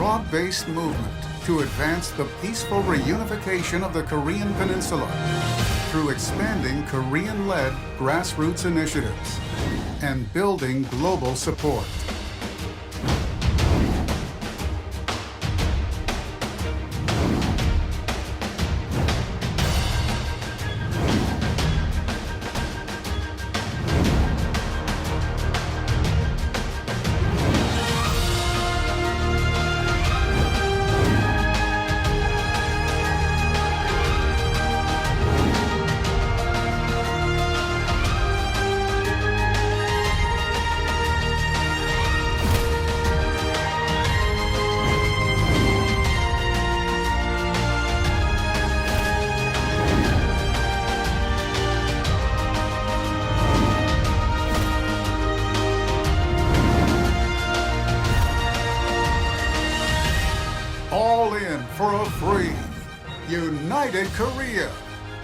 broad-based movement to advance the peaceful reunification of the Korean Peninsula through expanding Korean-led grassroots initiatives and building global support. All in for a free, united Korea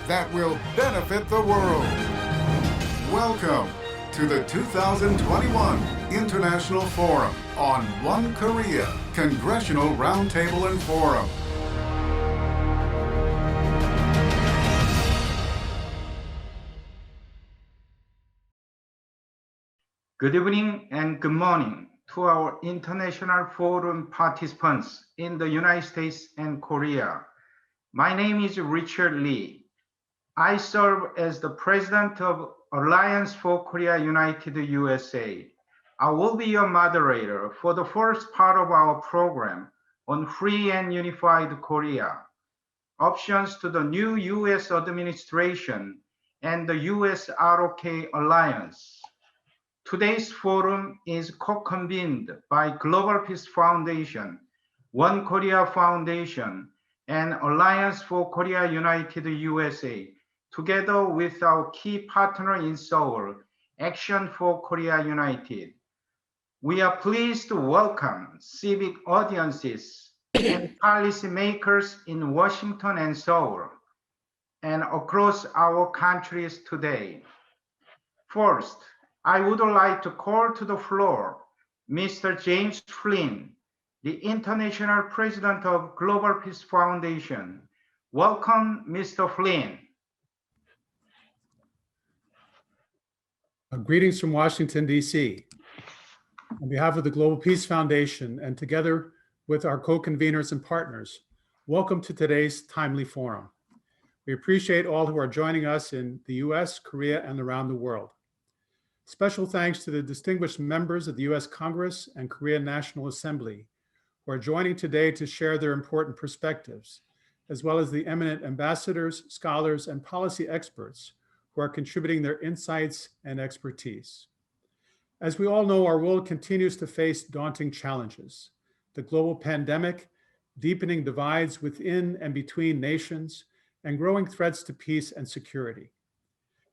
that will benefit the world. Welcome to the 2021 International Forum on One Korea, Congressional Roundtable and Forum. Good evening and good morning to our International Forum participants in the United States and Korea. My name is Richard Lee. I serve as the President of Alliance for Korea United USA. I will be your moderator for the first part of our program on Free and Unified Korea, options to the new U.S. administration and the US-ROK alliance. Today's forum is co-convened by Global Peace Foundation, One Korea Foundation, and Alliance for Korea United USA, together with our key partner in Seoul, Action for Korea United. We are pleased to welcome civic audiences and policymakers in Washington and Seoul, and across our countries today. First, I would like to call to the floor Mr. James Flynn, the International President of Global Peace Foundation. Welcome, Mr. Flynn. Greetings from Washington, D.C. On behalf of the Global Peace Foundation and together with our co-conveners and partners, welcome to today's timely forum. We appreciate all who are joining us in the U.S., Korea, and around the world. Special thanks to the distinguished members of the U.S. Congress and Korean National Assembly who are joining today to share their important perspectives, as well as the eminent ambassadors, scholars, and policy experts who are contributing their insights and expertise. As we all know, our world continues to face daunting challenges: the global pandemic, deepening divides within and between nations, and growing threats to peace and security.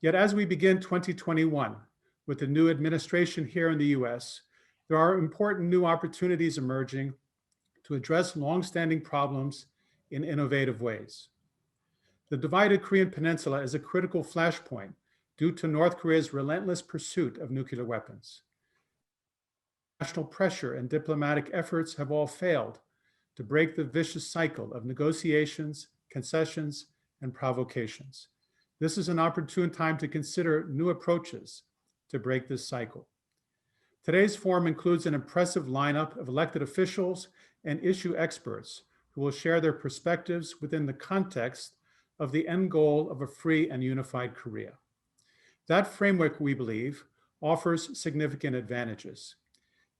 Yet as we begin 2021, with the new administration here in the US, there are important new opportunities emerging to address longstanding problems in innovative ways. The divided Korean Peninsula is a critical flashpoint due to North Korea's relentless pursuit of nuclear weapons. National pressure and diplomatic efforts have all failed to break the vicious cycle of negotiations, concessions, and provocations. This is an opportune time to consider new approaches to break this cycle. Today's forum includes an impressive lineup of elected officials and issue experts who will share their perspectives within the context of the end goal of a free and unified Korea. That framework, we believe, offers significant advantages.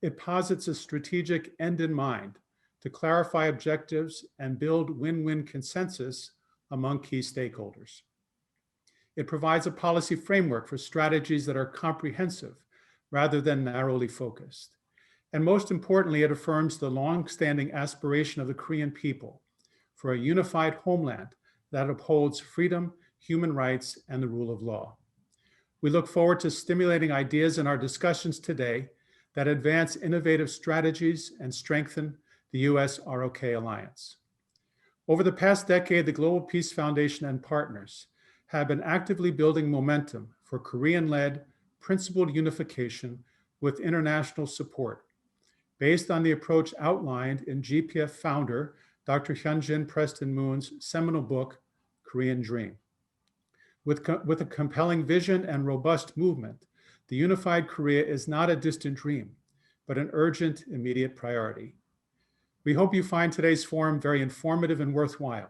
It posits a strategic end in mind to clarify objectives and build win-win consensus among key stakeholders. It provides a policy framework for strategies that are comprehensive rather than narrowly focused. And most importantly, it affirms the long-standing aspiration of the Korean people for a unified homeland that upholds freedom, human rights, and the rule of law. We look forward to stimulating ideas in our discussions today that advance innovative strategies and strengthen the US-ROK alliance. Over the past decade, the Global Peace Foundation and partners have been actively building momentum for Korean-led, principled unification with international support, based on the approach outlined in GPF founder Dr. Hyunjin Preston Moon's seminal book, Korean Dream. With a compelling vision and robust movement, the unified Korea is not a distant dream, but an urgent, immediate priority. We hope you find today's forum very informative and worthwhile,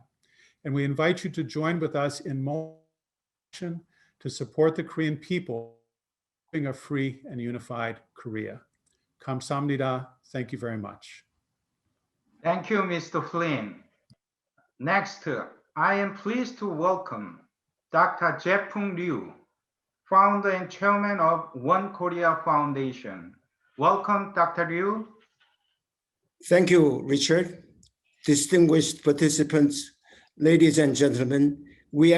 and we invite you to join with us in motion to support the Korean people in a free and unified Korea. 감사합니다. Thank you very much. Thank you, Mr. Flynn. Next, I am pleased to welcome Dr. Jai-poong Ryu, founder and chairman of One Korea Foundation. Welcome, Dr. Ryu. Thank you, Richard. Distinguished participants, ladies and gentlemen, we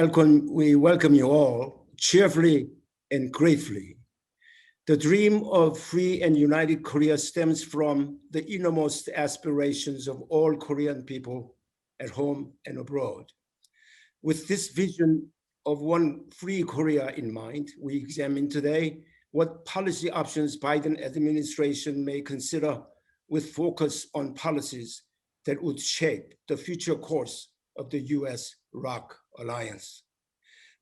welcome you all cheerfully and gratefully. The dream of free and united Korea stems from the innermost aspirations of all Korean people at home and abroad. With this vision of one free Korea in mind, we examine today what policy options Biden administration may consider with focus on policies that would shape the future course of the US-ROK alliance.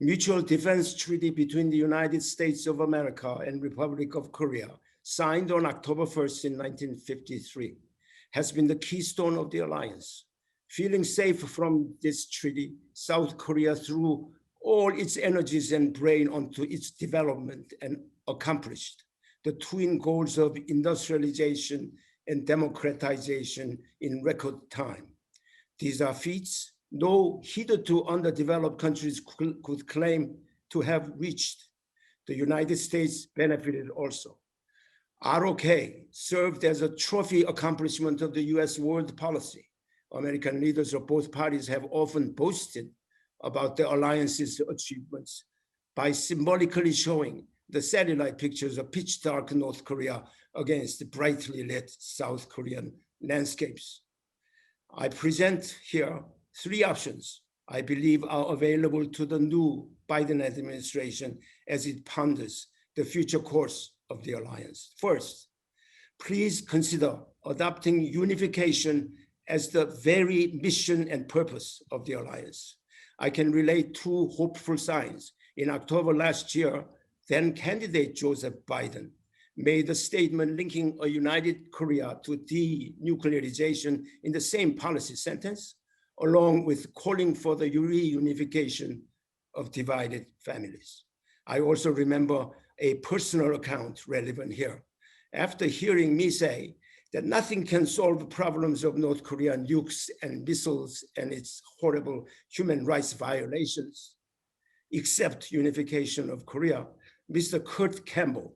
Mutual Defense Treaty between the United States of America and Republic of Korea, signed on October 1st in 1953, has been the keystone of the alliance. Feeling safe from this treaty, South Korea threw all its energies and brain onto its development and accomplished the twin goals of industrialization and democratization in record time. These are feats no hitherto underdeveloped countries could claim to have reached. The United States benefited also. ROK served as a trophy accomplishment of the US world policy. American leaders of both parties have often boasted about the alliance's achievements by symbolically showing the satellite pictures of pitch dark North Korea against brightly lit South Korean landscapes. I present here three options I believe are available to the new Biden administration as it ponders the future course of the alliance. First, please consider adopting unification as the very mission and purpose of the alliance. I can relate two hopeful signs. In October last year, then candidate Joseph Biden made a statement linking a united Korea to denuclearization in the same policy sentence, along with calling for the reunification of divided families. I also remember a personal account relevant here. After hearing me say that nothing can solve the problems of North Korean nukes and missiles and its horrible human rights violations, except unification of Korea, Mr. Kurt Campbell,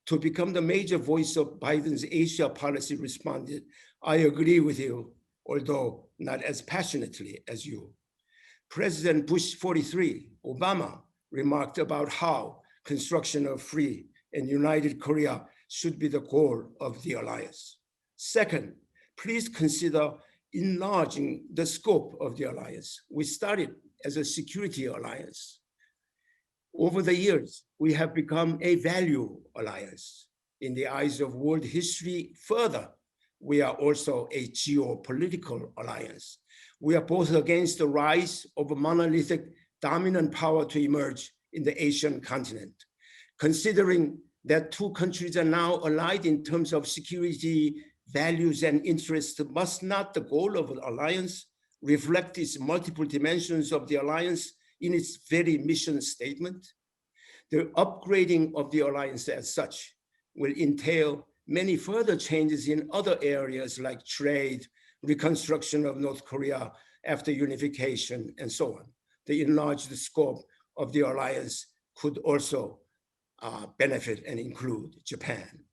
to become the major voice of Biden's Asia policy, responded, "I agree with you, although not as passionately as you." President Bush 43, Obama, remarked about how construction of free and united Korea should be the goal of the alliance. Second, please consider enlarging the scope of the alliance. We started as a security alliance. Over the years, we have become a value alliance. In the eyes of world history, further, we are also a geopolitical alliance. We are both against the rise of a monolithic dominant power to emerge in the Asian continent. Considering that two countries are now allied in terms of security, values, and interests, must not the goal of an alliance reflect its multiple dimensions of the alliance in its very mission statement? The upgrading of the alliance as such will entail many further changes in other areas like trade, reconstruction of North Korea after unification, and so on. The enlarged scope of the alliance could also benefit and include Japan.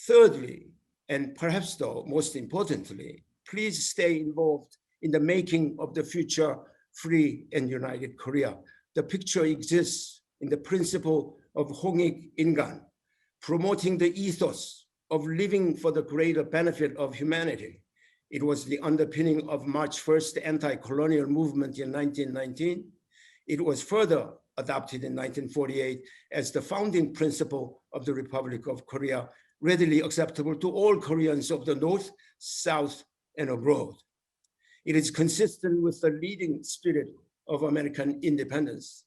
Thirdly, and perhaps though most importantly, please stay involved in the making of the future free and united Korea. The picture exists in the principle of Hongik Ingan, promoting the ethos of living for the greater benefit of humanity. It was the underpinning of March 1st anti-colonial movement in 1919. It was further adopted in 1948 as the founding principle of the Republic of Korea readily acceptable to all Koreans of the North, South, and abroad. It is consistent with the leading spirit of American independence,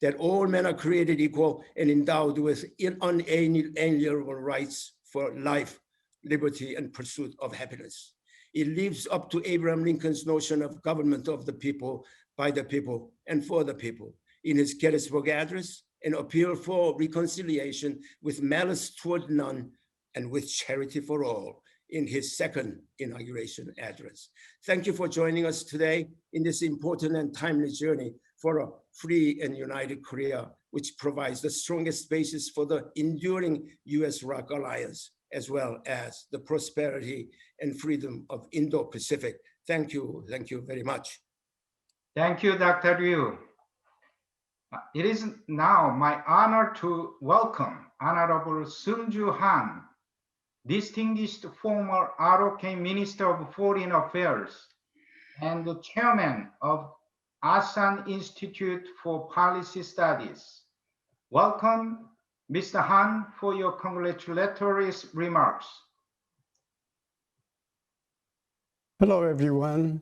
that all men are created equal and endowed with unalienable rights for life, liberty, and pursuit of happiness. It lives up to Abraham Lincoln's notion of government of the people, by the people, and for the people in his Gettysburg Address, an appeal for reconciliation with malice toward none and with charity for all in his second inauguration address. Thank you for joining us today in this important and timely journey for a free and united Korea, which provides the strongest basis for the enduring US-ROK alliance, as well as the prosperity and freedom of Indo-Pacific. Thank you very much. Thank you, Dr. Ryu. It is now my honor to welcome Honorable Seung-Joo, distinguished former ROK Minister of Foreign Affairs and the Chairman of Asan Institute for Policy Studies. Welcome, Mr. Han, for your congratulatory remarks. Hello, everyone.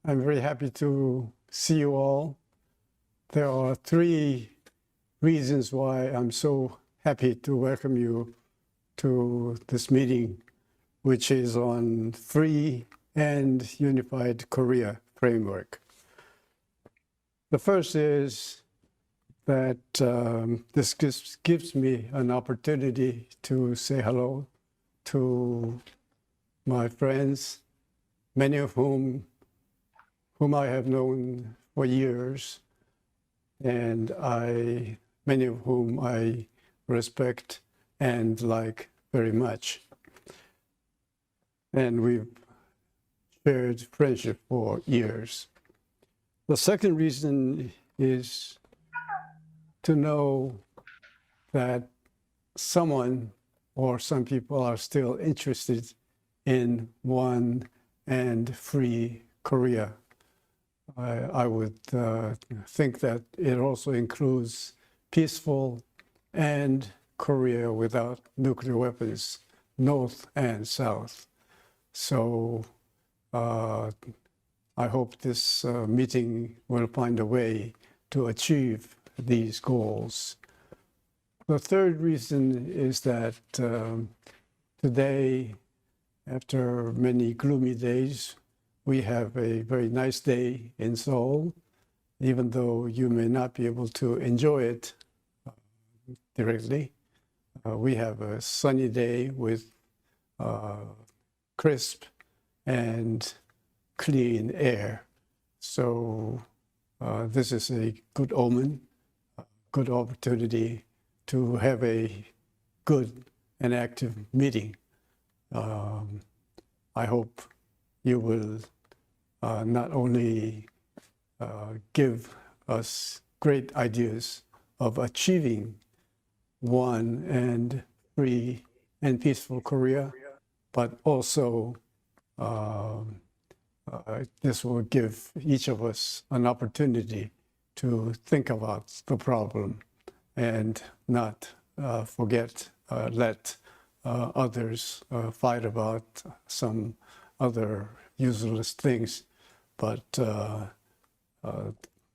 I'm very happy to see you all. There are three reasons why I'm so happy to welcome you to this meeting, which is on free and unified Korea framework. The first is that this gives me an opportunity to say hello to my friends, many of whom I have known for years, and many of whom I respect and like very much. And we've shared friendship for years. The second reason is to know that someone or some people are still interested in one and free Korea. I would think that it also includes peaceful and Korea without nuclear weapons, North and South. So I hope this meeting will find a way to achieve these goals. The third reason is that today, after many gloomy days, we have a very nice day in Seoul, even though you may not be able to enjoy it directly. We have a sunny day with crisp and clean air. So this is a good omen, good opportunity to have a good and active meeting. I hope you will not only give us great ideas of achieving one and free and peaceful Korea, but also this will give each of us an opportunity to think about the problem and not let others fight about some other useless things, but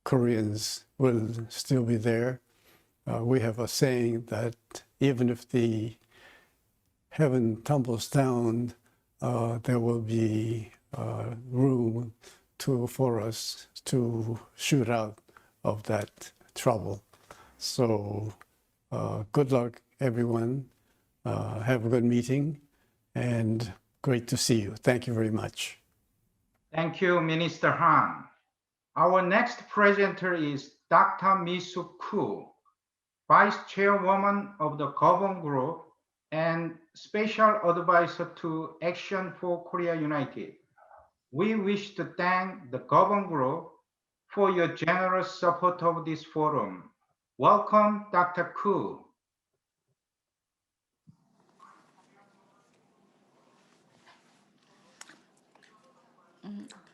Koreans will still be there. We have a saying that even if the heaven tumbles down, there will be room for us to shoot out of that trouble. So good luck, everyone. Have a good meeting, and great to see you. Thank you very much. Thank you, Minister Han. Our next presenter is Dr. Mee-Sook Ku, Vice-Chairwoman of the Geoboong Group and Special Advisor to Action for Korea United. We wish to thank the Geoboong Group for your generous support of this forum. Welcome, Dr. Ku.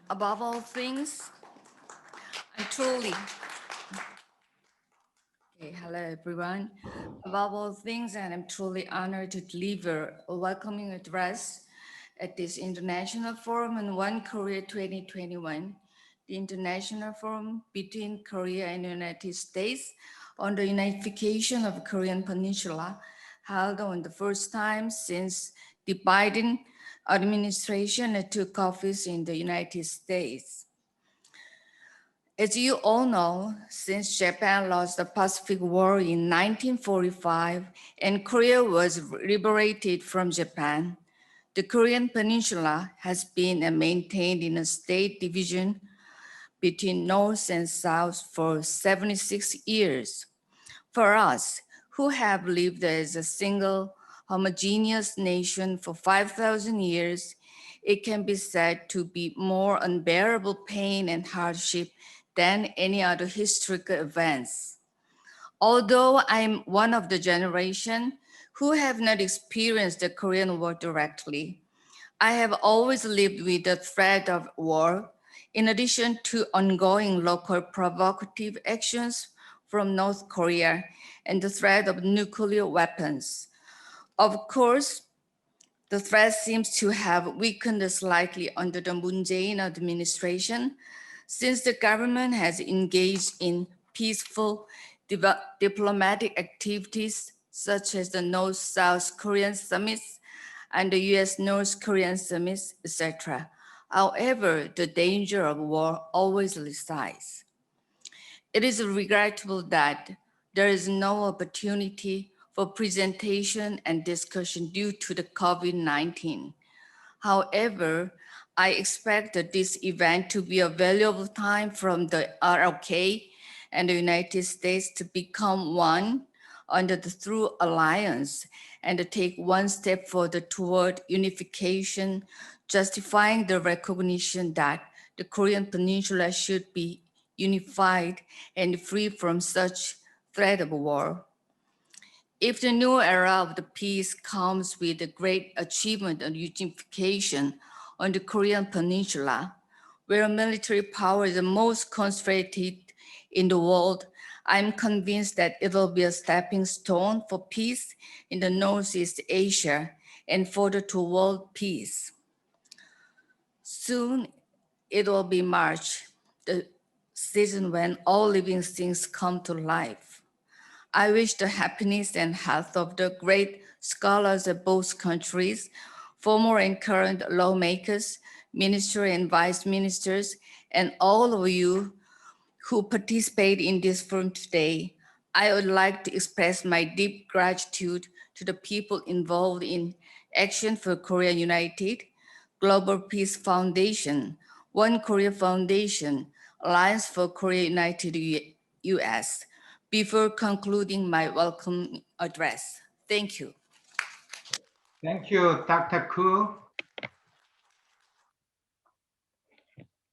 Above all things, I truly, Hello, everyone. Above all things, and I'm truly honored to deliver a welcoming address at this International Forum on One Korea 2021, the International Forum between Korea and the United States on the unification of Korean Peninsula, held on the first time since the Biden administration took office in the United States. As you all know, since Japan lost the Pacific War in 1945 and Korea was liberated from Japan, the Korean Peninsula has been maintained in a state division between North and South for 76 years. For us, who have lived as a single homogeneous nation for 5,000 years, it can be said to be more unbearable pain and hardship than any other historical events. Although I'm one of the generation who have not experienced the Korean War directly, I have always lived with the threat of war, in addition to ongoing local provocative actions from North Korea and the threat of nuclear weapons. Of course, the threat seems to have weakened slightly under the Moon Jae-in administration, since the government has engaged in peaceful diplomatic activities such as the North-South Korean summits and the US-North Korean summits, etc. However, the danger of war always resides. It is regrettable that there is no opportunity for presentation and discussion due to the COVID-19. However, I expect that this event to be a valuable time from the ROK and the United States to become one under the True Alliance and to take one step further toward unification, justifying the recognition that the Korean Peninsula should be unified and free from such threat of war. If the new era of the peace comes with a great achievement of unification on the Korean Peninsula, where military power is the most concentrated in the world, I'm convinced that it will be a stepping stone for peace in the Northeast Asia and further to world peace. Soon it will be March, the season when all living things come to life. I wish the happiness and health of the great scholars of both countries, former and current lawmakers, ministers and vice ministers, and all of you who participate in this forum today. I would like to express my deep gratitude to the people involved in Action for Korea United, Global Peace Foundation, One Korea Foundation, Alliance for Korea United U.S., before concluding my welcome address. Thank you. Thank you, Dr. Ku.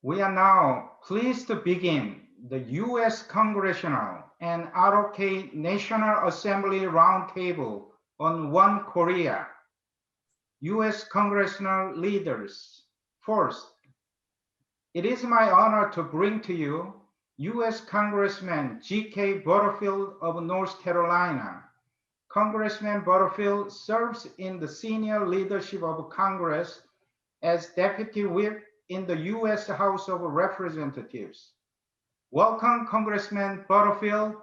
We are now pleased to begin the U.S. Congressional and ROK National Assembly Roundtable on One Korea. U.S. congressional leaders. First, it is my honor to bring to you U.S. Congressman G.K. Butterfield of North Carolina. Congressman Butterfield serves in the senior leadership of Congress as Deputy Whip in the U.S. House of Representatives. Welcome, Congressman Butterfield.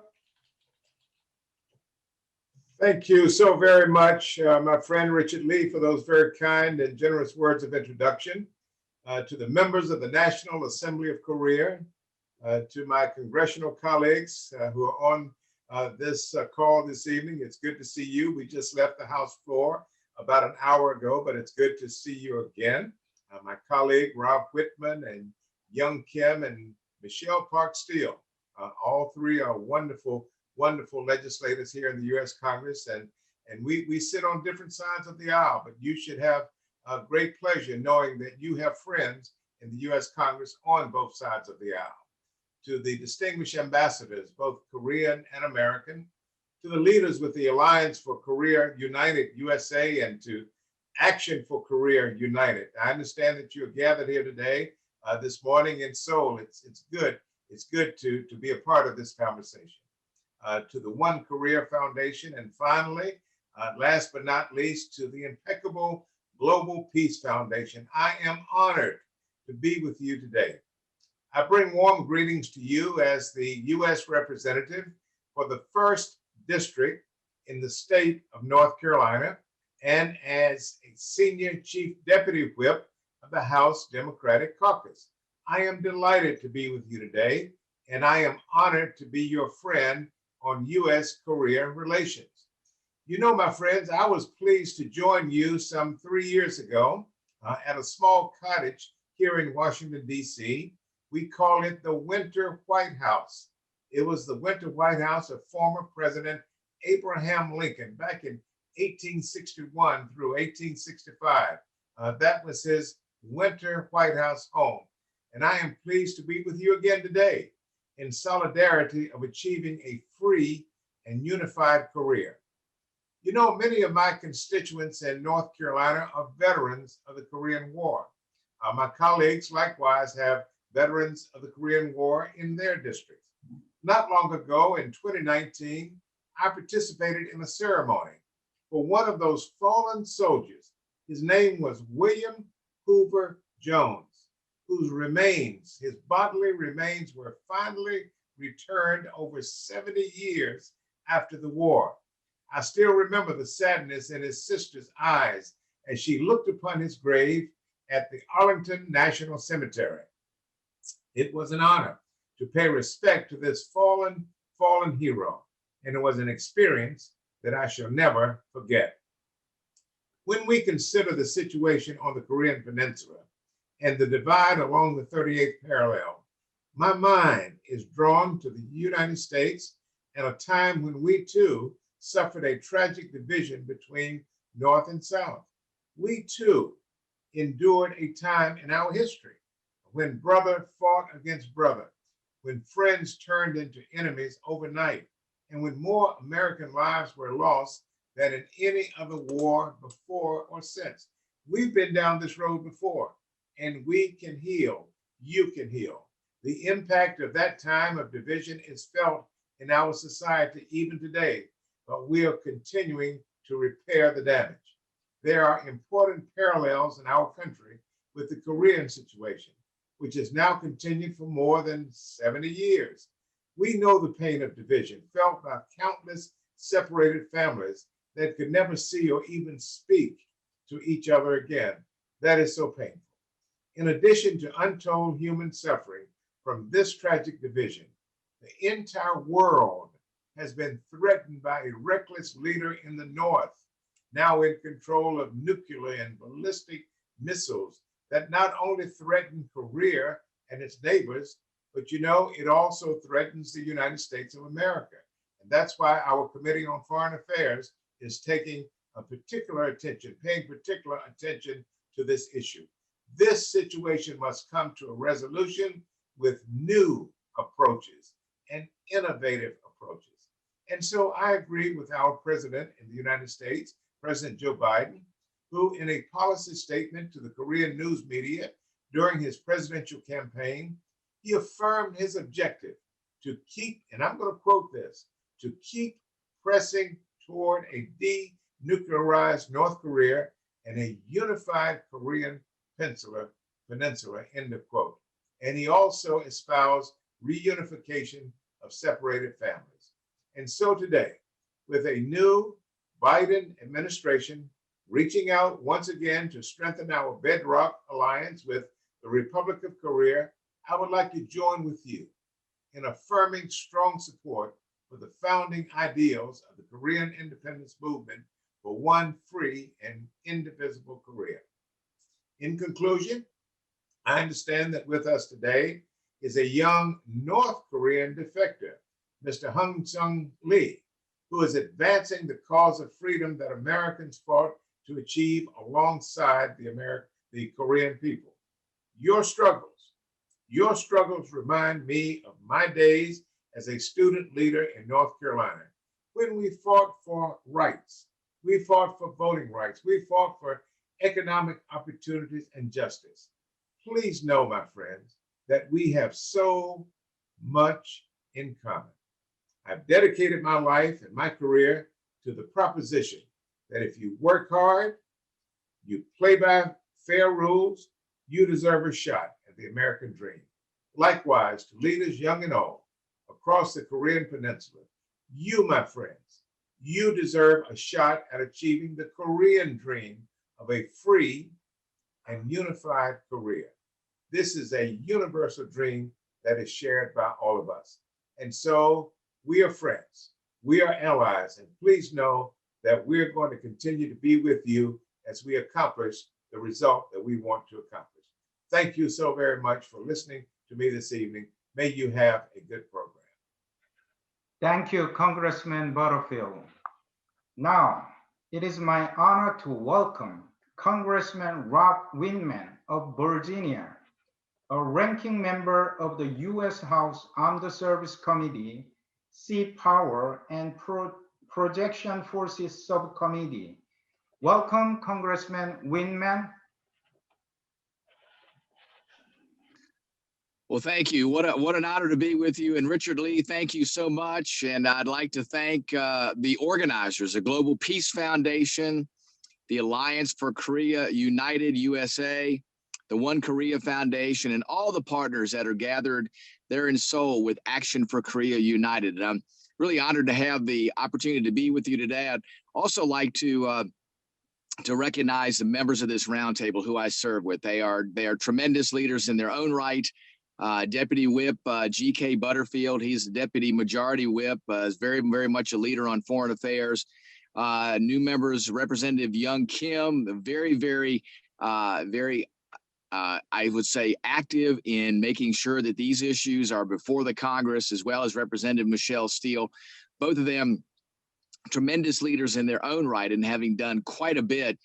Thank you so very much, my friend Richard Lee, for those very kind and generous words of introduction. To the members of the National Assembly of Korea, to my congressional colleagues who are on this call this evening. It's good to see you. We just left the House floor about an hour ago, but it's good to see you again. My colleague Rob Wittman and Young-Kyo and Michelle Park Steele. All three are wonderful, wonderful legislators here in the U.S. Congress, and we sit on different sides of the aisle, but you should have a great pleasure knowing that you have friends in the U.S. Congress on both sides of the aisle. To the distinguished ambassadors, both Korean and American, to the leaders with the Alliance for Korea United, U.S.A., and to Action for Korea United. I understand that you're gathered here today, this morning in Seoul. It's good to be a part of this conversation. to the One Korea Foundation, and finally, last but not least, to the impeccable Global Peace Foundation. I am honored to be with you today. I bring warm greetings to you as the U.S. representative for the 1st District in the state of North Carolina and as a senior chief deputy whip of the House Democratic Caucus. I am delighted to be with you today, and I am honored to be your friend on U.S.-Korea relations. You know, my friends, I was pleased to join you some 3 years ago at a small cottage here in Washington, D.C. We call it the Winter White House. It was the Winter White House of former President Abraham Lincoln back in 1861 through 1865. That was his Winter White House home. And I am pleased to be with you again today in solidarity of achieving a free and unified Korea. You know, many of my constituents in North Carolina are veterans of the Korean War. My colleagues likewise have veterans of the Korean War in their districts. Not long ago in 2019, I participated in a ceremony for one of those fallen soldiers. His name was William Hoover Jones, whose remains, his bodily remains, were finally returned over 70 years after the war. I still remember the sadness in his sister's eyes as she looked upon his grave at the Arlington National Cemetery. It was an honor to pay respect to this fallen hero, and it was an experience that I shall never forget. When we consider the situation on the Korean Peninsula and the divide along the 38th parallel, my mind is drawn to the United States at a time when we too suffered a tragic division between North and South. We too endured a time in our history when brother fought against brother, when friends turned into enemies overnight, and when more American lives were lost than in any other war before or since. We've been down this road before, and we can heal. You can heal. The impact of that time of division is felt in our society even today, but we are continuing to repair the damage. There are important parallels in our country with the Korean situation, which has now continued for more than 70 years. We know the pain of division felt by countless separated families that could never see or even speak to each other again. That is so painful. In addition to untold human suffering from this tragic division, the entire world has been threatened by a reckless leader in the North, now in control of nuclear and ballistic missiles that not only threaten Korea and its neighbors, but you know, it also threatens the United States of America. And that's why our Committee on Foreign Affairs is taking a particular attention, paying particular attention to this issue. This situation must come to a resolution with new approaches and innovative approaches. And so I agree with our president in the United States, President Joe Biden, who in a policy statement to the Korean news media during his presidential campaign, he affirmed his objective to keep, and I'm going to quote this, to keep pressing toward a denuclearized North Korea and a unified Korean peninsula, end of quote. And he also espoused reunification of separated families. And so today, with a new Biden administration reaching out once again to strengthen our bedrock alliance with the Republic of Korea, I would like to join with you in affirming strong support for the founding ideals of the Korean independence movement for one free and indivisible Korea. In conclusion, I understand that with us today is a young North Korean defector, Mr. Hung-Sung Lee, who is advancing the cause of freedom that Americans fought to achieve alongside the Korean people. Your struggles remind me of my days as a student leader in North Carolina, when we fought for rights. We fought for voting rights. We fought for economic opportunities and justice. Please know, my friends, that we have so much in common. I've dedicated my life and my career to the proposition that if you work hard, you play by fair rules, you deserve a shot at the American dream. Likewise, to leaders young and old across the Korean Peninsula, you, my friends, you deserve a shot at achieving the Korean dream of a free and unified Korea. This is a universal dream that is shared by all of us. And so we are friends, we are allies, and please know that we're going to continue to be with you as we accomplish the result that we want to accomplish. Thank you so very much for listening to me this evening. May you have a good program. Thank you, Congressman Butterfield. Now, it is my honor to welcome Congressman Wittman of Virginia, a ranking member of the U.S. House Armed Services Committee, Sea Power and Projection Forces Subcommittee. Welcome, Congressman Wittman. Well, thank you. What an honor to be with you. And Richard Lee, thank you so much. And I'd like to thank the organizers, the Global Peace Foundation, the Alliance for Korea United U.S.A., the One Korea Foundation, and all the partners that are gathered there in Seoul with Action for Korea United. And I'm really honored to have the opportunity to be with you today. I'd also like to recognize the members of this roundtable who I serve with. They are tremendous leaders in their own right. Deputy Whip G.K. Butterfield, he's the Deputy Majority Whip, is very, very much a leader on foreign affairs. New members, Representative Young-Kyo, very, I would say, active in making sure that these issues are before the Congress, as well as Representative Michelle Steele. Both of them tremendous leaders in their own right, and having done quite a bit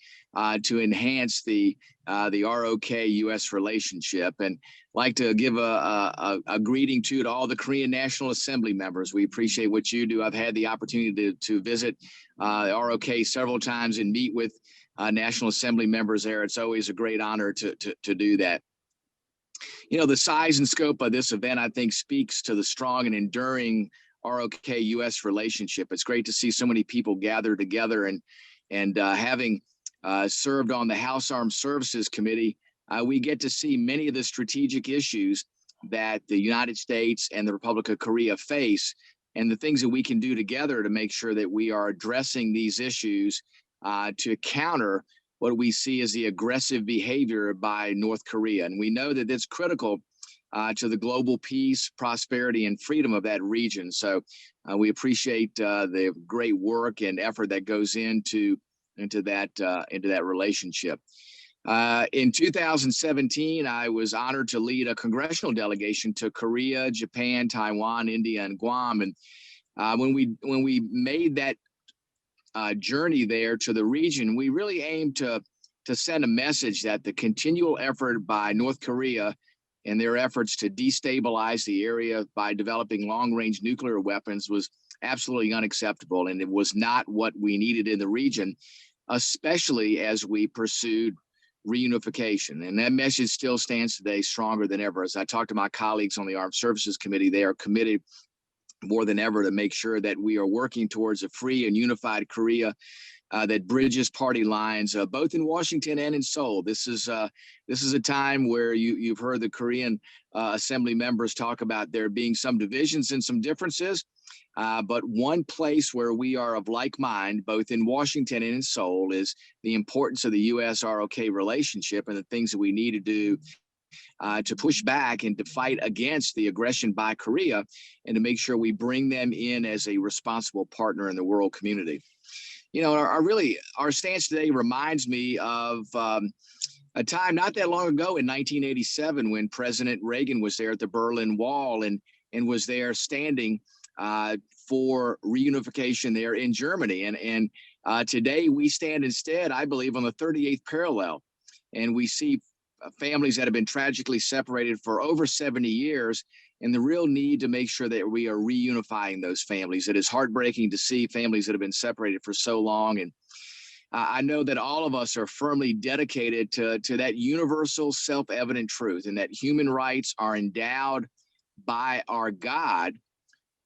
to enhance the ROK U.S. relationship. And like to give a greeting to all the Korean National Assembly members. We appreciate what you do. I've had the opportunity to visit the ROK several times and meet with National Assembly members there. It's always a great honor to do that. You know, the size and scope of this event, I think, speaks to the strong and enduring ROK-U.S. relationship. It's great to see so many people gather together, and having served on the House Armed Services Committee, we get to see many of the strategic issues that the United States and the Republic of Korea face, and the things that we can do together to make sure that we are addressing these issues to counter what we see as the aggressive behavior by North Korea. And we know that it's critical to the global peace, prosperity, and freedom of that region. So we appreciate the great work and effort that goes into that relationship. In 2017, I was honored to lead a congressional delegation to Korea, Japan, Taiwan, India, and Guam. And when we made that journey there to the region, we really aimed to send a message that the continual effort by North Korea and their efforts to destabilize the area by developing long-range nuclear weapons was absolutely unacceptable, and it was not what we needed in the region, especially as we pursued reunification. And that message still stands today stronger than ever. As I talk to my colleagues on the Armed Services Committee, they are committed more than ever to make sure that we are working towards a free and unified Korea that bridges party lines, both in Washington and in Seoul. This is a time where you've heard the Korean Assembly members talk about there being some divisions and some differences, but one place where we are of like mind, both in Washington and in Seoul, is the importance of the U.S.-ROK relationship and the things that we need to do to push back and to fight against the aggression by Korea, and to make sure we bring them in as a responsible partner in the world community. You know, our stance today reminds me of a time not that long ago in 1987 when President Reagan was there at the Berlin Wall and was there standing for reunification there in Germany. And today we stand instead, I believe, on the 38th parallel, and we see families that have been tragically separated for over 70 years, and the real need to make sure that we are reunifying those families. It is heartbreaking to see families that have been separated for so long. And I know that all of us are firmly dedicated to that universal self-evident truth, and that human rights are endowed by our God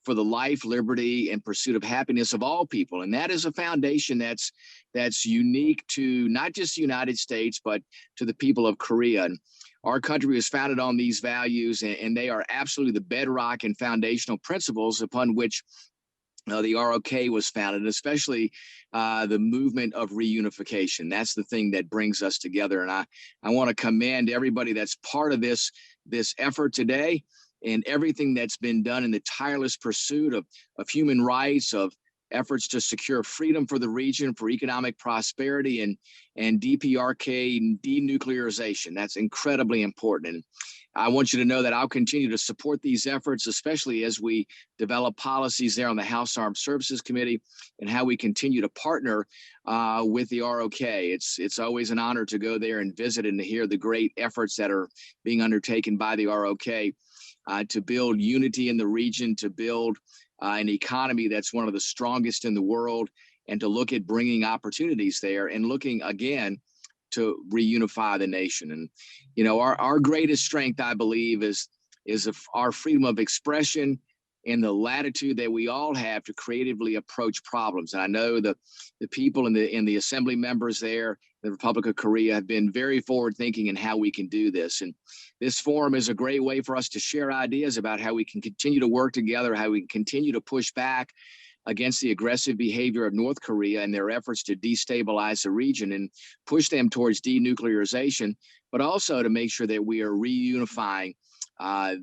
for the life, liberty, and pursuit of happiness of all people. And that is a foundation that's unique to not just the United States, but to the people of Korea. And our country was founded on these values, and they are absolutely the bedrock and foundational principles upon which the ROK was founded, especially the movement of reunification. That's the thing that brings us together. And I want to commend everybody that's part of this effort today, and everything that's been done in the tireless pursuit of human rights, of efforts to secure freedom for the region, for economic prosperity, and DPRK denuclearization. That's incredibly important. And I want you to know that I'll continue to support these efforts, especially as we develop policies there on the House Armed Services Committee, and how we continue to partner with the ROK. It's always an honor to go there and visit and to hear the great efforts that are being undertaken by the ROK to build unity in the region, to build an economy that's one of the strongest in the world, and to look at bringing opportunities there and looking again to reunify the nation. And, you know, our greatest strength, I believe, is our freedom of expression and the latitude that we all have to creatively approach problems. And I know the people in the assembly members there, the Republic of Korea, have been very forward thinking in how we can do this. And this forum is a great way for us to share ideas about how we can continue to work together, how we can continue to push back against the aggressive behavior of North Korea and their efforts to destabilize the region and push them towards denuclearization, but also to make sure that we are reunifying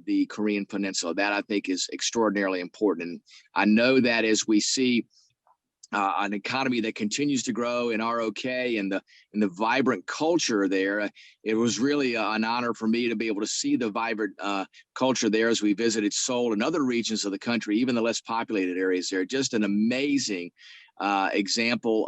the Korean Peninsula. That, I think, is extraordinarily important. And I know that as we see an economy that continues to grow in ROK and the vibrant culture there, it was really an honor for me to be able to see the vibrant culture there as we visited Seoul and other regions of the country, even the less populated areas there. Just an amazing example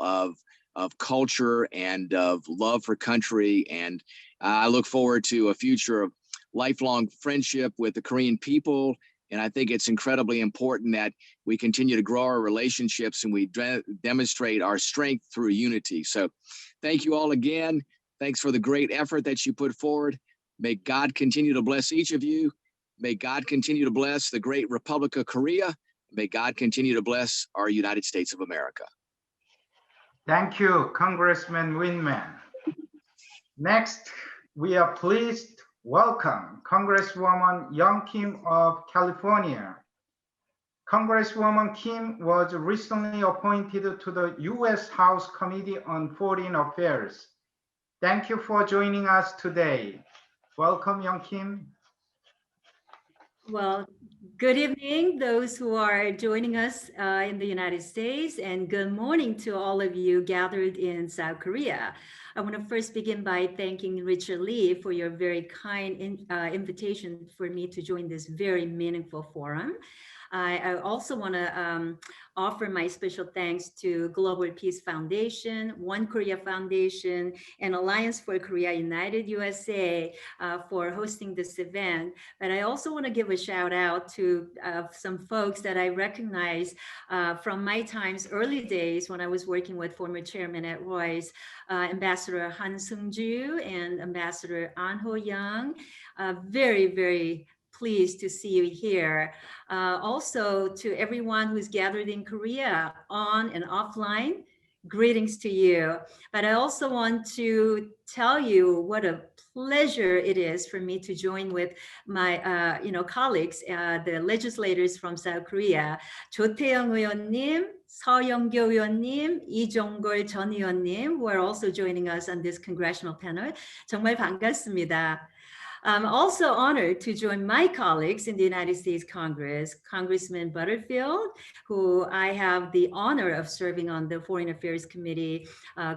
of culture and of love for country. And I look forward to a future of lifelong friendship with the Korean people. And I think it's incredibly important that we continue to grow our relationships and we demonstrate our strength through unity. So thank you all again. Thanks for the great effort that you put forward. May God continue to bless each of you. May God continue to bless the great Republic of Korea. May God continue to bless our United States of America. Thank you, Congressman Wittman. Next, we are pleased to welcome Congresswoman Young-Kim of California. Congresswoman Kim was recently appointed to the U.S. House Committee on Foreign Affairs. Thank you for joining us today. Welcome, Young-Kim. Well, good evening, those who are joining us in the United States, and good morning to all of you gathered in South Korea. I want to first begin by thanking Richard Lee for your very kind invitation for me to join this very meaningful forum. I also want to offer my special thanks to Global Peace Foundation, One Korea Foundation, and Alliance for Korea United U.S.A. For hosting this event. But I also want to give a shout out to some folks that I recognize from my times, early days when I was working with former chairman at Royce, Ambassador Seung-Joo and Ambassador An Ho-young. Very, very pleased to see you here. Also to everyone who's gathered in Korea on and offline, greetings to you. But I also want to tell you what a pleasure it is for me to join with my colleagues, the legislators from South Korea, 조태영 의원님, 서영교 의원님, 이종걸 전 의원님, who are also joining us on this congressional panel. 정말 반갑습니다. I'm also honored to join my colleagues in the United States Congress, Congressman Butterfield, who I have the honor of serving on the Foreign Affairs Committee,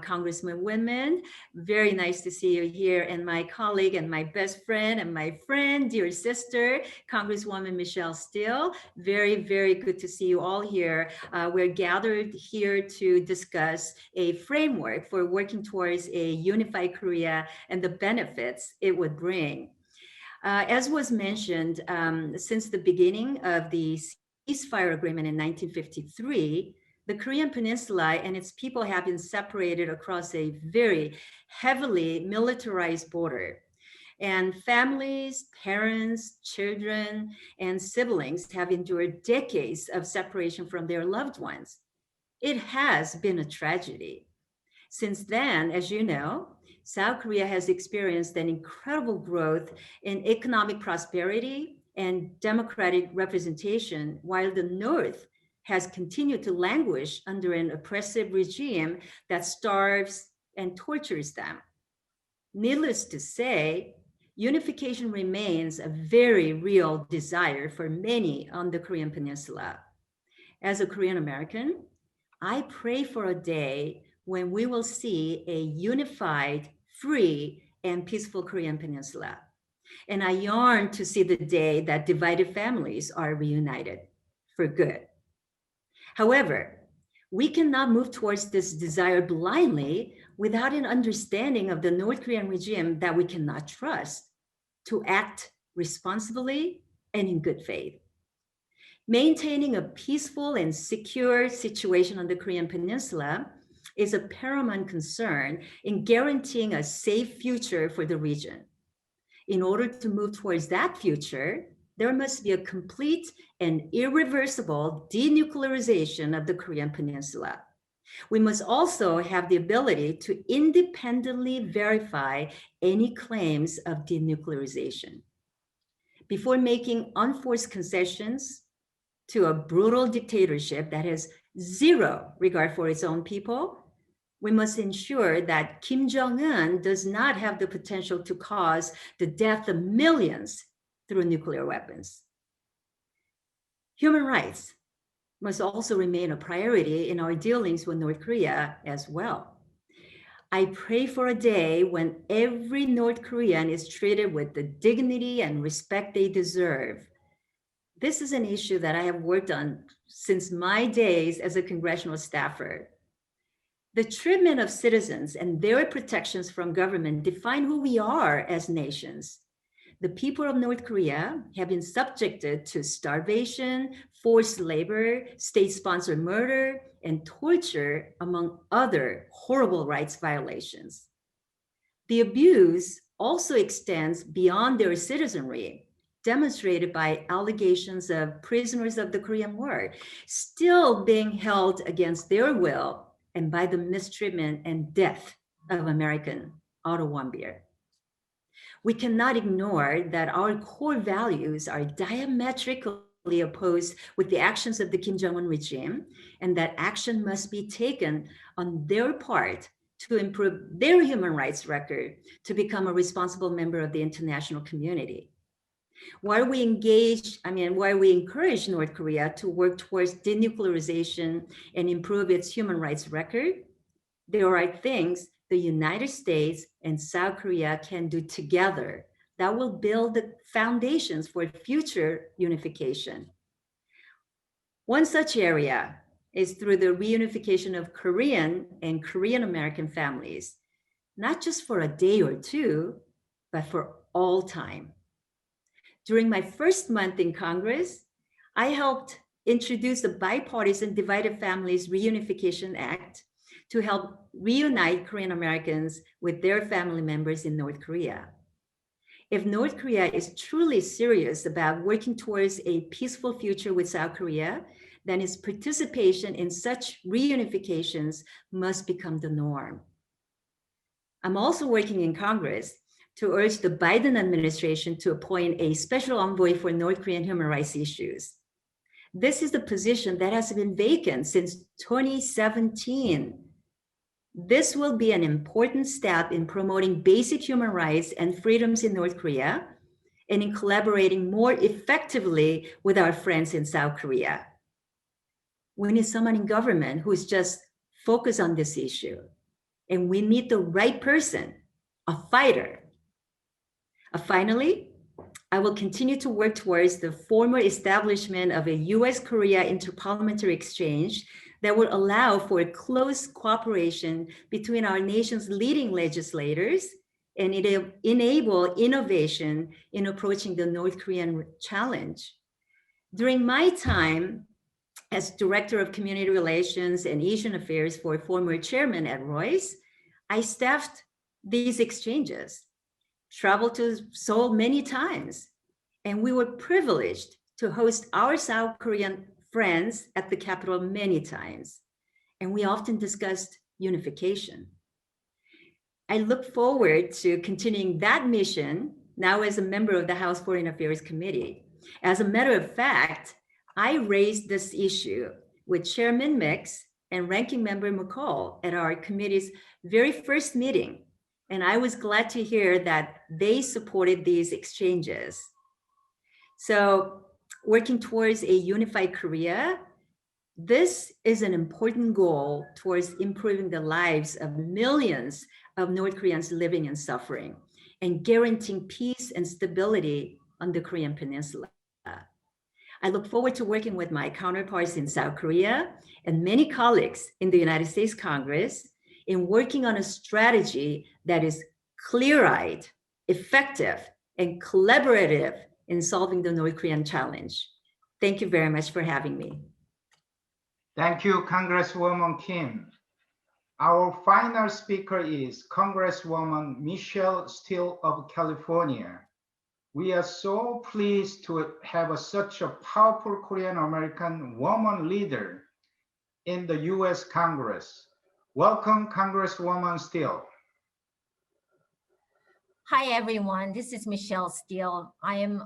Congressman Wittman. Very nice to see you here, and my colleague and my best friend and my friend, dear sister, Congresswoman Michelle Steele. Very, very good to see you all here. We're gathered here to discuss a framework for working towards a unified Korea and the benefits it would bring. As was mentioned, since the beginning of the ceasefire agreement in 1953, the Korean Peninsula and its people have been separated across a very heavily militarized border. And families, parents, children, and siblings have endured decades of separation from their loved ones. It has been a tragedy. Since then, as you know, South Korea has experienced an incredible growth in economic prosperity and democratic representation, while the North has continued to languish under an oppressive regime that starves and tortures them. Needless to say, unification remains a very real desire for many on the Korean Peninsula. As a Korean American, I pray for a day when we will see a unified, free, and peaceful Korean Peninsula. And I yearn to see the day that divided families are reunited for good. However, we cannot move towards this desire blindly without an understanding of the North Korean regime that we cannot trust to act responsibly and in good faith. Maintaining a peaceful and secure situation on the Korean Peninsula is a paramount concern in guaranteeing a safe future for the region. In order to move towards that future, there must be a complete and irreversible denuclearization of the Korean Peninsula. We must also have the ability to independently verify any claims of denuclearization. Before making unforced concessions to a brutal dictatorship that has zero regard for its own people, we must ensure that Kim Jong-un does not have the potential to cause the death of millions through nuclear weapons. Human rights must also remain a priority in our dealings with North Korea as well. I pray for a day when every North Korean is treated with the dignity and respect they deserve. This is an issue that I have worked on since my days as a congressional staffer. The treatment of citizens and their protections from government define who we are as nations. The people of North Korea have been subjected to starvation, forced labor, state-sponsored murder, and torture, among other horrible rights violations. The abuse also extends beyond their citizenry, demonstrated by allegations of prisoners of the Korean War still being held against their will and by the mistreatment and death of American Otto Warmbier. We cannot ignore that our core values are diametrically opposed with the actions of the Kim Jong-un regime, and that action must be taken on their part to improve their human rights record to become a responsible member of the international community. While we encourage North Korea to work towards denuclearization and improve its human rights record, there are things the United States and South Korea can do together that will build the foundations for future unification. One such area is through the reunification of Korean and Korean American families, not just for a day or two, but for all time. During my first month in Congress, I helped introduce the Bipartisan Divided Families Reunification Act to help reunite Korean Americans with their family members in North Korea. If North Korea is truly serious about working towards a peaceful future with South Korea, then its participation in such reunifications must become the norm. I'm also working in Congress to urge the Biden administration to appoint a special envoy for North Korean human rights issues. This is the position that has been vacant since 2017. This will be an important step in promoting basic human rights and freedoms in North Korea and in collaborating more effectively with our friends in South Korea. We need someone in government who is just focused on this issue. And we need the right person, a fighter. Finally, I will continue to work towards the formal establishment of a US-Korea interparliamentary exchange that will allow for close cooperation between our nation's leading legislators and enable innovation in approaching the North Korean challenge. During my time as Director of Community Relations and Asian Affairs for former Chairman Ed Royce, I staffed these exchanges. traveled to Seoul many times, and we were privileged to host our South Korean friends at the capital many times, and we often discussed unification. I look forward to continuing that mission now as a member of the House Foreign Affairs Committee. As a matter of fact, I raised this issue with Chairman Mix and Ranking Member McCall at our committee's very first meeting, and I was glad to hear that they supported these exchanges. So, working towards a unified Korea, this is an important goal towards improving the lives of millions of North Koreans living and suffering, and guaranteeing peace and stability on the Korean Peninsula. I look forward to working with my counterparts in South Korea and many colleagues in the United States Congress in working on a strategy that is clear-eyed, effective, and collaborative in solving the North Korean challenge. Thank you very much for having me. Thank you, Congresswoman Kim. Our final speaker is Congresswoman Michelle Steele of California. We are so pleased to have such a powerful Korean American woman leader in the U.S. Congress. Welcome, Congresswoman Steele. Hi, everyone. This is Michelle Steele. I am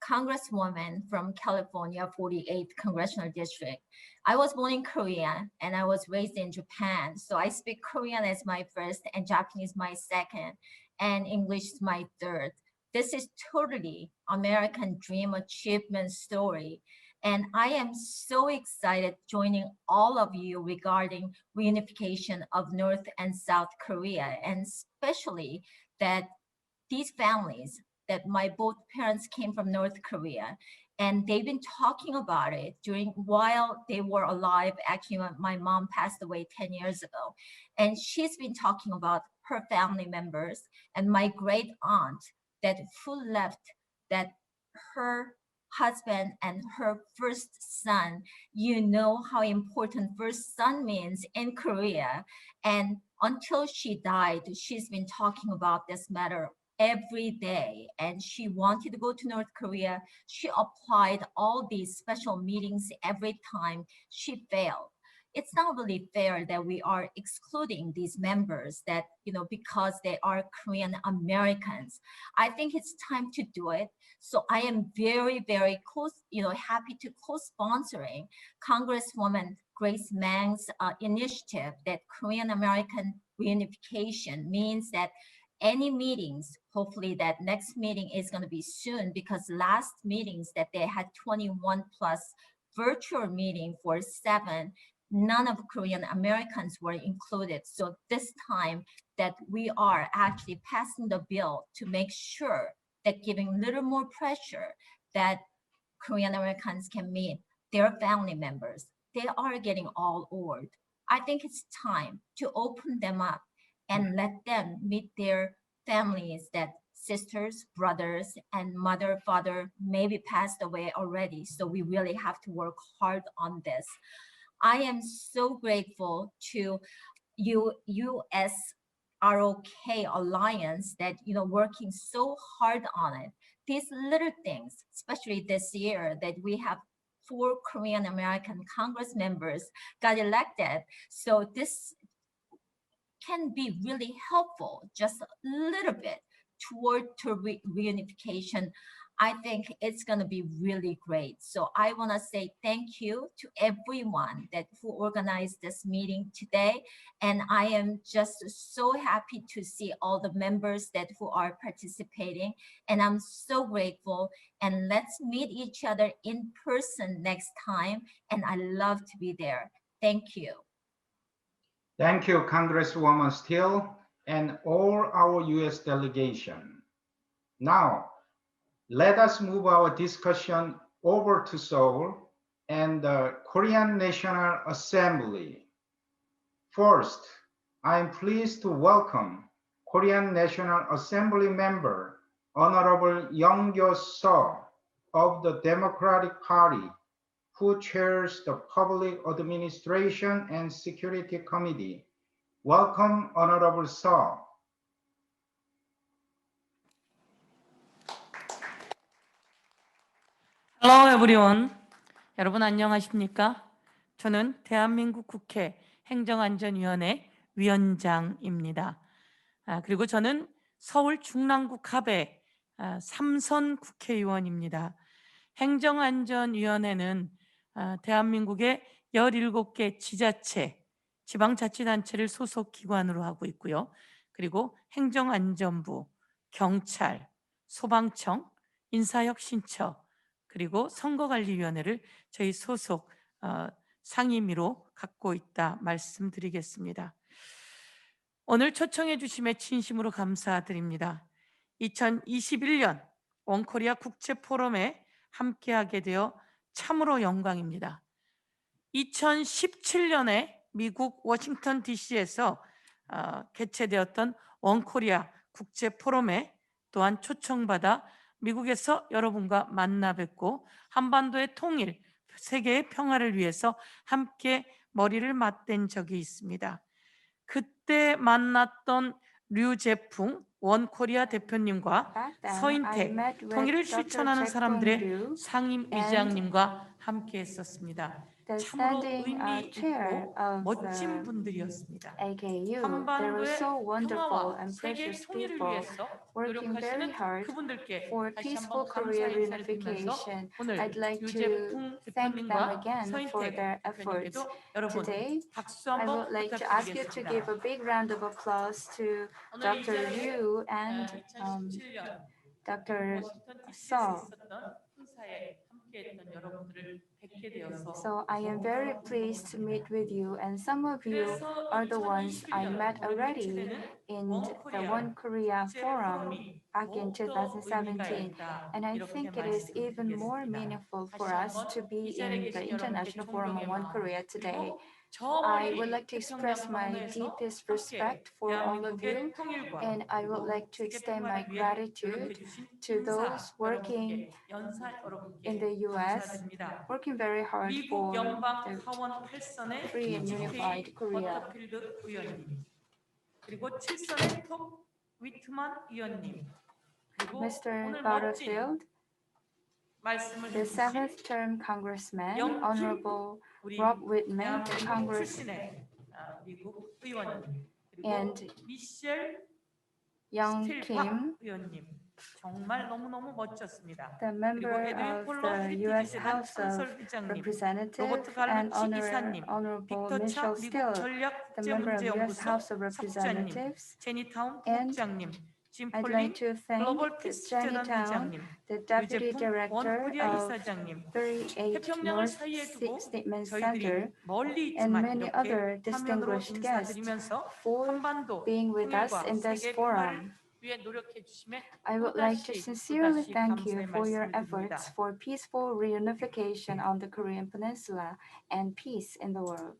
Congresswoman from California, 48th Congressional District. I was born in Korea and I was raised in Japan. So I speak Korean as my first and Japanese my second and English is my third. This is totally American dream achievement story. And I am so excited joining all of you regarding reunification of North and South Korea, and especially that these families that my both parents came from North Korea, and they've been talking about it while they were alive. Actually, my mom passed away 10 years ago, and she's been talking about her family members and my great aunt who left that her husband and her first son. You know how important first son means in Korea, and until she died, she's been talking about this matter every day, and she wanted to go to North Korea. She applied all these special meetings every time. She failed. It's not really fair that we are excluding these members that, because they are Korean Americans. I think it's time to do it. So I am very, very close, happy to co-sponsoring Congresswoman Grace Mang's initiative that Korean American reunification means that any meetings, hopefully that next meeting is going to be soon, because last meetings that they had 21 plus virtual meeting for 7, none of Korean Americans were included. So this time that we are actually passing the bill to make sure that giving a little more pressure that Korean Americans can meet their family members. They are getting all old. I think it's time to open them up and let them meet their families that sisters, brothers, and mother, father maybe passed away already. So we really have to work hard on this. I am so grateful to US-ROK Alliance that, working so hard on it. These little things, especially this year that we have 4 Korean American Congress members got elected. So this can be really helpful, just a little bit toward reunification. I think it's going to be really great. So I want to say thank you to everyone who organized this meeting today. And I am just so happy to see all the members who are participating. And I'm so grateful. And let's meet each other in person next time. And I love to be there. Thank you. Thank you, Congresswoman Steele, and all our U.S. delegation. Now, let us move our discussion over to Seoul and the Korean National Assembly. First, I am pleased to welcome Korean National Assembly member, Honorable Young-Kyo of the Democratic Party, who chairs the Public Administration and Security Committee. Welcome, Honorable Seo. Hello everyone. 여러분 안녕하십니까? 저는 대한민국 국회 행정안전위원회 위원장입니다. 그리고 저는 서울 중랑구 갑의 3선 국회의원입니다. 행정안전위원회는 대한민국의 17개 지자체, 지방자치단체를 소속 기관으로 하고 있고요. 그리고 행정안전부, 경찰, 소방청, 인사혁신처, 그리고 선거관리위원회를 저희 소속 상임위로 갖고 있다 말씀드리겠습니다. 오늘 초청해 주심에 진심으로 감사드립니다. 2021년 원코리아 국제포럼에 함께하게 되어 참으로 영광입니다. 2017년에 미국 워싱턴 DC에서 개최되었던 원코리아 국제포럼에 또한 초청받아 미국에서 여러분과 만나 뵙고 한반도의 통일, 세계의 평화를 위해서 함께 머리를 맞댄 적이 있습니다. 그때 만났던 류제풍 원코리아 대표님과 서인택 통일을 실천하는 사람들의 상임위장님과 함께 했었습니다. 참으로 의미 있고 멋진 분들이었습니다. 한반도의 평화와 세계 통일을 위해서 노력하시는 그분들께 다시 한번 감사의 인사를 드리면서 오늘 유재풍 대표님과 서인택 대표님께도 여러분 박수 한번 부탁드리겠습니다. 오늘 이 자리에 2017년 Dr. 워싱턴 DC에서 Saw. 있었던 행사에 함께했던 여러분들을 뵙게 되어서 So I am very pleased to meet with you, and some of you are the ones I met already in the One Korea Forum back in 2017. And I think it is even more meaningful for us to be in the International Forum on One Korea today. I would like to express my deepest respect for all of you, and I would like to extend my gratitude to those working in the U.S., working very hard 미국 for 연방 the 하원 8선의 free and unified Korea. 버터필드 의원님, 그리고 7선의 톱 위트만 의원님, 그리고 Mr. 오늘 멋진 Butterfield, 말씀을 the 해주신 seventh term Congressman, Young-Kyo, Honorable 우리 Rob Wittman, 대한민국 Congress, 출신의 미국 의원님, 그리고 and 미셸 Young-Kim, 스틸박 의원님, 정말 너무너무 멋졌습니다. the 그리고 member 에드윈 of 폴러 the 헤리티지 U.S. 재단 House of 창설 회장님, Representatives, 로버트 and 갈루치 이사님, Honorable 빅터 차 Mitchell 미국 Steele, 전략 the member of U.S. 국제문제연구소 House of 석장님, Representatives, 제니타운 and 부국장님, 짐 I'd 폴린 like to thank 글로벌 the 피스 재단 Jenny Town, 회장님, the Deputy 유재풍 Director 원코리아 of 이사장님, 38 태평양을 North 사이에 두고 Statement 저희들이 Center, 멀리 and 있지만 many 이렇게 other 화면으로 distinguished guests 인사드리면서 for 한반도 being with us 통일과 in this 세계 평화를 forum. 위해 노력해 주심에 I would like to 또다시 sincerely thank 감사의 you for your 말씀을 드립니다. efforts for peaceful reunification on the Korean Peninsula and peace in the world.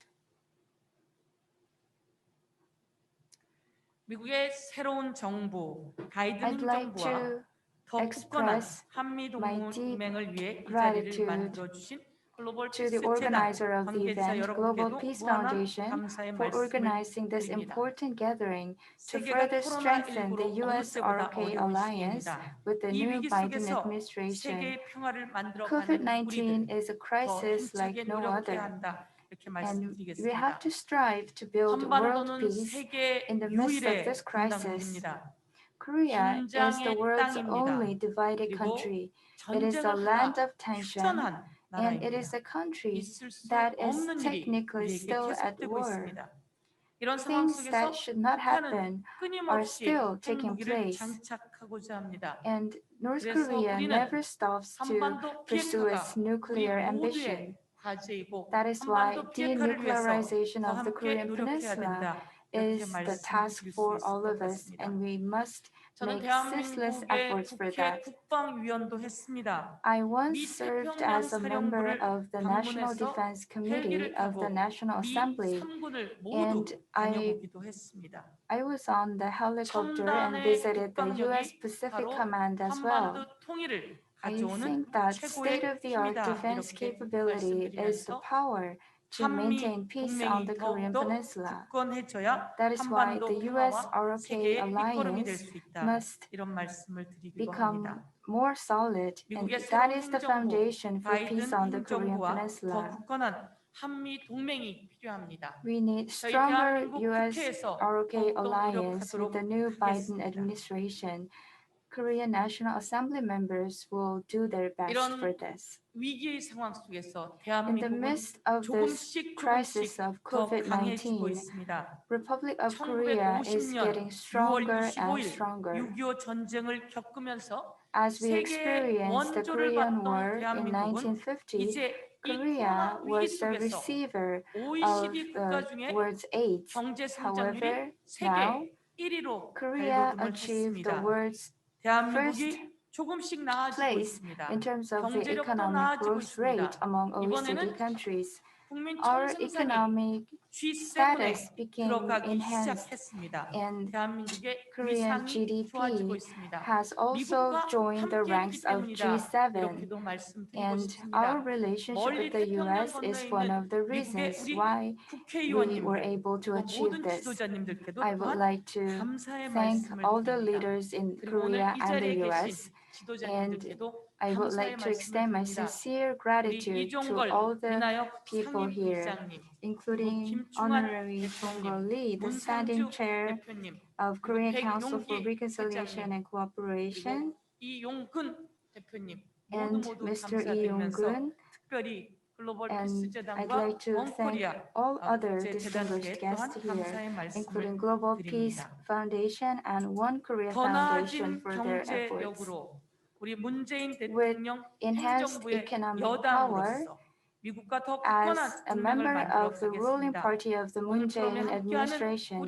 미국의 새로운 정부, I'd 바이든 like 행정부와 to 더 굳건한 express 한미 my 동맹을 위해 이 자리를 gratitude 만들어 주신 글로벌 to the 피스 재단 organizer of the 관계자 event, Global 여러분께도 Peace 무한한 Foundation, 감사의 for 말씀을 organizing this 드립니다. important gathering to 세계가 further strengthen the 코로나19로 어느 때보다 US-ROK 어려운 alliance 시기입니다. with the 이 new 위기 Biden 속에서 administration. 세계의 평화를 만들어가는 COVID-19 우리들 is a 더 crisis like 힘차게 no 노력해야 other, 한다. 이렇게 and we 말씀드리겠습니다. have to strive to build world 한반도는 peace 세계 in the midst of 유일의 this crisis. 분단국입니다. Korea is the 긴장의 world's 땅입니다. only divided 그리고 country. It is a 전쟁을 land 하나 of tension, 휴전한 and it is 나라입니다. a country 있을 수 that is 없는 일이 technically 우리에게 still at 계속되고 war. 있습니다. 이런 상황 Things that 속에서 should not happen 북한은 are 끊임없이 still taking 핵무기를 place, 장착하고자 합니다. and North 그래서 Korea 우리는 never stops to 한반도 pursue 비핵화가 its 우리 nuclear ambition. 모두의 과제이고 That is why 한반도 비핵화를 위해서 denuclearization 더 of the 함께 Korean 노력해야 Peninsula 된다. is 이렇게 the task 말씀드릴 수 for 있을 all 것 of us, 같습니다. and we must 저는 make ceaseless 대한민국의 efforts for 국회 that. 국방위원도 했습니다. I once 미 served 태평양 as a member 사령부를 of the National 방문해서 Defense Committee 헬기를 of the 타고 National 미 Assembly, 3군을 모두 and 다녀보기도 했습니다. I was on the helicopter and 첨단의 visited the U.S. 국방력이 Pacific 바로 Command as well. 한반도 통일을 I 가져오는 think that 최고의 state-of-the-art 힘이다. defense 이렇게 capability is the 말씀드리면서 power to maintain peace on the Korean Peninsula. That is why the US-ROK alliance must become more solid, and that is the foundation for peace on the Korean Peninsula. We need stronger US-ROK alliance with the new Biden administration. Korean National Assembly members will do their best for this. In the midst of this crisis of COVID-19, Republic of Korea is getting stronger and stronger. As we experienced the Korean War in 1950, Korea was the receiver of the world's aid. However, now Korea achieved the world's first place in terms of the economic growth rate among OECD countries. Our economic status became enhanced, and Korean GDP has also joined the ranks of G7. And our relationship with the US is one of the reasons why we were able to achieve this. I would like to thank all the leaders in Korea and the US, and I would like to extend my sincere gratitude to all the people here, including Honorary Jong-Go Lee, the standing chair of Korean Council for Reconciliation and Cooperation, and Mr. Lee Yong-gun. And I'd like to thank all other distinguished guests here, including Global Peace Foundation and One Korea Foundation for their efforts. With enhanced economic power, as a member of the ruling party of the Moon Jae-in administration,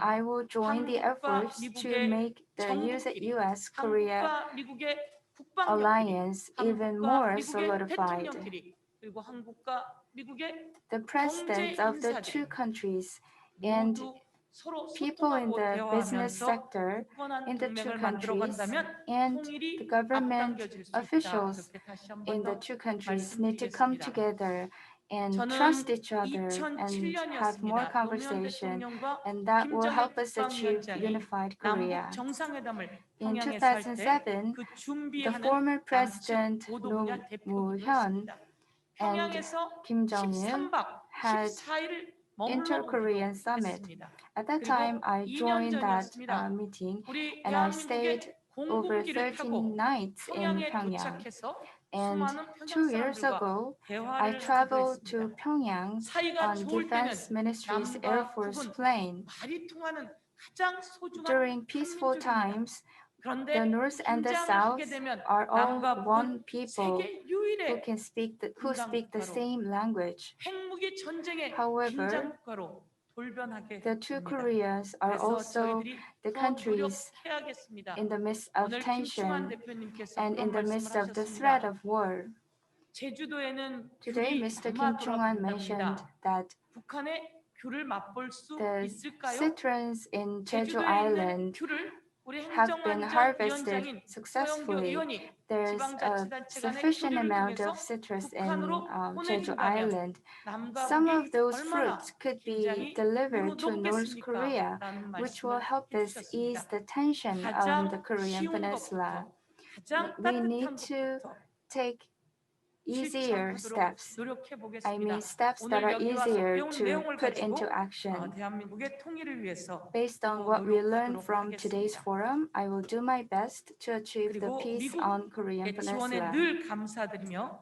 I will join the efforts to make the US-Korea alliance even more solidified. The presidents of the two countries and people in the business sector in the two countries and the government officials in the two countries need to come together and trust each other and have more conversation, and that will help us achieve unified Korea. In 2007, the former President Roh Moo-hyun and Kim Jong-un had Inter-Korean Summit. At that time, I joined that meeting, and I stayed over 13 nights in Pyongyang. And 2 years ago, I traveled to Pyongyang on Defense Ministry's Air Force plane. During peaceful times, the North and the South are all one people who speak the same language. However, the two Koreas are also the countries in the midst of tension and in the midst of the threat of war. Today, Mr. Kim Chung-won mentioned that the citrons in Jeju Island have been harvested successfully. There's a sufficient amount of citrus in Jeju Island. Some of those fruits could be delivered to North Korea, which will help us ease the tension on the Korean Peninsula. We need to take easier steps. I mean, steps that are easier to put into action. Based on what we learned from today's forum, I will do my best to achieve the peace on Korean Peninsula.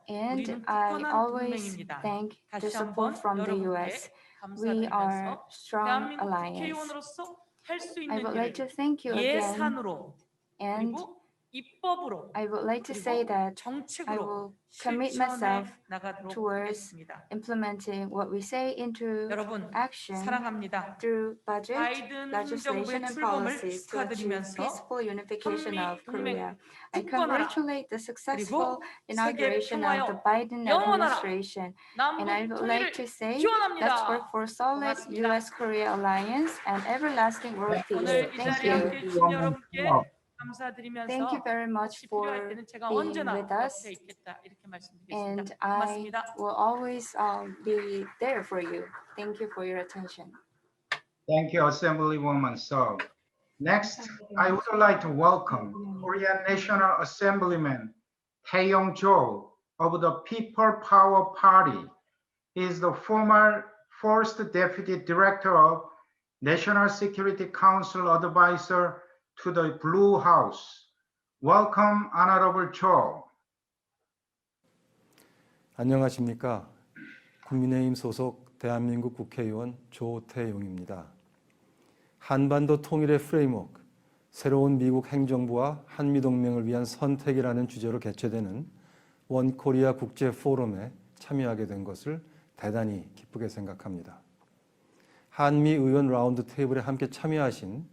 And I always thank the support from the US. We are a strong alliance. I would like to thank you again, and I would like to say that I will commit myself towards implementing what we say into action through budget, legislation, and policies to achieve peaceful unification of Korea. I congratulate the successful inauguration of the Biden administration, and I would like to say, let's work for solid US-Korea alliance and everlasting world peace. Thank you. 감사드리면서 Thank you very much 혹시 필요할 for 때는 제가 being 언제나 with us. 옆에 있겠다 이렇게 말씀드리겠습니다. And I 고맙습니다. will always be there for you. Thank you for your attention. Thank you, Assemblywoman Seung. Next, I would like to welcome Korean National Assemblyman Seung-Joo of the People Power Party. He is the former first Deputy Director of National Security Council Advisor to the Blue House. Welcome, Honorable Cho. 안녕하십니까. 국민의힘 소속 대한민국 국회의원 조태용입니다. 한반도 통일의 프레임워크, 새로운 미국 행정부와 한미동맹을 위한 선택이라는 주제로 개최되는 원코리아 국제 포럼에 참여하게 된 것을 대단히 기쁘게 생각합니다. 한미 의원 라운드 테이블에 함께 참여하신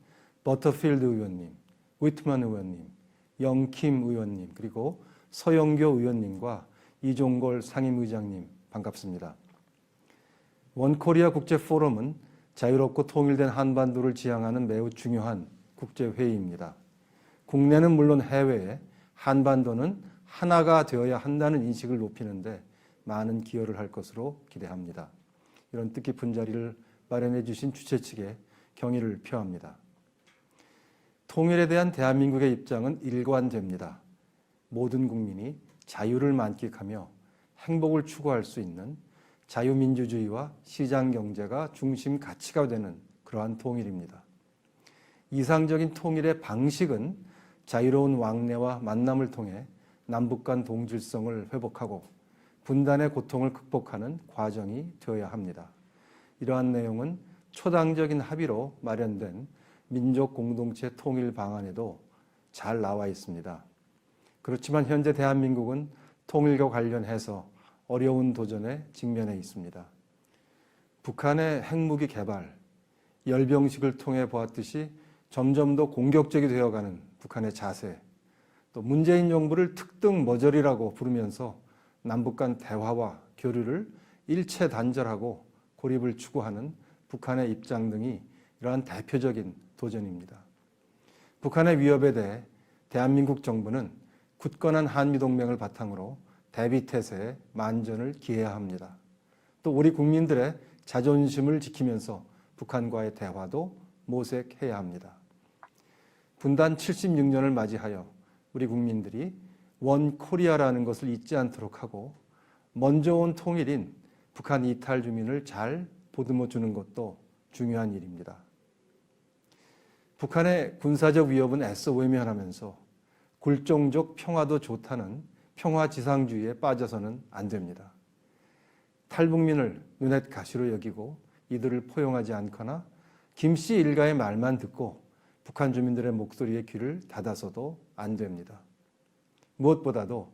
버터필드 의원님, 위트만 의원님, 영킴 의원님, 그리고 서영교 의원님과 이종걸 상임의장님 반갑습니다. 원코리아 국제 포럼은 자유롭고 통일된 한반도를 지향하는 매우 중요한 국제회의입니다. 국내는 물론 해외에 한반도는 하나가 되어야 한다는 인식을 높이는데 많은 기여를 할 것으로 기대합니다. 이런 뜻깊은 자리를 마련해 주신 주최 측에 경의를 표합니다. 통일에 대한 대한민국의 입장은 일관됩니다. 모든 국민이 자유를 만끽하며 행복을 추구할 수 있는 자유민주주의와 시장경제가 중심 가치가 되는 그러한 통일입니다. 이상적인 통일의 방식은 자유로운 왕래와 만남을 통해 남북 간 동질성을 회복하고 분단의 고통을 극복하는 과정이 되어야 합니다. 이러한 내용은 초당적인 합의로 마련된 민족 공동체 통일 방안에도 잘 나와 있습니다. 그렇지만 현재 대한민국은 통일과 관련해서 어려운 도전에 직면해 있습니다. 북한의 핵무기 개발, 열병식을 통해 보았듯이 점점 더 공격적이 되어가는 북한의 자세, 또 문재인 정부를 특등 머저리라고 부르면서 남북 간 대화와 교류를 일체 단절하고 고립을 추구하는 북한의 입장 등이 이러한 대표적인 도전입니다. 북한의 위협에 대해 대한민국 정부는 굳건한 한미동맹을 바탕으로 대비태세에 만전을 기해야 합니다. 또 우리 국민들의 자존심을 지키면서 북한과의 대화도 모색해야 합니다. 분단 76년을 맞이하여 우리 국민들이 원 코리아라는 것을 잊지 않도록 하고 먼저 온 통일인 북한 이탈 주민을 잘 보듬어 주는 것도 중요한 일입니다. 북한의 군사적 위협은 애써 외면하면서 굴종적 평화도 좋다는 평화지상주의에 빠져서는 안 됩니다. 탈북민을 눈엣 가시로 여기고 이들을 포용하지 않거나 김씨 일가의 말만 듣고 북한 주민들의 목소리에 귀를 닫아서도 안 됩니다. 무엇보다도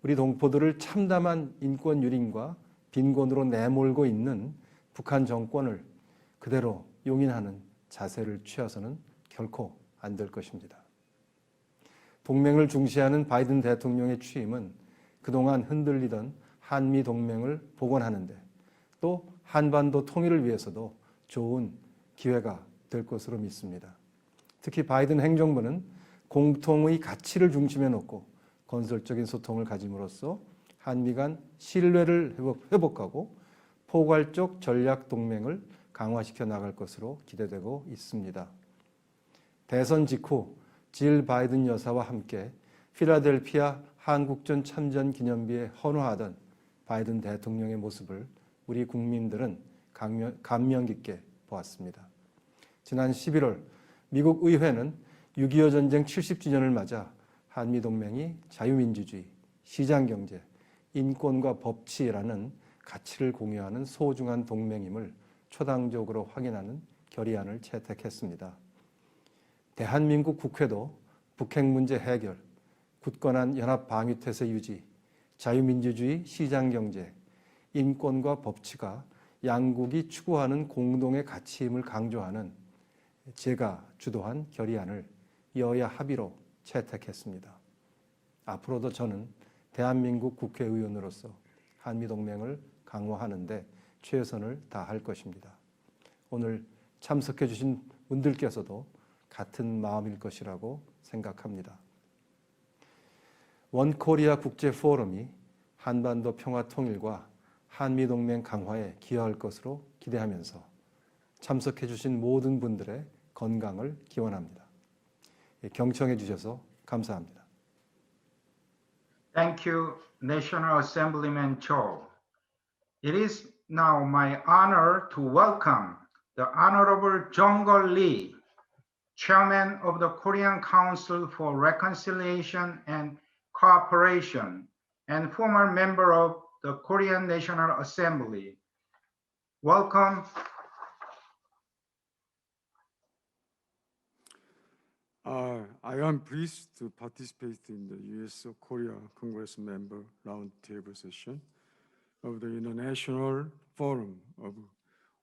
우리 동포들을 참담한 인권 유린과 빈곤으로 내몰고 있는 북한 정권을 그대로 용인하는 자세를 취해서는 결코 안 될 것입니다. 동맹을 중시하는 바이든 대통령의 취임은 그동안 흔들리던 한미 동맹을 복원하는 데 또 한반도 통일을 위해서도 좋은 기회가 될 것으로 믿습니다. 특히 바이든 행정부는 공통의 가치를 중심에 놓고 건설적인 소통을 가짐으로써 한미 간 신뢰를 회복하고 포괄적 전략 동맹을 강화시켜 나갈 것으로 기대되고 있습니다. 대선 직후 질 바이든 여사와 함께 필라델피아 한국전 참전 기념비에 헌화하던 바이든 대통령의 모습을 우리 국민들은 감명 깊게 보았습니다. 지난 11월 미국 의회는 6.25 전쟁 70주년을 맞아 한미동맹이 자유민주주의, 시장경제, 인권과 법치라는 가치를 공유하는 소중한 동맹임을 초당적으로 확인하는 결의안을 채택했습니다. 대한민국 국회도 북핵 문제 해결, 굳건한 연합 방위태세 유지, 자유민주주의, 시장경제, 인권과 법치가 양국이 추구하는 공동의 가치임을 강조하는 제가 주도한 결의안을 여야 합의로 채택했습니다. 앞으로도 저는 대한민국 국회의원으로서 한미동맹을 강화하는 데 최선을 다할 것입니다. 오늘 참석해 주신 분들께서도 같은 마음일 것이라고 생각합니다. 원코리아 국제 포럼이 한반도 평화 통일과 한미동맹 강화에 기여할 것으로 기대하면서 참석해 주신 모든 분들의 건강을 기원합니다. 경청해 주셔서 감사합니다. Thank you, National Assemblyman Cho. It is now my honor to welcome the Honorable Jong-Go Lee, Chairman of the Korean Council for Reconciliation and Cooperation and former member of the Korean National Assembly. Welcome. I am pleased to participate in the U.S.-Korea Congress member roundtable session of the International Forum of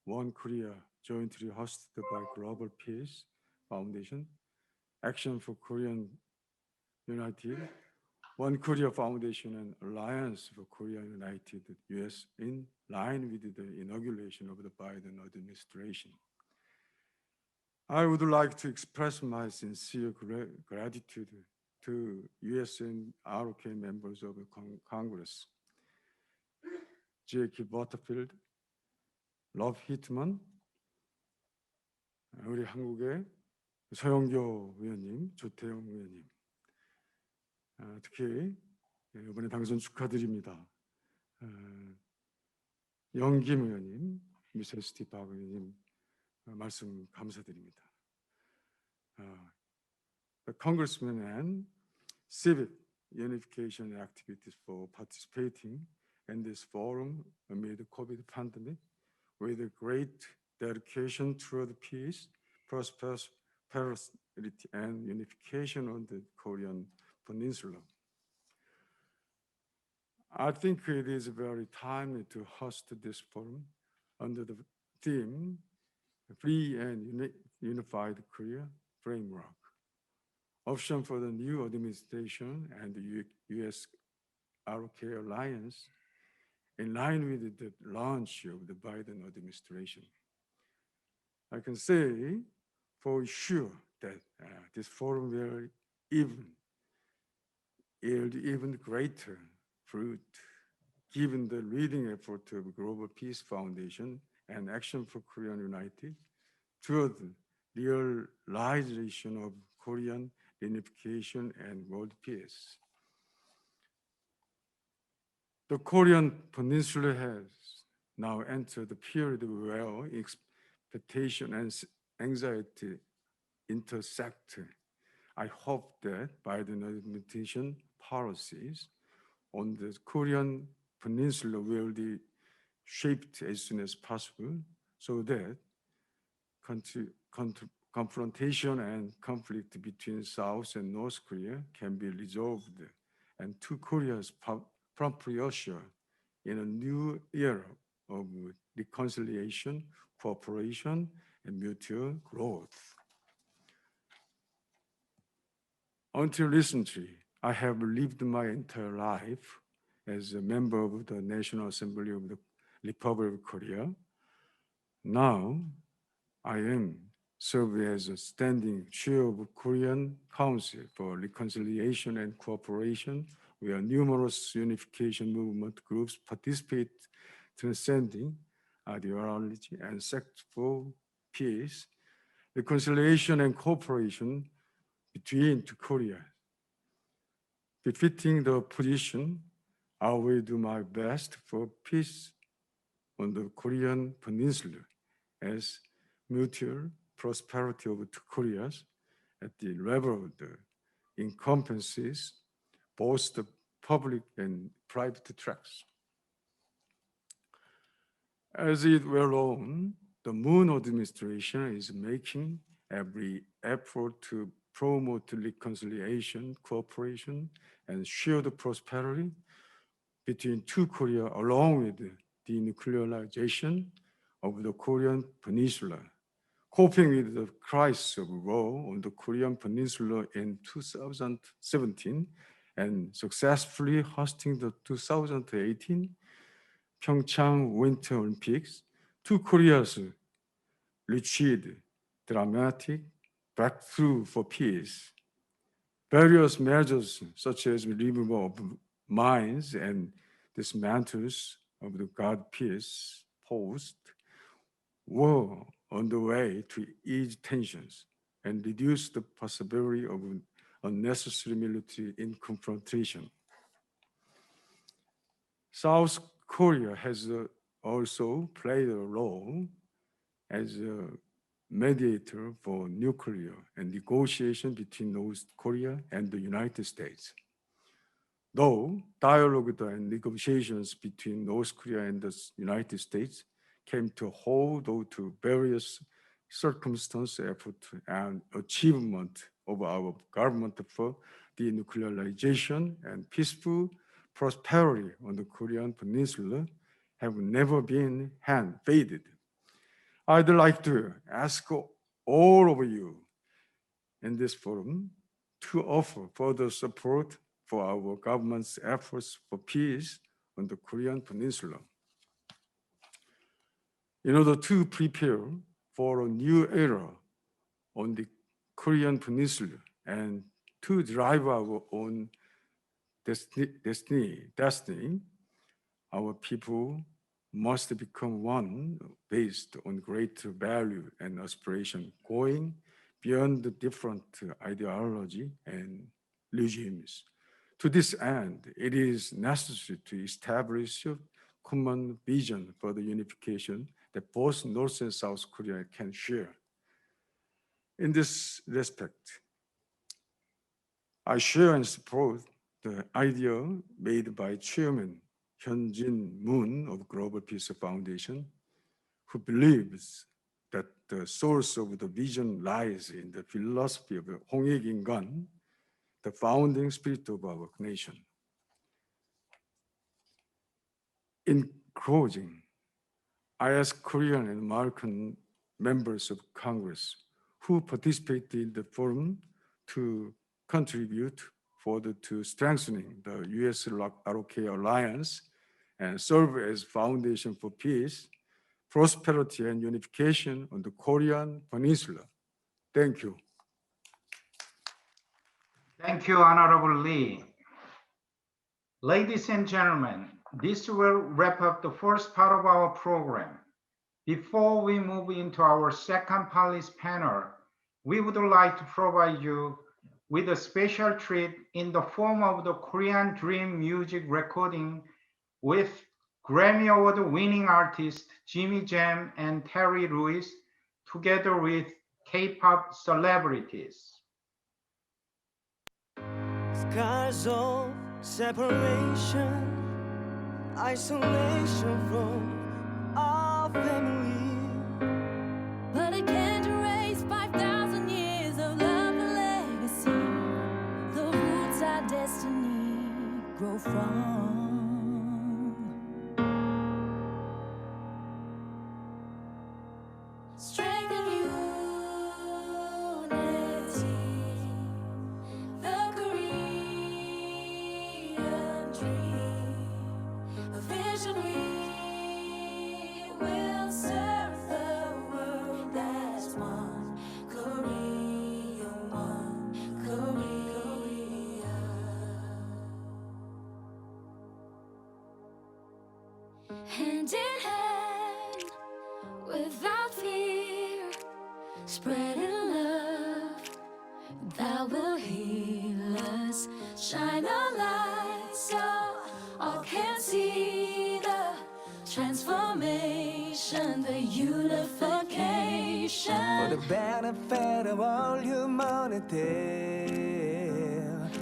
One Korea, jointly hosted by Global Peace Foundation, Action for Korean United, One Korea Foundation, and Alliance for Korea United, U.S., in line with the inauguration of the Biden administration. I would like to express my sincere gratitude to US-ROK members of the Congress, Butterfield, Wittman, 우리 한국의 서영교 의원님, 조태용 의원님, 특히 이번에 당선 축하드립니다. 영김 의원님, 미셀 스티박 의원님 말씀 감사드립니다. The congressmen and civic unification activities for participating in this forum amid the COVID pandemic with a great dedication toward peace, prosperity, and unification on the Korean Peninsula. I think it is very timely to host this forum under the theme Free and Unified Korea Framework, option for the new administration and the US-ROK alliance in line with the launch of the Biden administration. I can say for sure that this forum will yield even greater fruit, given the leading effort of Global Peace Foundation and Action for Korea United toward the realization of Korean unification and world peace. The Korean Peninsula has now entered a period where expectation and anxiety intersect. I hope that Biden administration policies on the Korean Peninsula will be shaped as soon as possible so that confrontation and conflict between South and North Korea can be resolved and two Koreas promptly usher in a new era of reconciliation, cooperation, and mutual growth. Until recently, I have lived my entire life as a member of the National Assembly of the Republic of Korea. Now, I am serving as a standing chair of Korean Council for Reconciliation and Cooperation, where numerous unification movement groups participate, transcending ideology and sect for peace, reconciliation, and cooperation between two Koreas. Befitting the position, I will do my best for peace on the Korean Peninsula as mutual prosperity of two Koreas at the level of the encompasses both the public and private tracks. As it well known, the Moon administration is making every effort to promote reconciliation, cooperation, and shared prosperity between two Korea, along with the denuclearization of the Korean Peninsula, coping with the crisis of war on the Korean Peninsula in 2017, and successfully hosting the 2018 Pyeongchang Winter Olympics. Two Koreas reached dramatic breakthrough for peace. Various measures, such as removal of mines and dismantles of the guard peace post, were on the way to ease tensions and reduce the possibility of unnecessary military confrontation. South Korea has also played a role as a mediator for nuclear and negotiation between North Korea and the United States. Though dialogue and negotiations between North Korea and the United States came to a halt due to various circumstances, effort, and achievement of our government for denuclearization and peaceful prosperity on the Korean Peninsula have never been hand-faded. I'd like to ask all of you in this forum to offer further support for our government's efforts for peace on the Korean Peninsula. In order to prepare for a new era on the Korean Peninsula and to drive our own destiny, our people must become one based on greater value and aspiration, going beyond the different ideology and regimes. To this end, it is necessary to establish a common vision for the unification that both North and South Korea can share. In this respect, I share and support the idea made by Chairman Hyun-Jin Moon of Global Peace Foundation, who believes that the source of the vision lies in the philosophy of 홍익인간, the founding spirit of our nation. In closing, I ask Korean and American members of Congress who participated in the forum to contribute further to strengthening the US-ROK alliance and serve as foundation for peace, prosperity, and unification on the Korean Peninsula. Thank you. Thank you, Honorable Lee. Ladies and gentlemen, this will wrap up the first part of our program. Before we move into our second panelist panel, we would like to provide you with a special treat in the form of the Korean Dream music recording with Grammy Award winning artists Jimmy Jam and Terry Lewis, together with K-pop celebrities. Scars of separation, isolation from our family, but it can't erase 5,000 years of love and legacy. The roots our destiny grow from. Strength and unity, the Korean dream, a vision we will serve the world as one Korea, one Korea. Hand in hand, without fear, spreading love that will heal us. Shine a light so all can see the transformation, the unification. for the benefit of all humanity.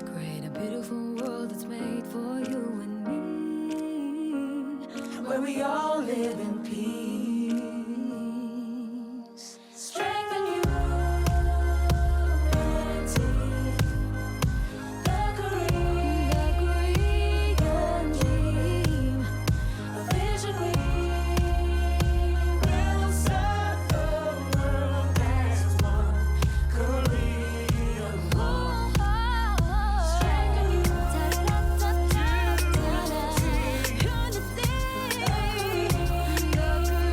Create a beautiful world that's made for you and me, Where we all live in peace. strength and unity, the Korean dream, a vision we will serve the world as one Korea. Strength and unity, the Korean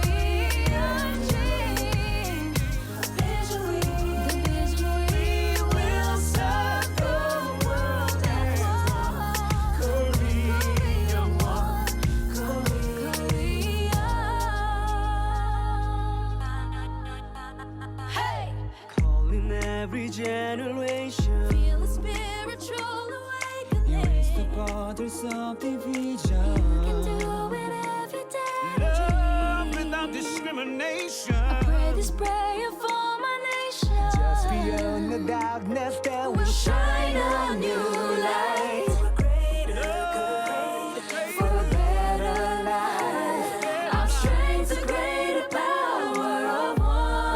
어쩔 수 없는 vision. Can do it every day. Love without discrimination. I pray this prayer for my nation. Just beyond the darkness that We'll shine a new light. For a greater good, for a better life. Our strength's a greater power of one.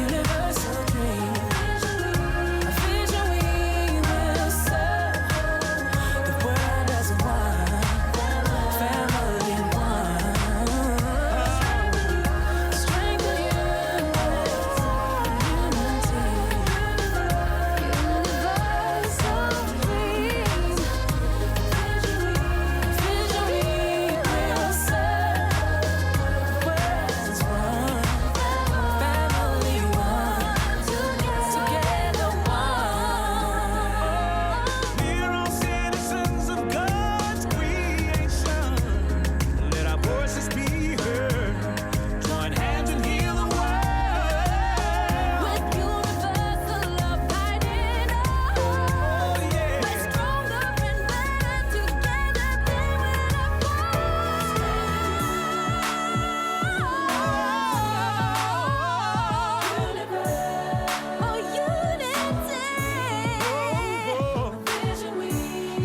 Universal dream. A vision we will serve. The world as one, family one. Strength of unity. Universal dream. Vision we will serve. The world as one, family one. Together one. We're all citizens of God's creation. Let our voices be heard. Join hands and heal the world. With universal love guiding us. We're stronger and better together than we're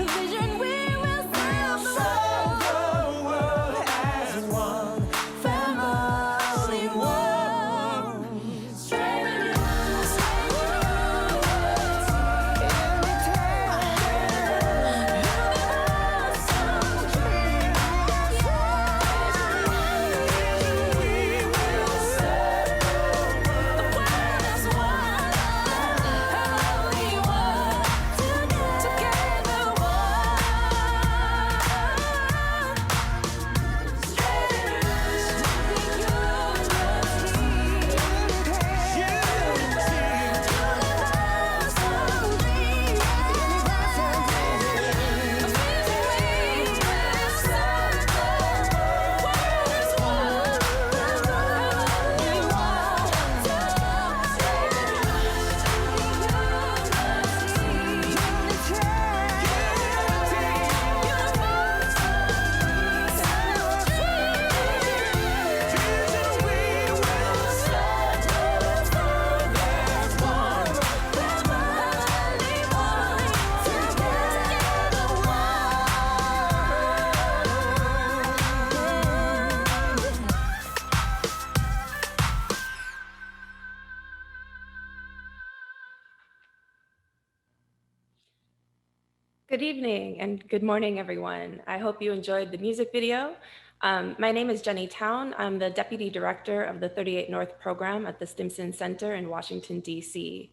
Vision we will serve the world as one, family one. Good evening and good morning, everyone. I hope you enjoyed the music video. My name is Jenny Town. I'm the Deputy Director of the 38 North program at the Stimson Center in Washington, D.C.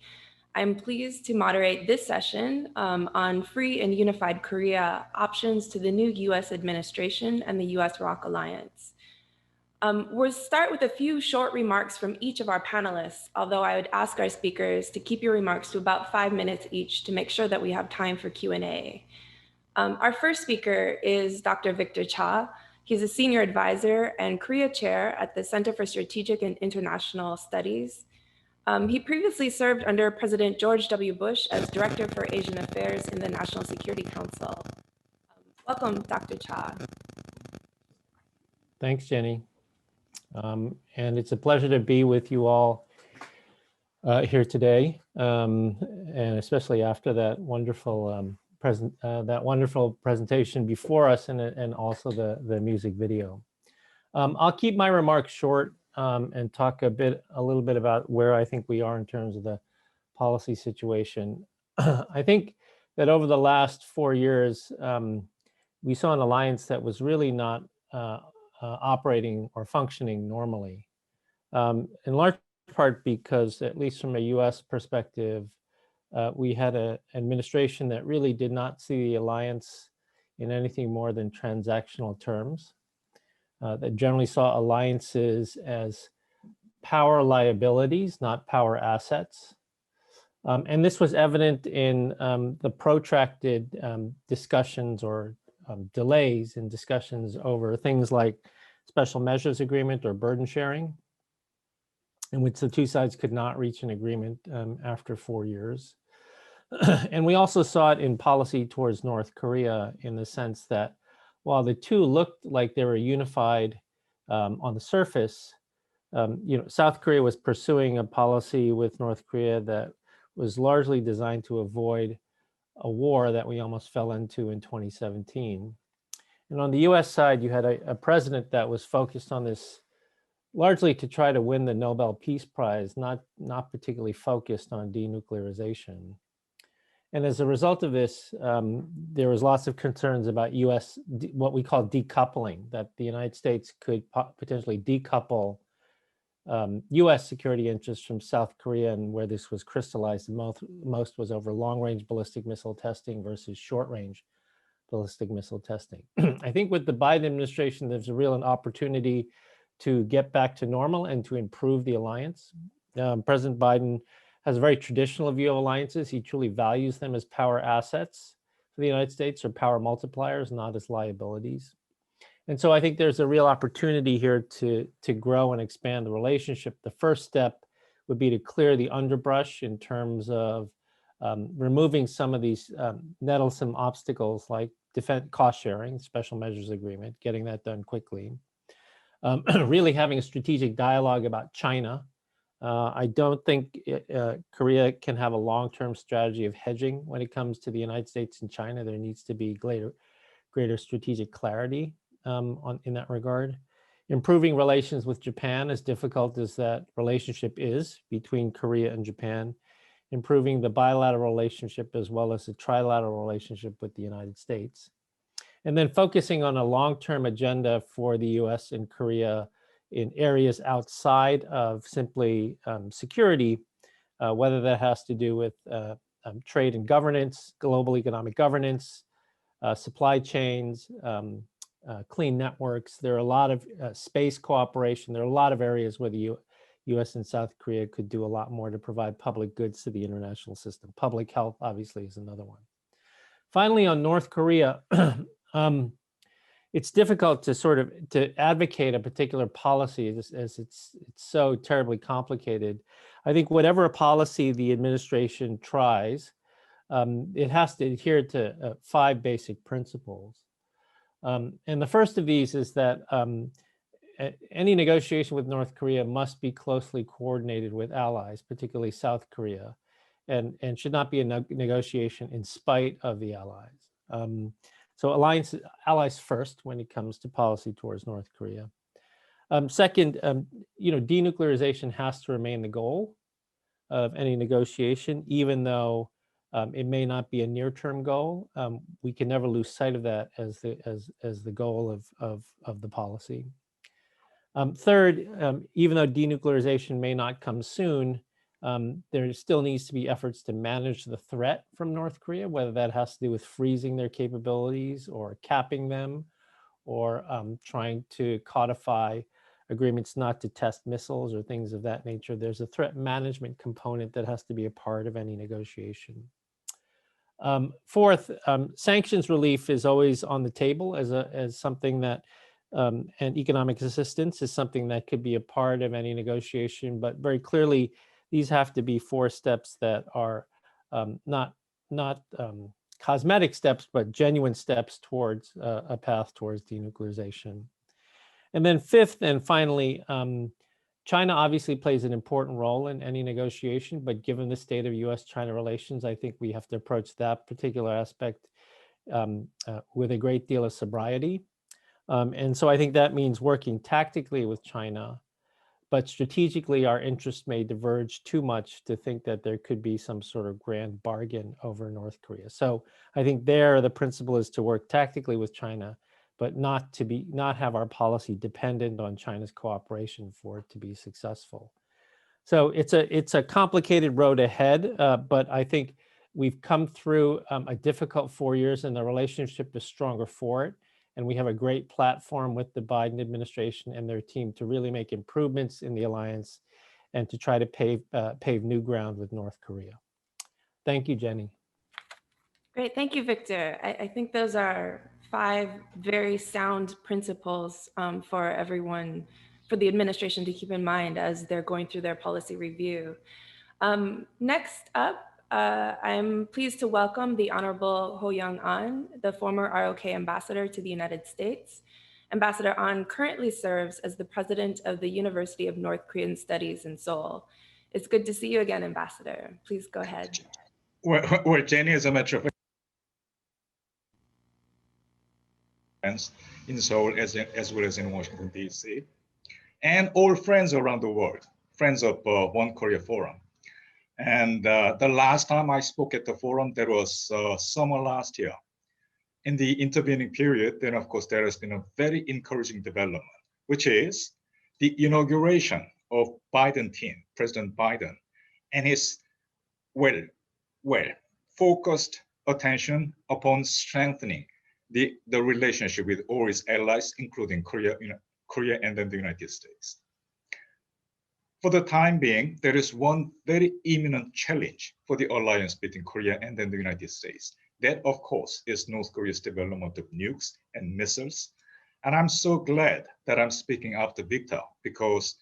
I'm pleased to moderate this session on free and unified Korea, options to the new U.S. administration and the U.S.-ROK alliance. We'll start with a few short remarks from each of our panelists, although I would ask our speakers to keep your remarks to about 5 minutes each to make sure that we have time for Q&A. Our first speaker is Dr. Victor Cha. He's a senior advisor and Korea chair at the Center for Strategic and International Studies. He previously served under President George W. Bush as Director for Asian Affairs in the National Security Council. Welcome, Dr. Cha. Thanks, Jenny. And it's a pleasure to be with you all here today, and especially after that wonderful presentation before us, and also the music video. I'll keep my remarks short and talk a little bit about where I think we are in terms of the policy situation. I think that over the last 4 years, we saw an alliance that was really not operating or functioning normally, in large part because, at least from a US perspective, we had an administration that really did not see the alliance in anything more than transactional terms, that generally saw alliances as power liabilities, not power assets. And this was evident in the protracted discussions or delays in discussions over things like special measures agreement or burden sharing, in which the two sides could not reach an agreement after 4 years. And we also saw it in policy towards North Korea in the sense that while the two looked like they were unified on the surface, South Korea was pursuing a policy with North Korea that was largely designed to avoid a war that we almost fell into in 2017. And on the US side, you had a president that was focused on this largely to try to win the Nobel Peace Prize, not particularly focused on denuclearization. And as a result of this, there was lots of concerns about what we call decoupling, that the United States could potentially decouple US security interests from South Korea, and where this was crystallized most was over long-range ballistic missile testing versus short-range ballistic missile testing. I think with the Biden administration, there's a real opportunity to get back to normal and to improve the alliance. President Biden has a very traditional view of alliances. He truly values them as power assets for the United States, or power multipliers, not as liabilities. And so I think there's a real opportunity here to grow and expand the relationship. The first step would be to clear the underbrush in terms of removing some of these nettlesome obstacles like defense cost sharing, special measures agreement, getting that done quickly. Really having a strategic dialogue about China. I don't think Korea can have a long-term strategy of hedging when it comes to the United States and China. There needs to be greater strategic clarity in that regard. Improving relations with Japan, as difficult as that relationship is between Korea and Japan. Improving the bilateral relationship as well as the trilateral relationship with the United States. And then focusing on a long-term agenda for the US and Korea in areas outside of simply security, whether that has to do with trade and governance, global economic governance, supply chains, clean networks. There are a lot of space cooperation. There are a lot of areas where the US and South Korea could do a lot more to provide public goods to the international system. Public health, obviously, is another one. Finally, on North Korea, it's difficult to advocate a particular policy as it's so terribly complicated. I think whatever policy the administration tries, it has to adhere to 5 basic principles. And the first of these is that any negotiation with North Korea must be closely coordinated with allies, particularly South Korea, and should not be a negotiation in spite of the allies. So allies first when it comes to policy towards North Korea. Second, denuclearization has to remain the goal of any negotiation, even though it may not be a near-term goal. We can never lose sight of that as the goal of the policy. Third, even though denuclearization may not come soon, there still needs to be efforts to manage the threat from North Korea, whether that has to do with freezing their capabilities or capping them, or trying to codify agreements not to test missiles or things of that nature. There's a threat management component that has to be a part of any negotiation. Fourth, sanctions relief is always on the table as something that, and economic assistance is something that could be a part of any negotiation, but very clearly, these have to be 4 steps that are not cosmetic steps, but genuine steps towards a path towards denuclearization. And then fifth and finally, China obviously plays an important role in any negotiation, but given the state of US-China relations, I think we have to approach that particular aspect with a great deal of sobriety. And so I think that means working tactically with China, but strategically our interests may diverge too much to think that there could be some sort of grand bargain over North Korea. So I think there the principle is to work tactically with China, but not have our policy dependent on China's cooperation for it to be successful. So it's a complicated road ahead, but I think we've come through a difficult 4 years, and the relationship is stronger for it. And we have a great platform with the Biden administration and their team to really make improvements in the alliance and to try to pave new ground with North Korea. Thank you, Jenny. Great, thank you, Victor. I think those are 5 very sound principles for for the administration to keep in mind as they're going through their policy review. Next up, I'm pleased to welcome the Honorable Ho Young-an, the former ROK ambassador to the United States. Ambassador An currently serves as the president of the University of North Korean Studies in Seoul. It's good to see you again, Ambassador. Please go ahead. Well, Jenny, as a matter of fact, in Seoul as well as in Washington, D.C., and all friends around the world, friends of One Korea Forum. And the last time I spoke at the forum, that was summer last year. In the intervening period, then of course, there has been a very encouraging development, which is the inauguration of Biden team, President Biden, and his focused attention upon strengthening the relationship with all its allies, including Korea and then the United States. For the time being, there is one very imminent challenge for the alliance between Korea and then the United States. That, of course, is North Korea's development of nukes and missiles. And I'm so glad that I'm speaking after Victor, because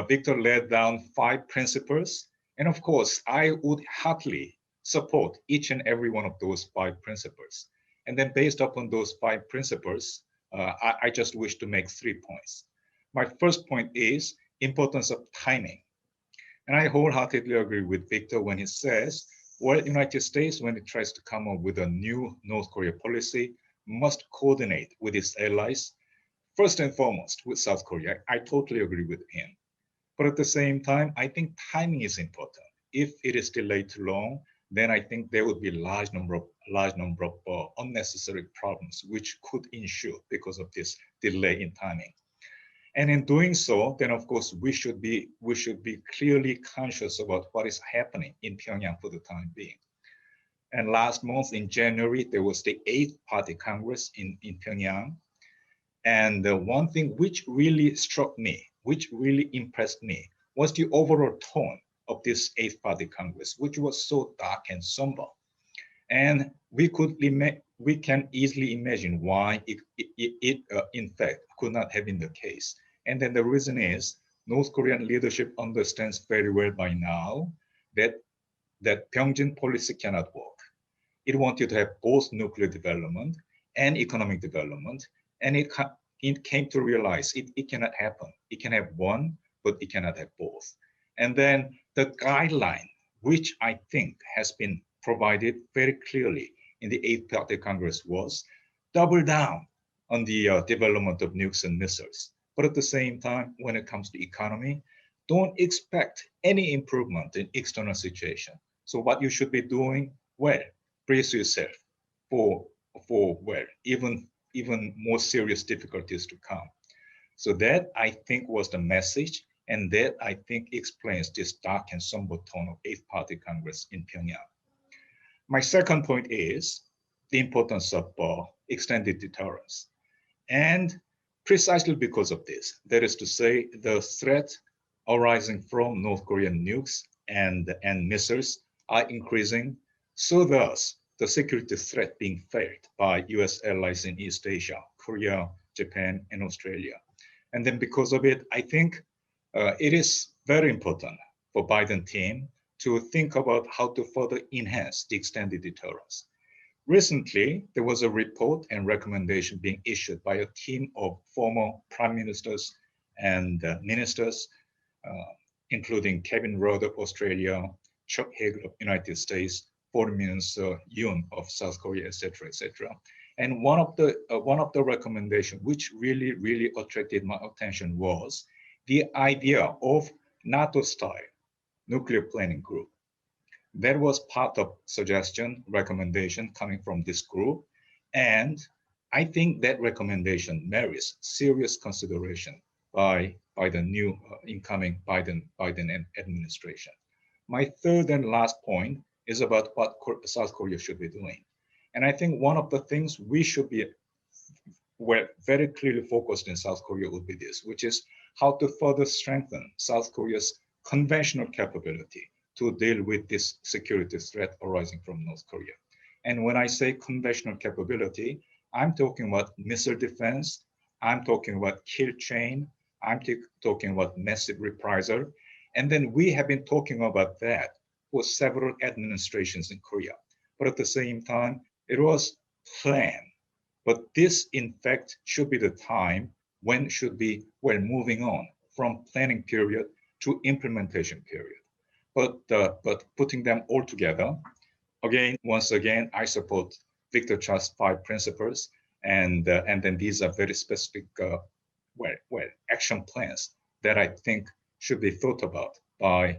Victor laid down 5 principles. And of course, I would happily support each and every one of those 5 principles. And then based upon those 5 principles, I just wish to make 3 points. My first point is importance of timing. And I wholeheartedly agree with Victor when he says, well, United States, when it tries to come up with a new North Korea policy, must coordinate with its allies, first and foremost with South Korea. I totally agree with him. But at the same time, I think timing is important. If it is delayed too long, then I think there would be a large number of unnecessary problems which could ensue because of this delay in timing. And in doing so, then of course we should be clearly conscious about what is happening in Pyongyang for the time being. And last month in January, there was the 8th Party Congress in Pyongyang. And the one thing which really struck me, which really impressed me, was the overall tone of this 8th Party Congress, which was so dark and somber. And we can easily imagine why it in fact could not have been the case. And then the reason is North Korean leadership understands very well by now that Pyongyang policy cannot work. It wanted to have both nuclear development and economic development, and it came to realize it cannot happen. It can have one, but it cannot have both. And then the guideline, which I think has been provided very clearly in the 8th Party Congress, was double down on the development of nukes and missiles. But at the same time, when it comes to economy, don't expect any improvement in external situation. So what you should be doing, well, brace yourself for even more serious difficulties to come. So that, I think, was the message, and that, I think, explains this dark and somber tone of 8th Party Congress in Pyongyang. My second point is the importance of extended deterrence. And precisely because of this, that is to say, the threat arising from North Korean nukes and missiles are increasing. So thus, the security threat being felt by US allies in East Asia, Korea, Japan, and Australia. And then because of it, I think it is very important for Biden team to think about how to further enhance the extended deterrence. Recently, there was a report and recommendation being issued by a team of former prime ministers and ministers, including Kevin Rudd of Australia, Chuck Hagel of United States, Foreign Minister Yoon of South Korea, etc., etc. And one of the recommendations which really attracted my attention was the idea of NATO-style nuclear planning group. That was part of suggestion, recommendation coming from this group. And I think that recommendation merits serious consideration by the new incoming Biden administration. My third and last point is about what South Korea should be doing. And I think one of the things we should be very clearly focused in South Korea would be this, which is how to further strengthen South Korea's conventional capability to deal with this security threat arising from North Korea. And when I say conventional capability, I'm talking about missile defense, I'm talking about kill chain, I'm talking about massive reprisal. And then we have been talking about that for several administrations in Korea. But at the same time, it was planned. But this, in fact, should be the time when should be, well, moving on from planning period to implementation period. But putting them all together, again, once again, I support Victor Cha's 5 principles, and then these are very specific, action plans that I think should be thought about by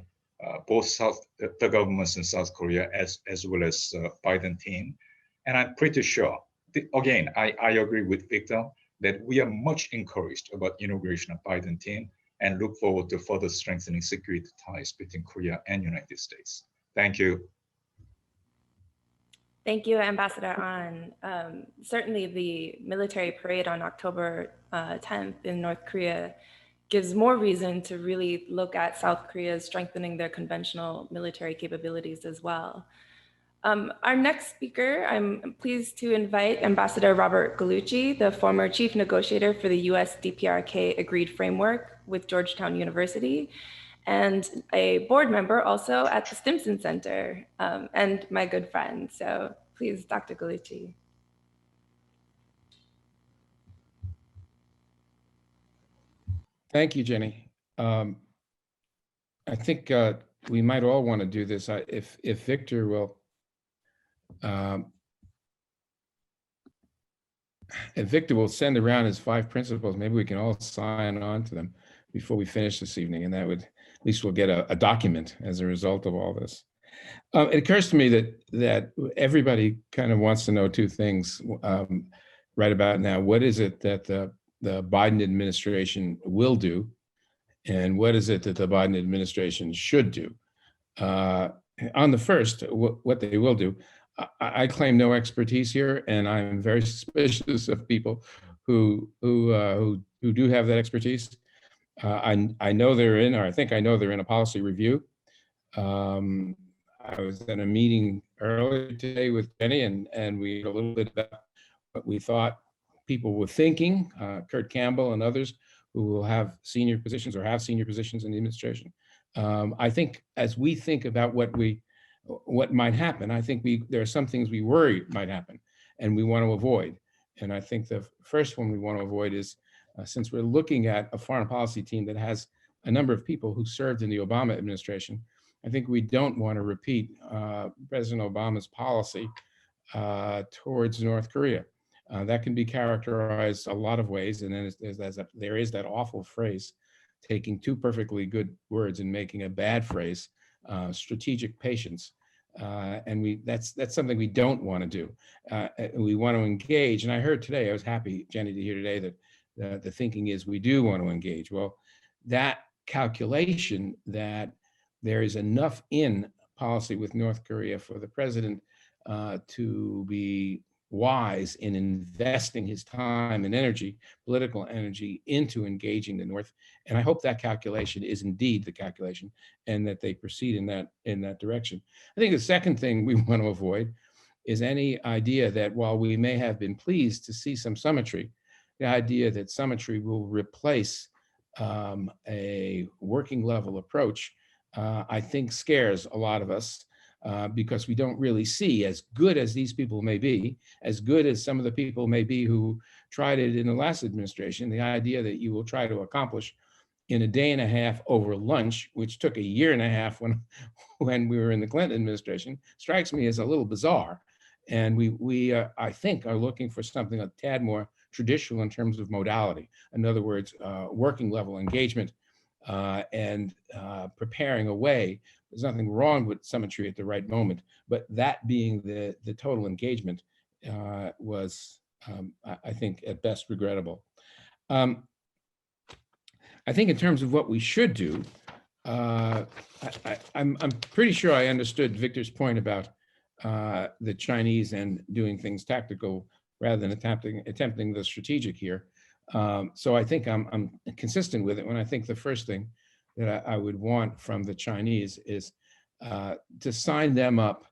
both the governments in South Korea as well as Biden team. And I'm pretty sure, again, I agree with Victor that we are much encouraged about inauguration of Biden team and look forward to further strengthening security ties between Korea and United States. Thank you. Thank you, Ambassador An. Certainly the military parade on October 10th in North Korea gives more reason to really look at South Korea's strengthening their conventional military capabilities as well. Our next speaker, I'm pleased to invite Ambassador Robert Gallucci, the former chief negotiator for the US DPRK Agreed Framework with Georgetown University, and a board member also at the Stimson Center, and my good friend. So please, Dr. Gallucci. Thank you, Jenny. I think we might all want to do this. If Victor will, if Victor will send around his 5 principles, maybe we can all sign on to them before we finish this evening, and that would, at least we'll get a document as a result of all this. It occurs to me that everybody kind of wants to know 2 things right about now. What is it that the Biden administration will do, and what is it that the Biden administration should do? On the first, what they will do, I claim no expertise here, and I'm very suspicious of people who do have that expertise. I know they're in, or I think I know they're in a policy review. I was in a meeting earlier today with Jenny, and we had a little bit about what we thought people were thinking, Kurt Campbell and others who will have senior positions or have senior positions in the administration. I think as we think about what might happen, I think there are some things we worry might happen and we want to avoid. And I think the first one we want to avoid is, since we're looking at a foreign policy team that has a number of people who served in the Obama administration, I think we don't want to repeat President Obama's policy towards North Korea. That can be characterized a lot of ways, and then there is that awful phrase, taking 2 perfectly good words and making a bad phrase, strategic patience. And that's something we don't want to do. We want to engage, and I heard today, I was happy, Jenny, to hear today that the thinking is we do want to engage. Well, that calculation that there is enough in policy with North Korea for the president to be wise in investing his time and energy, political energy, into engaging the North. And I hope that calculation is indeed the calculation and that they proceed in that direction. I think the second thing we want to avoid is any idea that while we may have been pleased to see some symmetry, the idea that symmetry will replace a working level approach, I think scares a lot of us. Because we don't really see, as good as these people may be, as good as some of the people may be who tried it in the last administration, the idea that you will try to accomplish in a day and a half over lunch, which took a year and a half when we were in the Clinton administration, strikes me as a little bizarre. And we I think, are looking for something a tad more traditional in terms of modality. In other words, working level engagement and preparing a way. There's nothing wrong with symmetry at the right moment, but that being the total engagement was, I think, at best regrettable. I think in terms of what we should do, I'm pretty sure I understood Victor's point about the Chinese and doing things tactical rather than attempting the strategic here. So I think I'm consistent with it when I think the first thing that I would want from the Chinese is to sign them up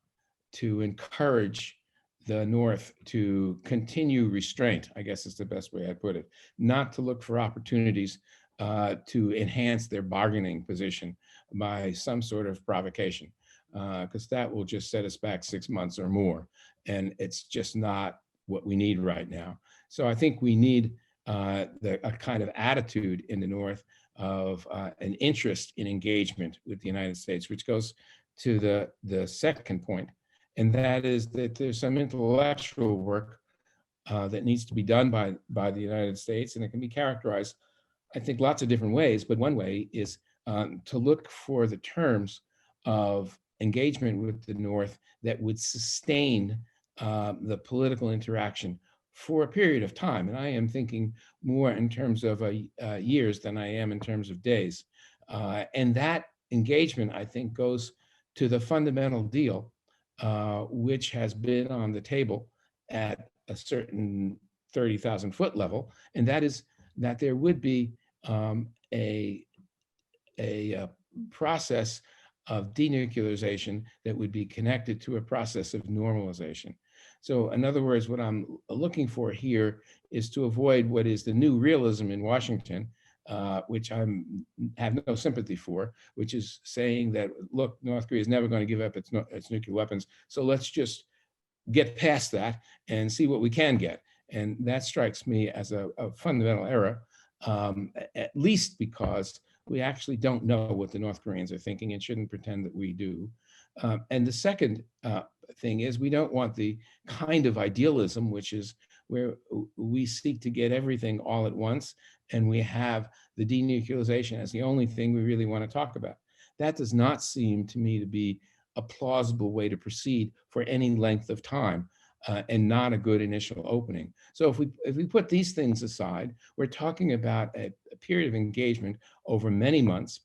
to encourage the North to continue restraint, I guess is the best way I'd put it, not to look for opportunities to enhance their bargaining position by some sort of provocation, because that will just set us back 6 months or more. And it's just not what we need right now. So I think we need a kind of attitude in the North of an interest in engagement with the United States, which goes to the second point, and that is that there's some intellectual work that needs to be done by the United States, and it can be characterized, I think, lots of different ways, but one way is to look for the terms of engagement with the North that would sustain the political interaction for a period of time. And I am thinking more in terms of years than I am in terms of days. And that engagement, I think, goes to the fundamental deal, which has been on the table at a certain 30,000 foot level, and that is that there would be a process of denuclearization that would be connected to a process of normalization. So in other words, what I'm looking for here is to avoid what is the new realism in Washington, which I have no sympathy for, which is saying that, look, North Korea is never going to give up its nuclear weapons, so let's just get past that and see what we can get. And that strikes me as a fundamental error, at least because we actually don't know what the North Koreans are thinking and shouldn't pretend that we do. And the second thing is we don't want the kind of idealism, which is where we seek to get everything all at once, and we have the denuclearization as the only thing we really want to talk about. That does not seem to me to be a plausible way to proceed for any length of time, and not a good initial opening. So if we put these things aside, we're talking about a period of engagement over many months,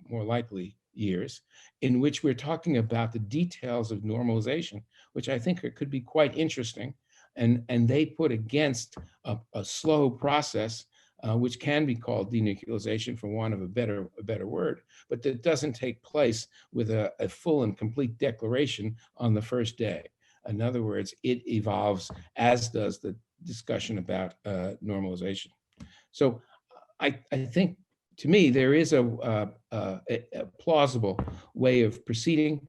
more likely years, in which we're talking about the details of normalization, which I think could be quite interesting. And they put against a slow process, which can be called denuclearization for want of a better word, but that doesn't take place with a full and complete declaration on the first day. In other words, it evolves, as does the discussion about normalization. So I think, to me, there is a plausible way of proceeding.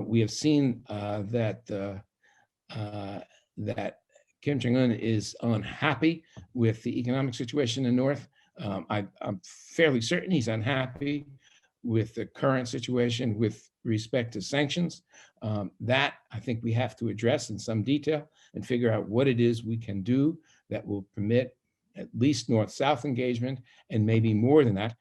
We have seen that Kim Jong-un is unhappy with the economic situation in the North. I'm fairly certain he's unhappy with the current situation with respect to sanctions. That I think we have to address in some detail and figure out what it is we can do that will permit at least North-South engagement, and maybe more than that,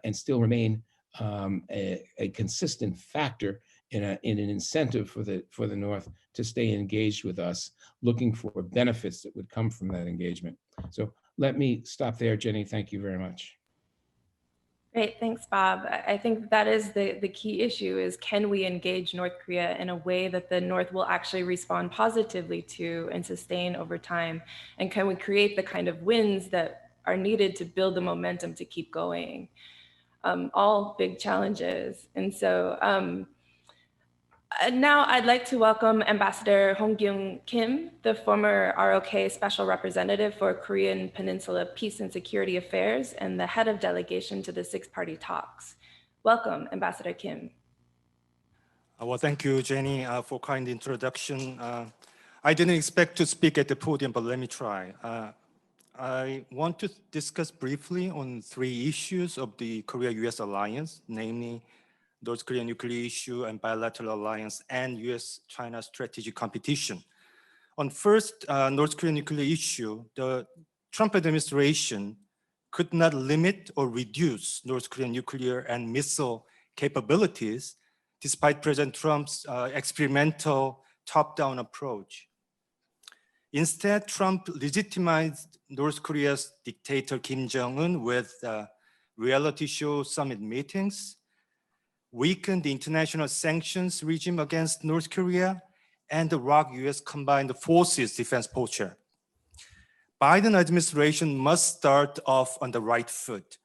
and still remain a consistent factor in an incentive for the North to stay engaged with us, looking for benefits that would come from that engagement. So let me stop there, Jenny. Thank you very much. Great, thanks, Bob. I think that is the key issue is, can we engage North Korea in a way that the North will actually respond positively to and sustain over time? And can we create the kind of wins that are needed to build the momentum to keep going? All big challenges. And so now I'd like to welcome Ambassador Hong-Kyung Kim, the former ROK Special Representative for Korean Peninsula Peace and Security Affairs and the head of delegation to the six-party talks. Welcome, Ambassador Kim. Well, thank you, Jenny, for kind introduction. I didn't expect to speak at the podium, but let me try. I want to discuss briefly on three issues of the Korea-US alliance, namely North Korean nuclear issue and bilateral alliance and US-China strategic competition. On first, North Korean nuclear issue, the Trump administration could not limit or reduce North Korean nuclear and missile capabilities despite President Trump's experimental top-down approach. Instead, Trump legitimized North Korea's dictator Kim Jong-un with reality show summit meetings, weakened the international sanctions regime against North Korea, and the ROK-US combined forces defense posture. Biden administration must start off on the right foot.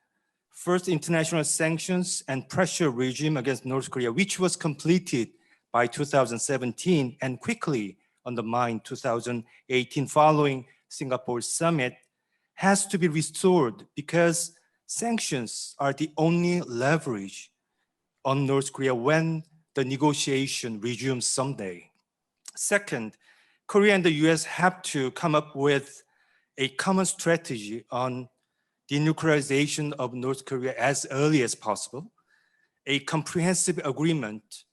First, international sanctions and pressure regime against North Korea, which was completed by 2017 and quickly undermined 2018 following Singapore summit, has to be restored because sanctions are the only leverage on North Korea when the negotiation resumes someday. Second, Korea and the US have to come up with a common strategy on denuclearization of North Korea as early as possible. A comprehensive agreement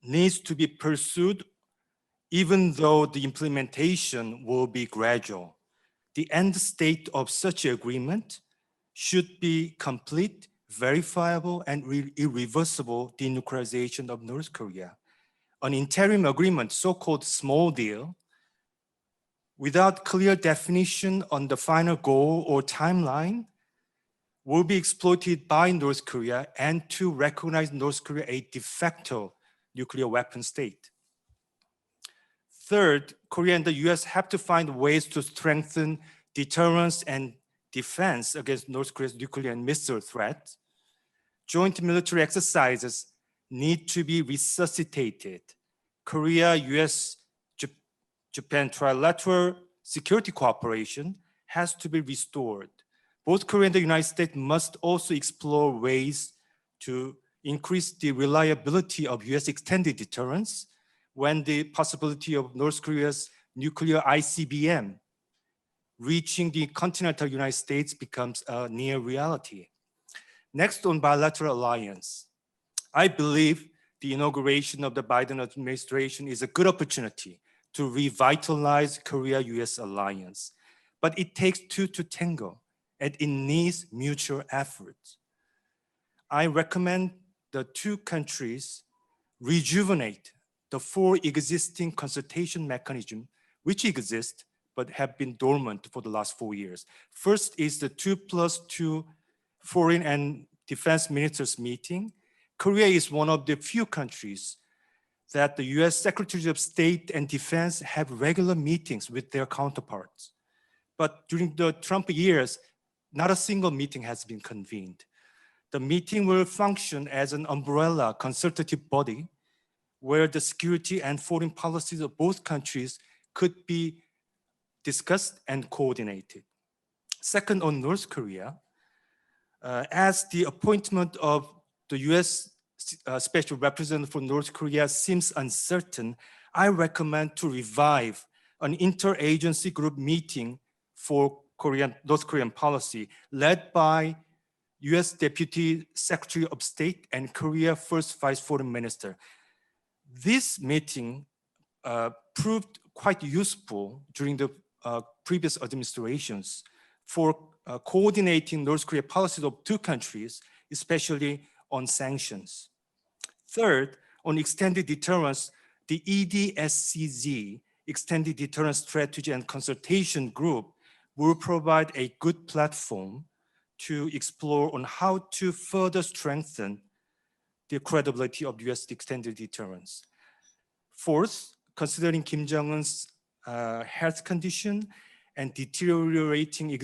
needs to be pursued even though the implementation will be gradual. The end state of such an agreement should be complete, verifiable, and irreversible denuclearization of North Korea. An interim agreement, so-called small deal, without clear definition on the final goal or timeline, will be exploited by North Korea and to recognize North Korea a de facto nuclear weapon state. Third, Korea and the US have to find ways to strengthen deterrence and defense against North Korea's nuclear and missile threat. Joint military exercises need to be resuscitated. Korea, US, Japan trilateral security cooperation has to be restored. Both Korea and the United States must also explore ways to increase the reliability of US extended deterrence when the possibility of North Korea's nuclear ICBM reaching the continental United States becomes a near reality. Next, on bilateral alliance. I believe the inauguration of the Biden administration is a good opportunity to revitalize Korea-US alliance. But it takes two to tango, and it needs mutual efforts. I recommend the two countries rejuvenate the four existing consultation mechanisms which exist but have been dormant for the last 4 years. First is the 2+2 Foreign and Defense Ministers meeting. Korea is one of the few countries that the US Secretaries of State and Defense have regular meetings with their counterparts. But during the Trump years, not a single meeting has been convened. The meeting will function as an umbrella consultative body where the security and foreign policies of both countries could be discussed and coordinated. Second, on North Korea, as the appointment of the US Special Representative for North Korea seems uncertain, I recommend to revive an interagency group meeting for North Korean policy led by US Deputy Secretary of State and Korea First Vice Foreign Minister. This meeting proved quite useful during the previous administrations for coordinating North Korea policies of two countries, especially on sanctions. Third, on extended deterrence, the EDSCZ, Extended Deterrence Strategy and Consultation Group, will provide a good platform to explore on how to further strengthen the credibility of US extended deterrence. Fourth, considering Kim Jong-un's health condition and deteriorating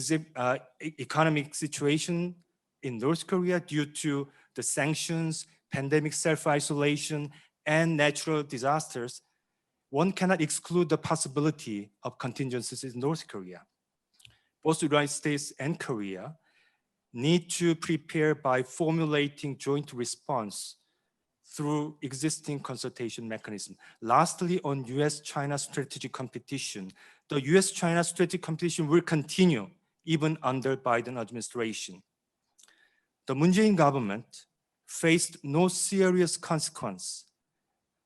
economic situation in North Korea due to the sanctions, pandemic self-isolation, and natural disasters, one cannot exclude the possibility of contingencies in North Korea. Both the United States and Korea need to prepare by formulating joint response through existing consultation mechanism. Lastly, on US-China strategic competition, the US-China strategic competition will continue even under Biden administration. The Moon Jae-in government faced no serious consequence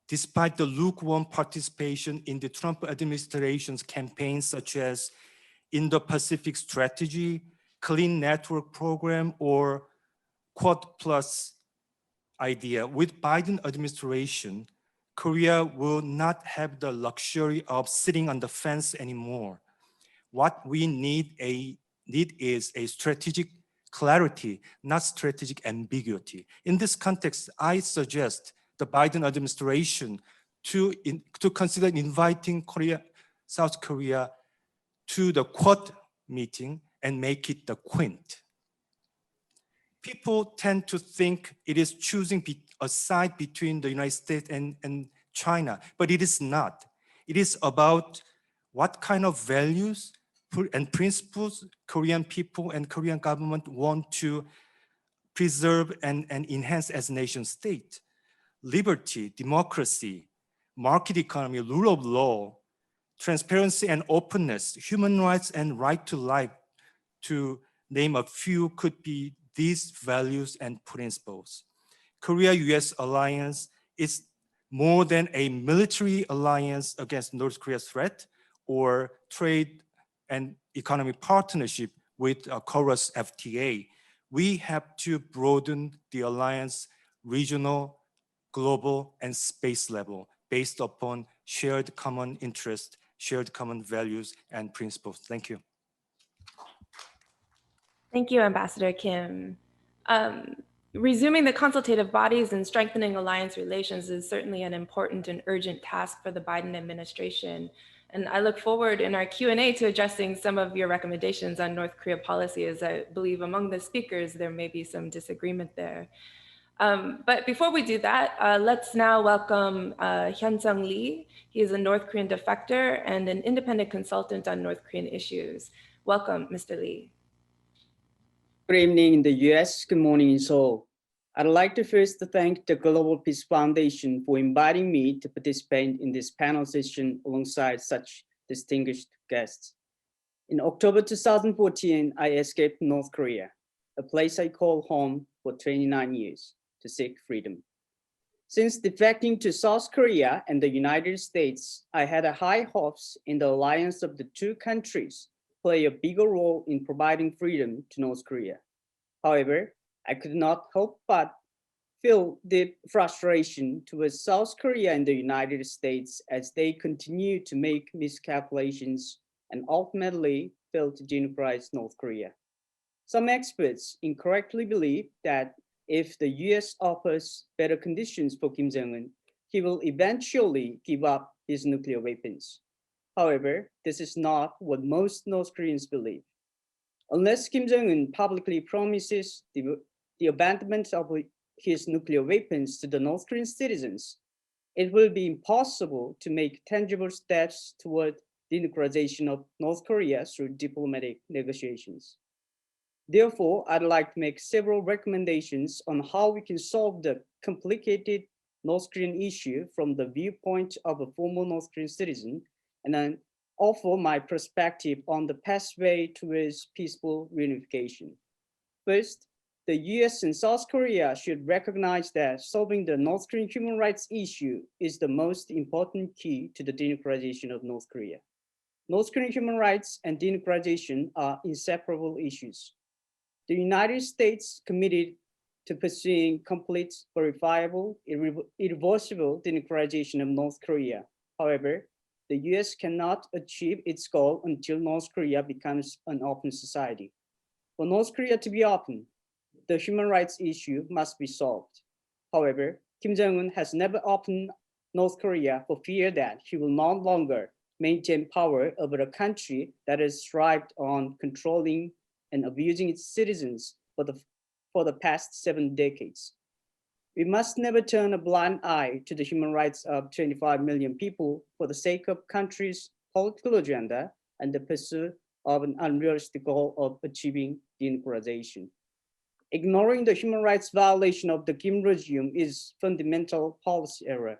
despite the lukewarm participation in the Trump administration's campaigns such as Indo-Pacific Strategy, Clean Network Program, or Quad Plus idea. With Biden administration, Korea will not have the luxury of sitting on the fence anymore. What we need is a strategic clarity, not strategic ambiguity. In this context, I suggest the Biden administration to consider inviting South Korea to the Quad meeting and make it the Quint. People tend to think it is choosing a side between the United States and China, but it is not. It is about what kind of values and principles Korean people and Korean government want to preserve and enhance as a nation state. Liberty, democracy, market economy, rule of law, transparency and openness, human rights and right to life, to name a few, could be these values and principles. Korea-US alliance is more than a military alliance against North Korea's threat or trade and economic partnership with Korea's FTA. We have to broaden the alliance regional, global, and space level based upon shared common interest, shared common values and principles. Thank you. Thank you, Ambassador Kim. Resuming the consultative bodies and strengthening alliance relations is certainly an important and urgent task for the Biden administration. And I look forward in our Q&A to addressing some of your recommendations on North Korea policy, as I believe among the speakers, there may be some disagreement there. But before we do that, let's now welcome Hyun-Sung Lee. He is a North Korean defector and an independent consultant on North Korean issues. Welcome, Mr. Lee. Good evening in the US, good morning in Seoul. I'd like to first thank the Global Peace Foundation for inviting me to participate in this panel session alongside such distinguished guests. In October 2014, I escaped North Korea, a place I call home for 29 years, to seek freedom. Since defecting to South Korea and the United States, I had high hopes in the alliance of the two countries play a bigger role in providing freedom to North Korea. However, I could not help but feel deep frustration towards South Korea and the United States as they continue to make miscalculations and ultimately fail to denuclearize North Korea. Some experts incorrectly believe that if the US offers better conditions for Kim Jong-un, he will eventually give up his nuclear weapons. However, this is not what most North Koreans believe. Unless Kim Jong-un publicly promises the abandonment of his nuclear weapons to the North Korean citizens, it will be impossible to make tangible steps toward denuclearization of North Korea through diplomatic negotiations. Therefore, I'd like to make several recommendations on how we can solve the complicated North Korean issue from the viewpoint of a former North Korean citizen, and then offer my perspective on the pathway towards peaceful reunification. First, the US and South Korea should recognize that solving the North Korean human rights issue is the most important key to the denuclearization of North Korea. North Korean human rights and denuclearization are inseparable issues. The United States committed to pursuing complete, verifiable, irreversible denuclearization of North Korea. However, the US cannot achieve its goal until North Korea becomes an open society. For North Korea to be open, the human rights issue must be solved. However, Kim Jong-un has never opened North Korea for fear that he will no longer maintain power over a country that has thrived on controlling and abusing its citizens for the past 7 decades. We must never turn a blind eye to the human rights of 25 million people for the sake of country's political agenda and the pursuit of an unrealistic goal of achieving denuclearization. Ignoring the human rights violation of the Kim regime is fundamental policy error.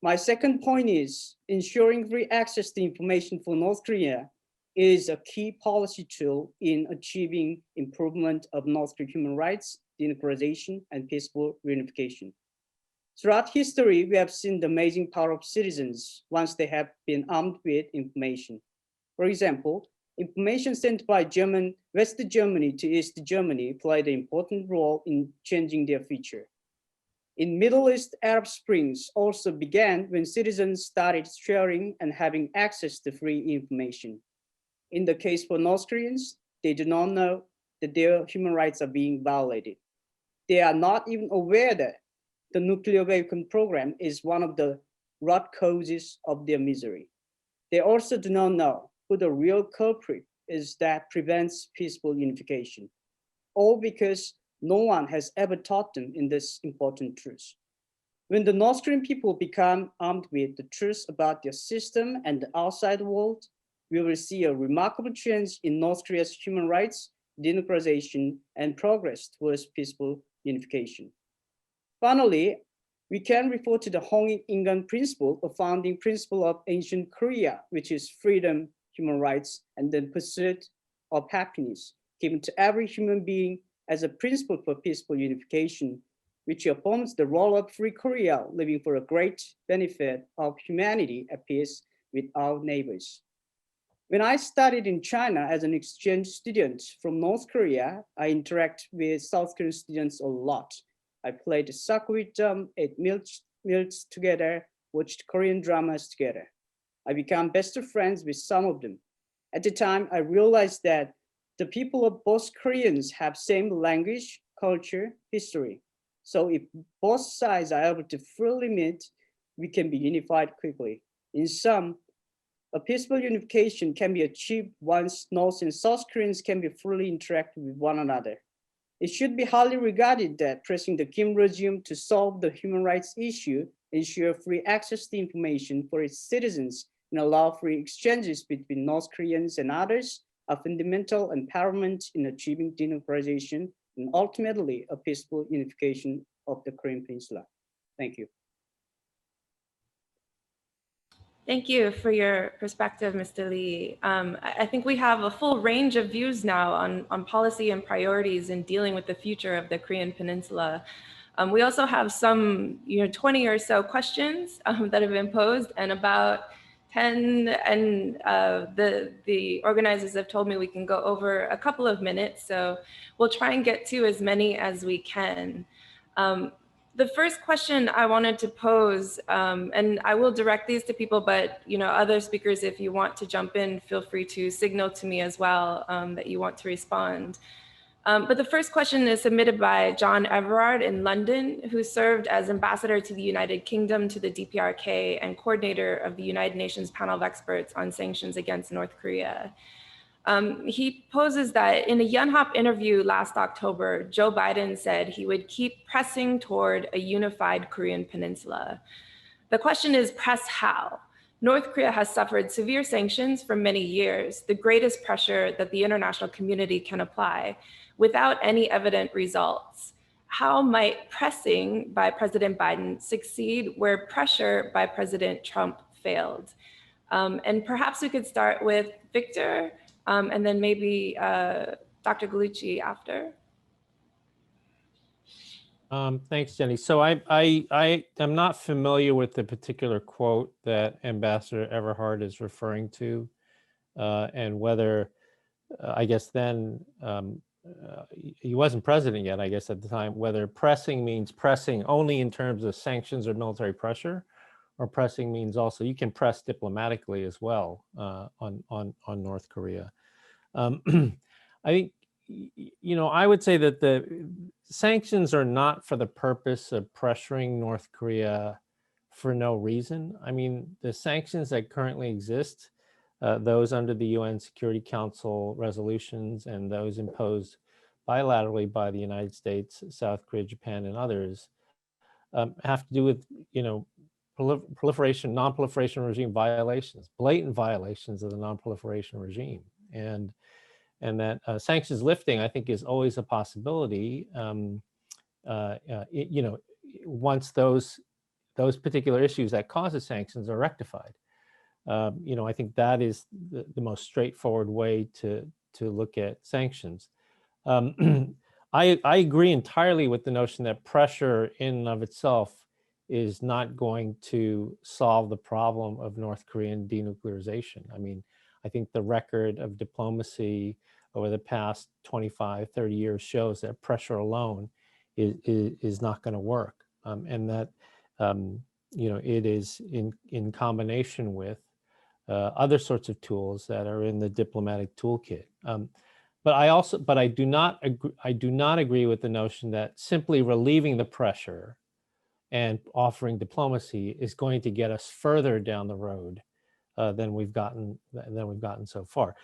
My second point is ensuring free access to information for North Korea is a key policy tool in achieving improvement of North Korean human rights, denuclearization, and peaceful reunification. Throughout history, we have seen the amazing power of citizens once they have been armed with information. For example, information sent by West Germany to East Germany played an important role in changing their future. In Middle East, Arab Springs also began when citizens started sharing and having access to free information. In the case for North Koreans, they do not know that their human rights are being violated. They are not even aware that the nuclear weapon program is one of the root causes of their misery. They also do not know who the real culprit is that prevents peaceful unification, all because no one has ever taught them in this important truth. When the North Korean people become armed with the truth about their system and the outside world, we will see a remarkable change in North Korea's human rights, denuclearization, and progress towards peaceful unification. Finally, we can refer to the Hong-Ingan principle, a founding principle of ancient Korea, which is freedom, human rights, and the pursuit of happiness, given to every human being as a principle for peaceful unification, which affirms the role of free Korea living for a great benefit of humanity at peace with our neighbors. When I studied in China as an exchange student from North Korea, I interact with South Korean students a lot. I played soccer with them, ate meals together, watched Korean dramas together. I became best friends with some of them. At the time, I realized that the people of both Koreans have same language, culture, history. So if both sides are able to freely meet, we can be unified quickly. In sum, a peaceful unification can be achieved once North and South Koreans can be fully interact with one another. It should be highly regarded that pressing the Kim regime to solve the human rights issue, ensure free access to information for its citizens, and allow free exchanges between North Koreans and others are fundamental and paramount in achieving denuclearization and ultimately a peaceful unification of the Korean Peninsula. Thank you. Thank you for your perspective, Mr. Lee. I think we have a full range of views now on policy and priorities in dealing with the future of the Korean Peninsula. We also have some 20 or so questions that have been posed, and about 10, and the organizers have told me we can go over a couple of minutes, so we'll try and get to as many as we can. The first question I wanted to pose, and I will direct these to people, but other speakers, if you want to jump in, feel free to signal to me as well that you want to respond. But the first question is submitted by John Everard in London, who served as ambassador to the United Kingdom to the DPRK and coordinator of the United Nations panel of experts on sanctions against North Korea. He poses that in a Yonhap interview last October, Joe Biden said he would keep pressing toward a unified Korean peninsula. The question is, press how? North Korea has suffered severe sanctions for many years, the greatest pressure that the international community can apply, without any evident results. How might pressing by President Biden succeed where pressure by President Trump failed? And perhaps we could start with Victor, and then maybe Dr. Gallucci after. Thanks, Jenny. So I am not familiar with the particular quote that Ambassador Everhard is referring to, and whether, I guess then, he wasn't president yet, I guess at the time, whether pressing means pressing only in terms of sanctions or military pressure, or pressing means also you can press diplomatically as well on North Korea. I think, I would say that the sanctions are not for the purpose of pressuring North Korea for no reason. I mean, the sanctions that currently exist, those under the UN Security Council resolutions and those imposed bilaterally by the United States, South Korea, Japan, and others, have to do with, proliferation, non-proliferation regime violations, blatant violations of the non-proliferation regime. And that sanctions lifting, I think, is always a possibility, once those particular issues that causes sanctions are rectified. I think that is the most straightforward way to look at sanctions. I agree entirely with the notion that pressure in and of itself is not going to solve the problem of North Korean denuclearization. I mean, I think the record of diplomacy over the past 25, 30 years shows that pressure alone is not going to work. And that, it is in combination with other sorts of tools that are in the diplomatic toolkit. But I do not agree with the notion that simply relieving the pressure and offering diplomacy is going to get us further down the road than we've gotten so far.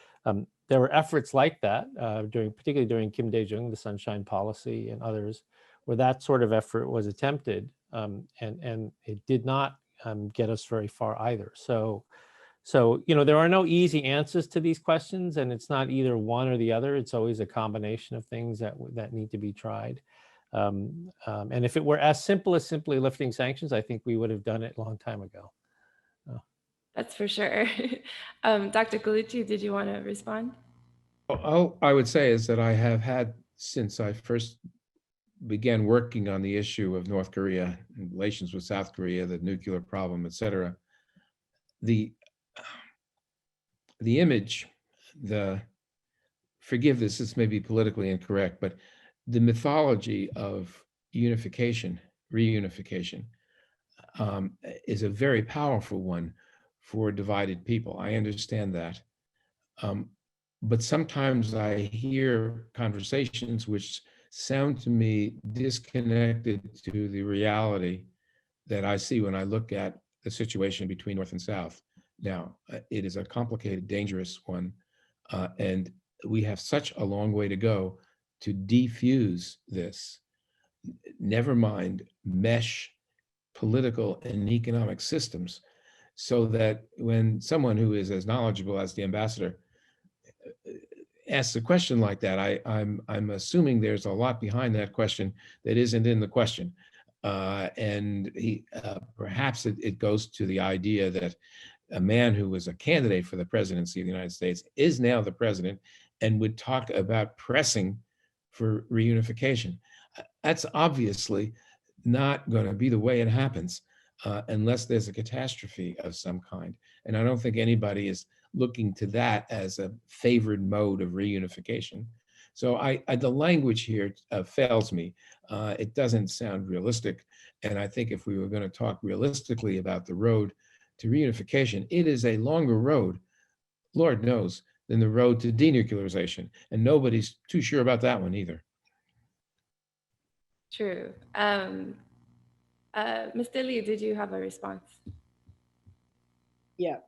There were efforts like that particularly during Kim Dae-jung, the Sunshine Policy, and others, where that sort of effort was attempted, and it did not get us very far either. So So, there are no easy answers to these questions, and it's not either one or the other. It's always a combination of things that need to be tried. And if it were as simple as simply lifting sanctions, I think we would have done it a long time ago. That's for sure. Dr. Gallucci, did you want to respond? All I would say is that I have had, since I first began working on the issue of North Korea and relations with South Korea, the nuclear problem, et cetera, the image, forgive this may be politically incorrect, but the mythology of unification, reunification, is a very powerful one for divided people. I understand that. But sometimes I hear conversations which sound to me disconnected to the reality that I see when I look at the situation between North and South. Now, it is a complicated, dangerous one, and we have such a long way to go to defuse this. Never mind mesh political and economic systems, so that when someone who is as knowledgeable as the ambassador asks a question like that, I'm assuming there's a lot behind that question that isn't in the question. And perhaps it goes to the idea that a man who was a candidate for the presidency of the United States is now the president and would talk about pressing for reunification. That's obviously not going to be the way it happens unless there's a catastrophe of some kind. And I don't think anybody is looking to that as a favored mode of reunification. So the language here fails me. It doesn't sound realistic. And I think if we were going to talk realistically about the road to reunification, it is a longer road, Lord knows, than the road to denuclearization. And nobody's too sure about that one either. True. Mr. Lee, did you have a response? Yeah.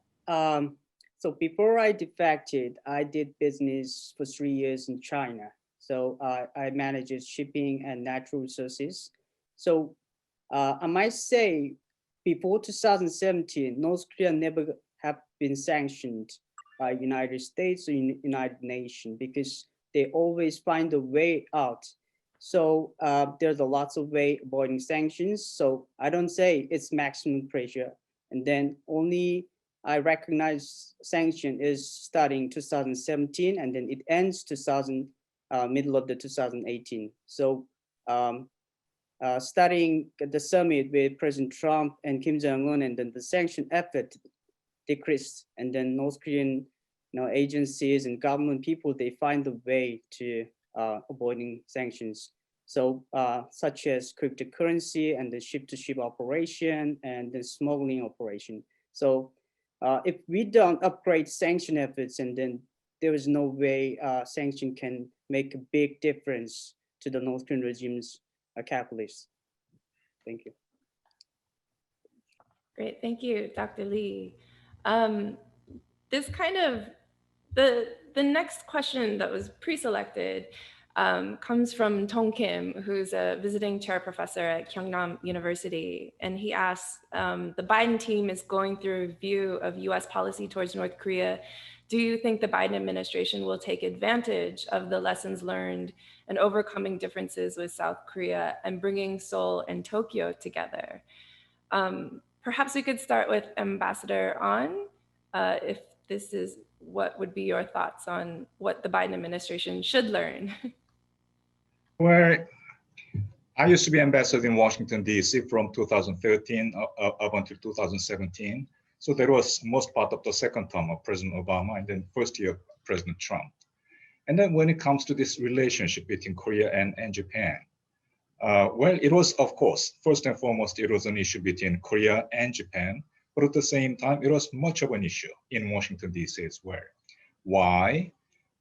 So before I defected, I did business for 3 years in China. So I managed shipping and natural resources. So I might say before 2017, North Korea never have been sanctioned by United States or United Nations because they always find a way out. So there's a lots of way avoiding sanctions. So I don't say it's maximum pressure. And then only I recognize sanction is starting 2017 and then it ends middle of the 2018. So starting the summit with President Trump and Kim Jong-un, and then the sanction effort decreased, and then North Korean agencies and government people, they find a way to avoiding sanctions. So such as cryptocurrency and the ship-to-ship operation and the smuggling operation. So if we don't upgrade sanction efforts, and then there is no way sanction can make a big difference to the North Korean regime's capitalists. Thank you. Great, thank you, Dr. Lee. This kind of, the next question that was pre-selected comes from Tong Kim, who's a visiting chair professor at Kyungnam University. And he asks, the Biden team is going through a review of US policy towards North Korea. Do you think the Biden administration will take advantage of the lessons learned and overcoming differences with South Korea and bringing Seoul and Tokyo together? Perhaps we could start with Ambassador Ahn, if this is what would be your thoughts on what the Biden administration should learn. Well, I used to be ambassador in Washington, D.C. from 2013 up until 2017. So that was most part of the second term of President Obama and then first year of President Trump. And then when it comes to this relationship between Korea and Japan, well, it was, of course, first and foremost, it was an issue between Korea and Japan, but at the same time, it was much of an issue in Washington, D.C. as well. Why?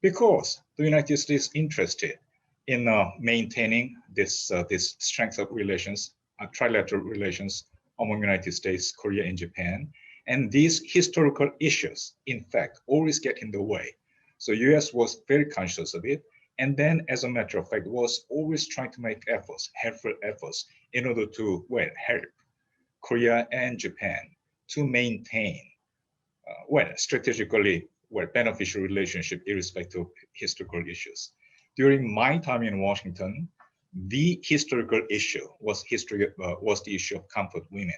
Because the United States is interested in maintaining this strength of relations, trilateral relations among United States, Korea, and Japan. And these historical issues, in fact, always get in the way. So US was very conscious of it. And then, as a matter of fact, was always trying to make efforts, helpful efforts, in order to, well, help Korea and Japan to maintain strategically beneficial relationship irrespective of historical issues. During my time in Washington, the historical issue was the issue of comfort women.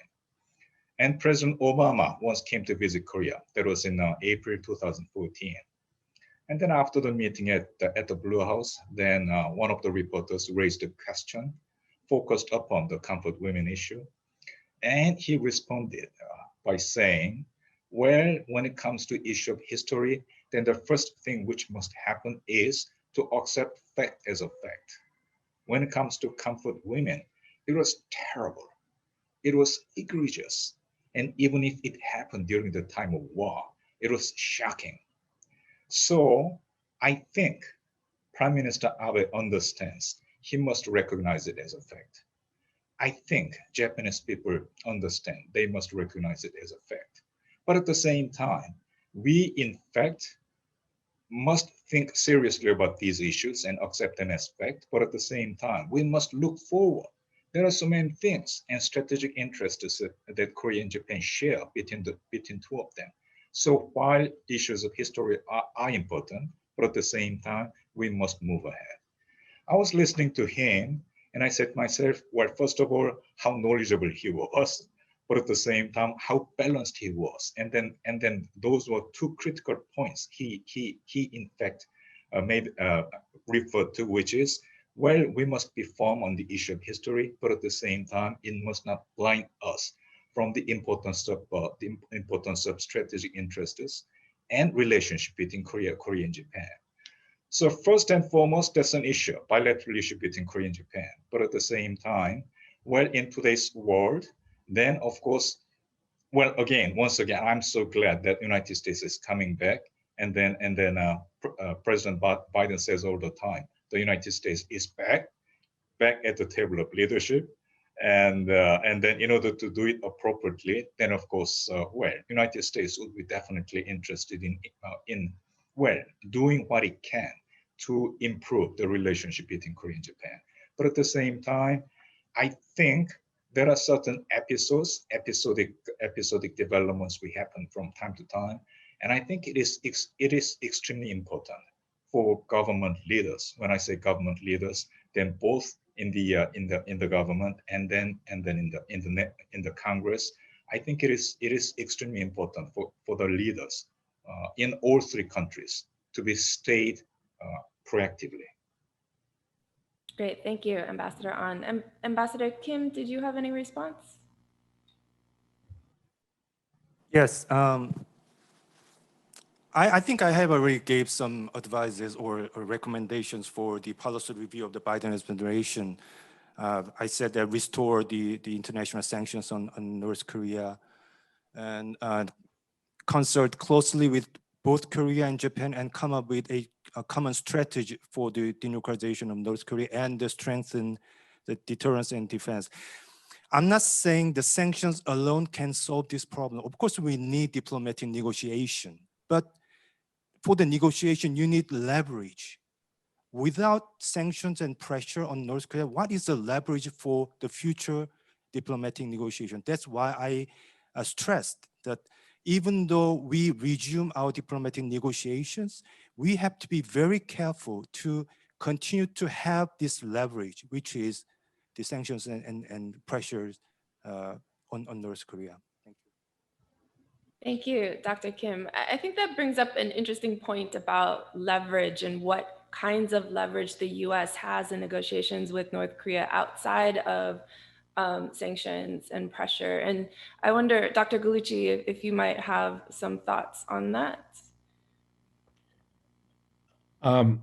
And President Obama once came to visit Korea. That was in April 2014. And then after the meeting at the Blue House, then one of the reporters raised a question focused upon the comfort women issue. And he responded by saying, well, when it comes to issue of history, then the first thing which must happen is to accept fact as a fact. When it comes to comfort women, it was terrible. It was egregious. And even if it happened during the time of war, it was shocking. So I think Prime Minister Abe understands he must recognize it as a fact. I think Japanese people understand they must recognize it as a fact. But at the same time, we in fact must think seriously about these issues and accept them as fact. But at the same time, we must look forward. There are so many things and strategic interests that Korea and Japan share between two of them. So while issues of history are important, but at the same time, we must move ahead. I was listening to him and I said to myself, well, first of all, how knowledgeable he was, but at the same time, how balanced he was. And then those were two critical points he in fact referred to, which is, well, we must be firm on the issue of history, but at the same time, it must not blind us from the importance of strategic interests and relationship between Korea and Japan. So first and foremost, that's an issue, bilateral issue between Korea and Japan. But at the same time, well, in today's world, then of course, well, once again, I'm so glad that United States is coming back. And then President Biden says all the time, the United States is back at the table of leadership. And then in order to do it appropriately, then of course, well, United States would be definitely interested in doing what it can to improve the relationship between Korea and Japan. But at the same time, I think there are certain episodic developments we happen from time to time. And I think it is extremely important for government leaders. When I say government leaders, then both in the government and then in the Congress, I think it is extremely important for the leaders in all three countries to be stayed proactively. Great, thank you, Ambassador An. Ambassador Kim, did you have any response? Yes, I think I have already gave some advices or recommendations for the policy review of the Biden administration. I said that restore the international sanctions on North Korea and consult closely with both Korea and Japan and come up with a common strategy for the denuclearization of North Korea and strengthen the deterrence and defense. I'm not saying the sanctions alone can solve this problem. Of course, we need diplomatic negotiation, but for the negotiation, you need leverage. Without sanctions and pressure on North Korea, what is the leverage for the future diplomatic negotiation? That's why I stressed that even though we resume our diplomatic negotiations, we have to be very careful to continue to have this leverage, which is the sanctions and pressures on North Korea. Thank you, Dr. Kim. I think that brings up an interesting point about leverage and what kinds of leverage the US has in negotiations with North Korea outside of sanctions and pressure. And I wonder, Dr. Gallucci, if you might have some thoughts on that. I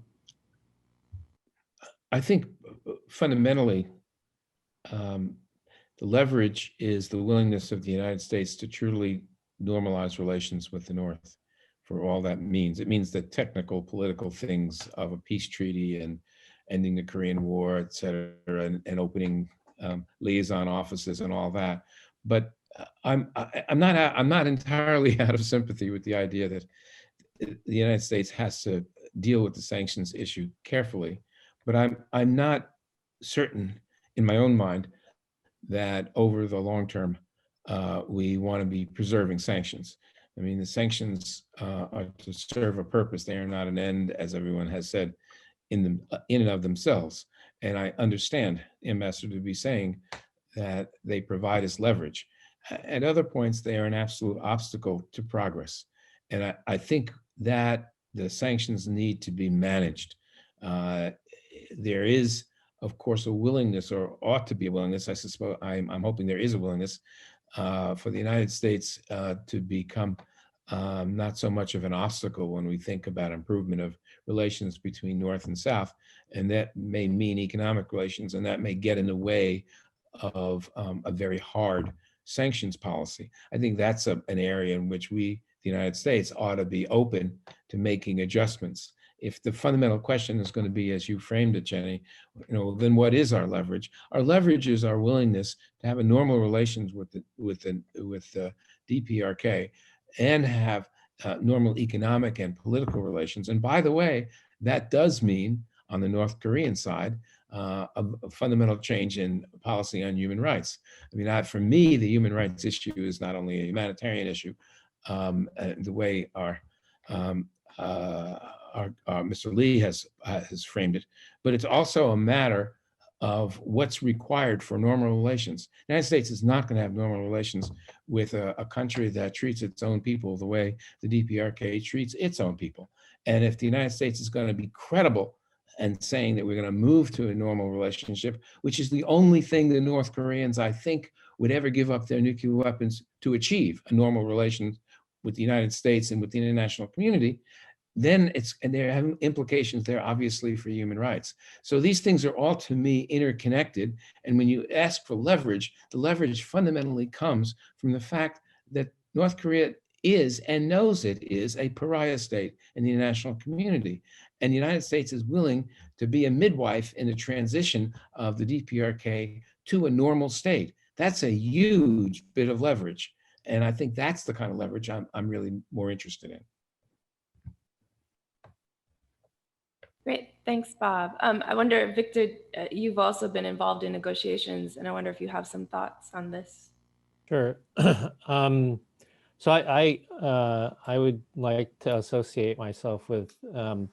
think fundamentally, the leverage is the willingness of the United States to truly normalize relations with the North for all that means. It means the technical political things of a peace treaty and ending the Korean War, et cetera, and opening liaison offices and all that. But I'm not entirely out of sympathy with the idea that the United States has to deal with the sanctions issue carefully. But I'm not certain in my own mind that over the long term, we want to be preserving sanctions. I mean, the sanctions are to serve a purpose. They are not an end, as everyone has said, in and of themselves. And I understand Ambassador to be saying that they provide us leverage. At other points, they are an absolute obstacle to progress. And I think that the sanctions need to be managed. There is, of course, a willingness, or ought to be a willingness, I suppose, I'm hoping there is a willingness for the United States to become not so much of an obstacle when we think about improvement of relations between North and South. And that may mean economic relations, and that may get in the way of a very hard sanctions policy. I think that's an area in which we, the United States, ought to be open to making adjustments. If the fundamental question is going to be, as you framed it, Jenny, then what is our leverage? Our leverage is our willingness to have a normal relations with the DPRK and have normal economic and political relations. And by the way, that does mean on the North Korean side, a fundamental change in policy on human rights. I mean, for me, the human rights issue is not only a humanitarian issue, the way our Mr. Lee has framed it, but it's also a matter of what's required for normal relations. The United States is not going to have normal relations with a country that treats its own people the way the DPRK treats its own people. And if the United States is going to be credible and saying that we're going to move to a normal relationship, which is the only thing the North Koreans, I think, would ever give up their nuclear weapons to achieve a normal relation with the United States and with the international community, then and they're having implications there, obviously, for human rights. So these things are all, to me, interconnected. And when you ask for leverage, the leverage fundamentally comes from the fact that North Korea is and knows it is a pariah state in the international community. And the United States is willing to be a midwife in the transition of the DPRK to a normal state. That's a huge bit of leverage. And I think that's the kind of leverage I'm really more interested in. Great, thanks, Bob. I wonder, Victor, you've also been involved in negotiations, and I wonder if you have some thoughts on this. Sure. So I would like to associate myself with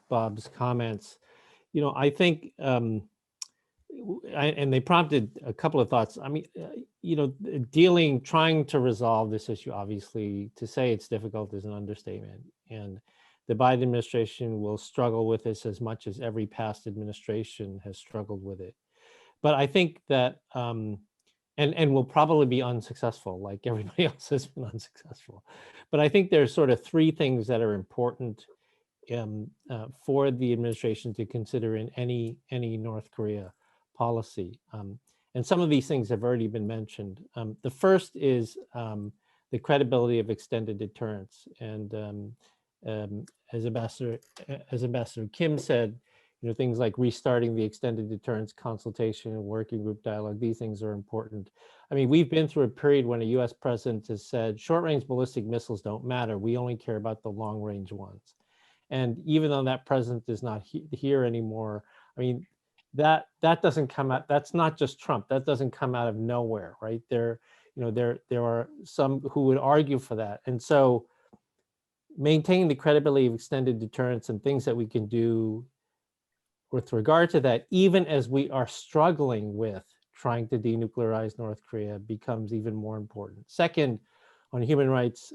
Bob's comments. I think, and they prompted a couple of thoughts. I mean, trying to resolve this issue, obviously, to say it's difficult is an understatement. And the Biden administration will struggle with this as much as every past administration has struggled with it. But I think that, and will probably be unsuccessful, like everybody else has been unsuccessful. But I think there's sort of three things that are important for the administration to consider in any North Korea policy. And some of these things have already been mentioned. The first is the credibility of extended deterrence. And as Ambassador Kim said, things like restarting the extended deterrence consultation and working group dialogue, these things are important. I mean, we've been through a period when a US president has said, short-range ballistic missiles don't matter. We only care about the long-range ones. And even though that president is not here anymore, I mean, that doesn't come out, that's not just Trump, that doesn't come out of nowhere, right? There are some who would argue for that. And so maintaining the credibility of extended deterrence and things that we can do with regard to that, even as we are struggling with trying to denuclearize North Korea, becomes even more important. Second, on human rights,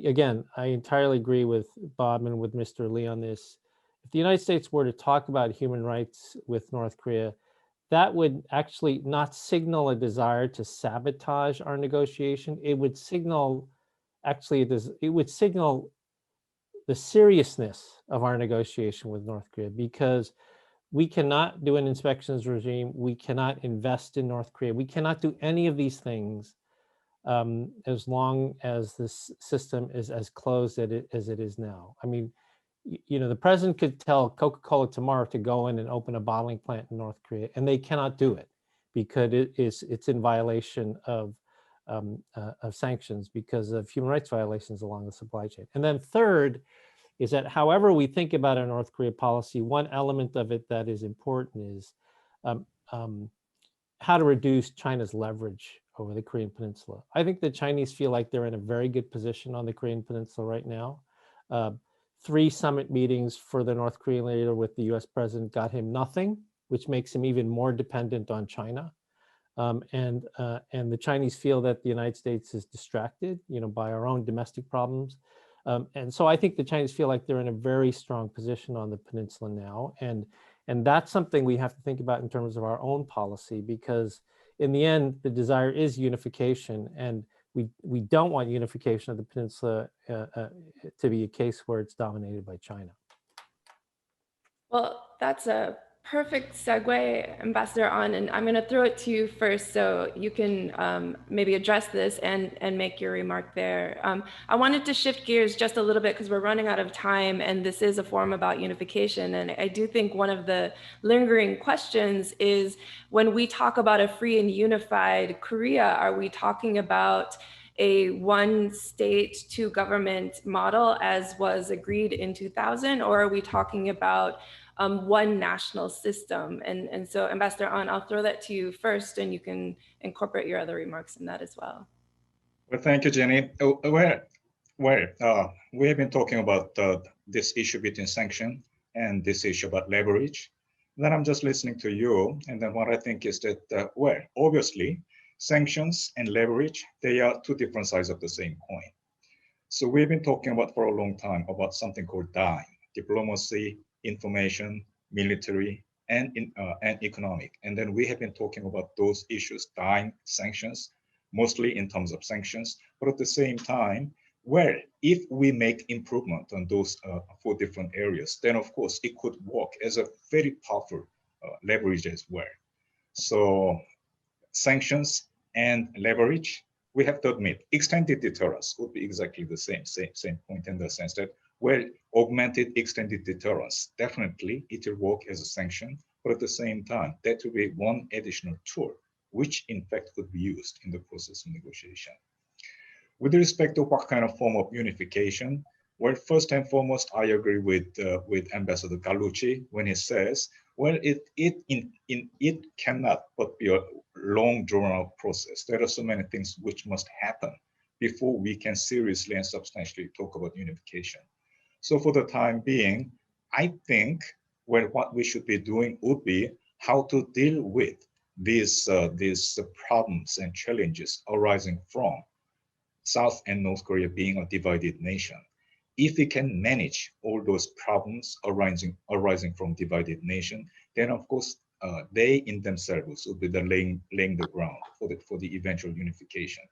again, I entirely agree with Bob and with Mr. Lee on this. If the United States were to talk about human rights with North Korea, that would actually not signal a desire to sabotage our negotiation. It would signal, it would signal the seriousness of our negotiation with North Korea, because we cannot do an inspections regime. We cannot invest in North Korea. We cannot do any of these things as long as this system is as closed as it is now. I mean, the president could tell Coca-Cola tomorrow to go in and open a bottling plant in North Korea, and they cannot do it because it's in violation of sanctions because of human rights violations along the supply chain. And then third is that however we think about our North Korea policy, one element of it that is important is how to reduce China's leverage over the Korean Peninsula. I think the Chinese feel like they're in a very good position on the Korean Peninsula right now. 3 summit meetings for the North Korean leader with the US president got him nothing, which makes him even more dependent on China. And the Chinese feel that the United States is distracted, by our own domestic problems. And so I think the Chinese feel like they're in a very strong position on the peninsula now. And that's something we have to think about in terms of our own policy, because in the end, the desire is unification. And we don't want unification of the peninsula to be a case where it's dominated by China. Well, that's a perfect segue, Ambassador On, and I'm going to throw it to you first so you can maybe address this and make your remark there. I wanted to shift gears just a little bit because we're running out of time, and this is a forum about unification. And I do think one of the lingering questions is, when we talk about a free and unified Korea, are we talking about a one state, 2 government model as was agreed in 2000, or are we talking about one national system? And so, Ambassador On, I'll throw that to you first, and you can incorporate your other remarks in that as well. Well, thank you, Jenny. We have been talking about this issue between sanction and this issue about leverage. Then I'm just listening to you, and then what I think is that, obviously, sanctions and leverage, they are 2 different sides of the same coin. So we've been talking about for a long time about something called DIME, diplomacy, information, military, and economic. And then we have been talking about those issues, DIME, sanctions, mostly in terms of sanctions. But at the same time, if we make improvement on those 4 different areas, then of course it could work as a very powerful leverage as well. So sanctions and leverage, we have to admit, extended deterrence would be exactly the same point, in the sense that, augmented extended deterrence, definitely it will work as a sanction, but at the same time, that will be one additional tool, which in fact could be used in the process of negotiation. With respect to what kind of form of unification, first and foremost, I agree with Ambassador Gallucci when he says, it cannot but be a long drawn-out process. There are so many things which must happen before we can seriously and substantially talk about unification. So for the time being, I think what we should be doing would be how to deal with these problems and challenges arising from South and North Korea being a divided nation. If we can manage all those problems arising from divided nation, then of course they in themselves will be laying the ground for the eventual unification.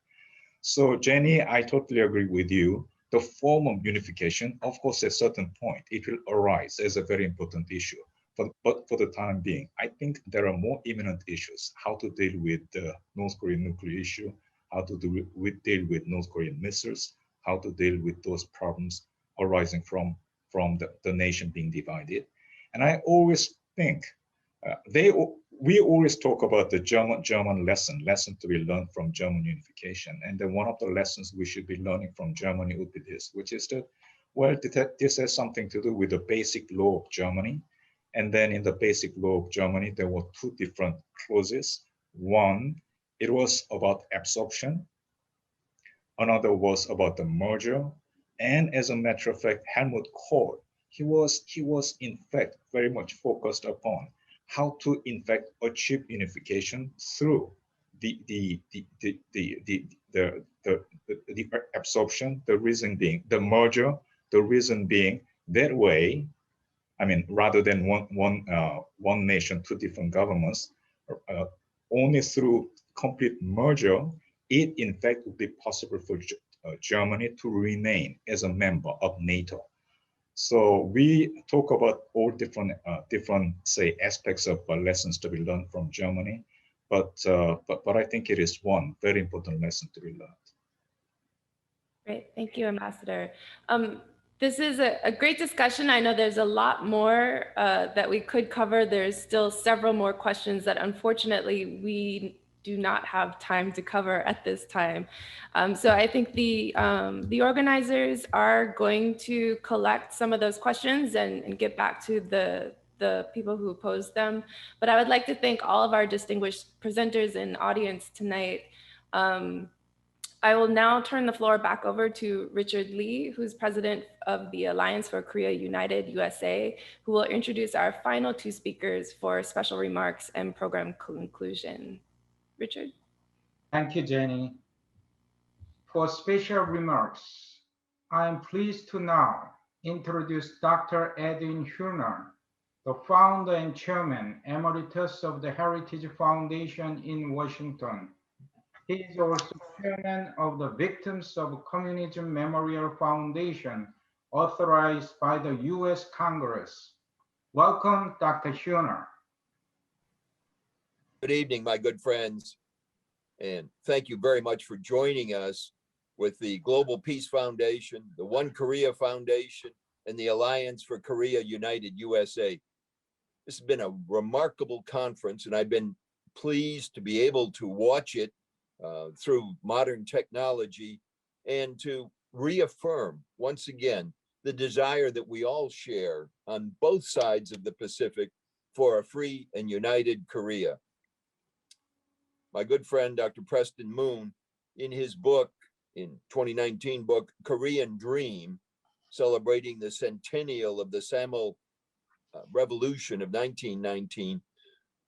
So Jenny, I totally agree with you. The form of unification, of course, at a certain point, it will arise as a very important issue. But for the time being, I think there are more imminent issues: how to deal with the North Korean nuclear issue, how to deal with North Korean missiles, how to deal with those problems arising from the nation being divided. And I always think we always talk about the German lesson to be learned from German unification. And then one of the lessons we should be learning from Germany would be this, which is that, this has something to do with the basic law of Germany. And then in the basic law of Germany, there were 2 different clauses. One, it was about absorption. Another was about the merger. And as a matter of fact, Helmut Kohl, he was in fact very much focused upon how to in fact achieve unification through the absorption, the reason being the merger, the reason being that way, I mean, rather than one nation, 2 different governments, only through complete merger, it in fact would be possible for Germany to remain as a member of NATO. So we talk about all different say aspects of lessons to be learned from Germany, but I think it is one very important lesson to be learned. Great, thank you, Ambassador. This is a great discussion. I know there's a lot more that we could cover. There's still several more questions that unfortunately we do not have time to cover at this time. So I think the organizers are going to collect some of those questions and get back to the people who posed them. But I would like to thank all of our distinguished presenters and audience tonight I will now turn the floor back over to Richard Lee, who's president of the Alliance for Korea United USA, who will introduce our final two speakers for special remarks and program conclusion. Richard. Thank you, Jenny. For special remarks, I am pleased to now introduce Dr. Edwin Huner, the founder and chairman emeritus of the Heritage Foundation in Washington. He is also chairman of the Victims of Communism Memorial Foundation, authorized by the U.S. Congress. Welcome, Dr. Huner. Good evening, my good friends, and thank you very much for joining us with the Global Peace Foundation, the One Korea Foundation, and the Alliance for Korea United USA. This has been a remarkable conference, and I've been pleased to be able to watch it through modern technology and to reaffirm once again the desire that we all share on both sides of the Pacific for a free and united Korea. My good friend, Dr. Preston Moon, in his book, in 2019 book, Korean Dream, celebrating the centennial of the Samul Revolution of 1919,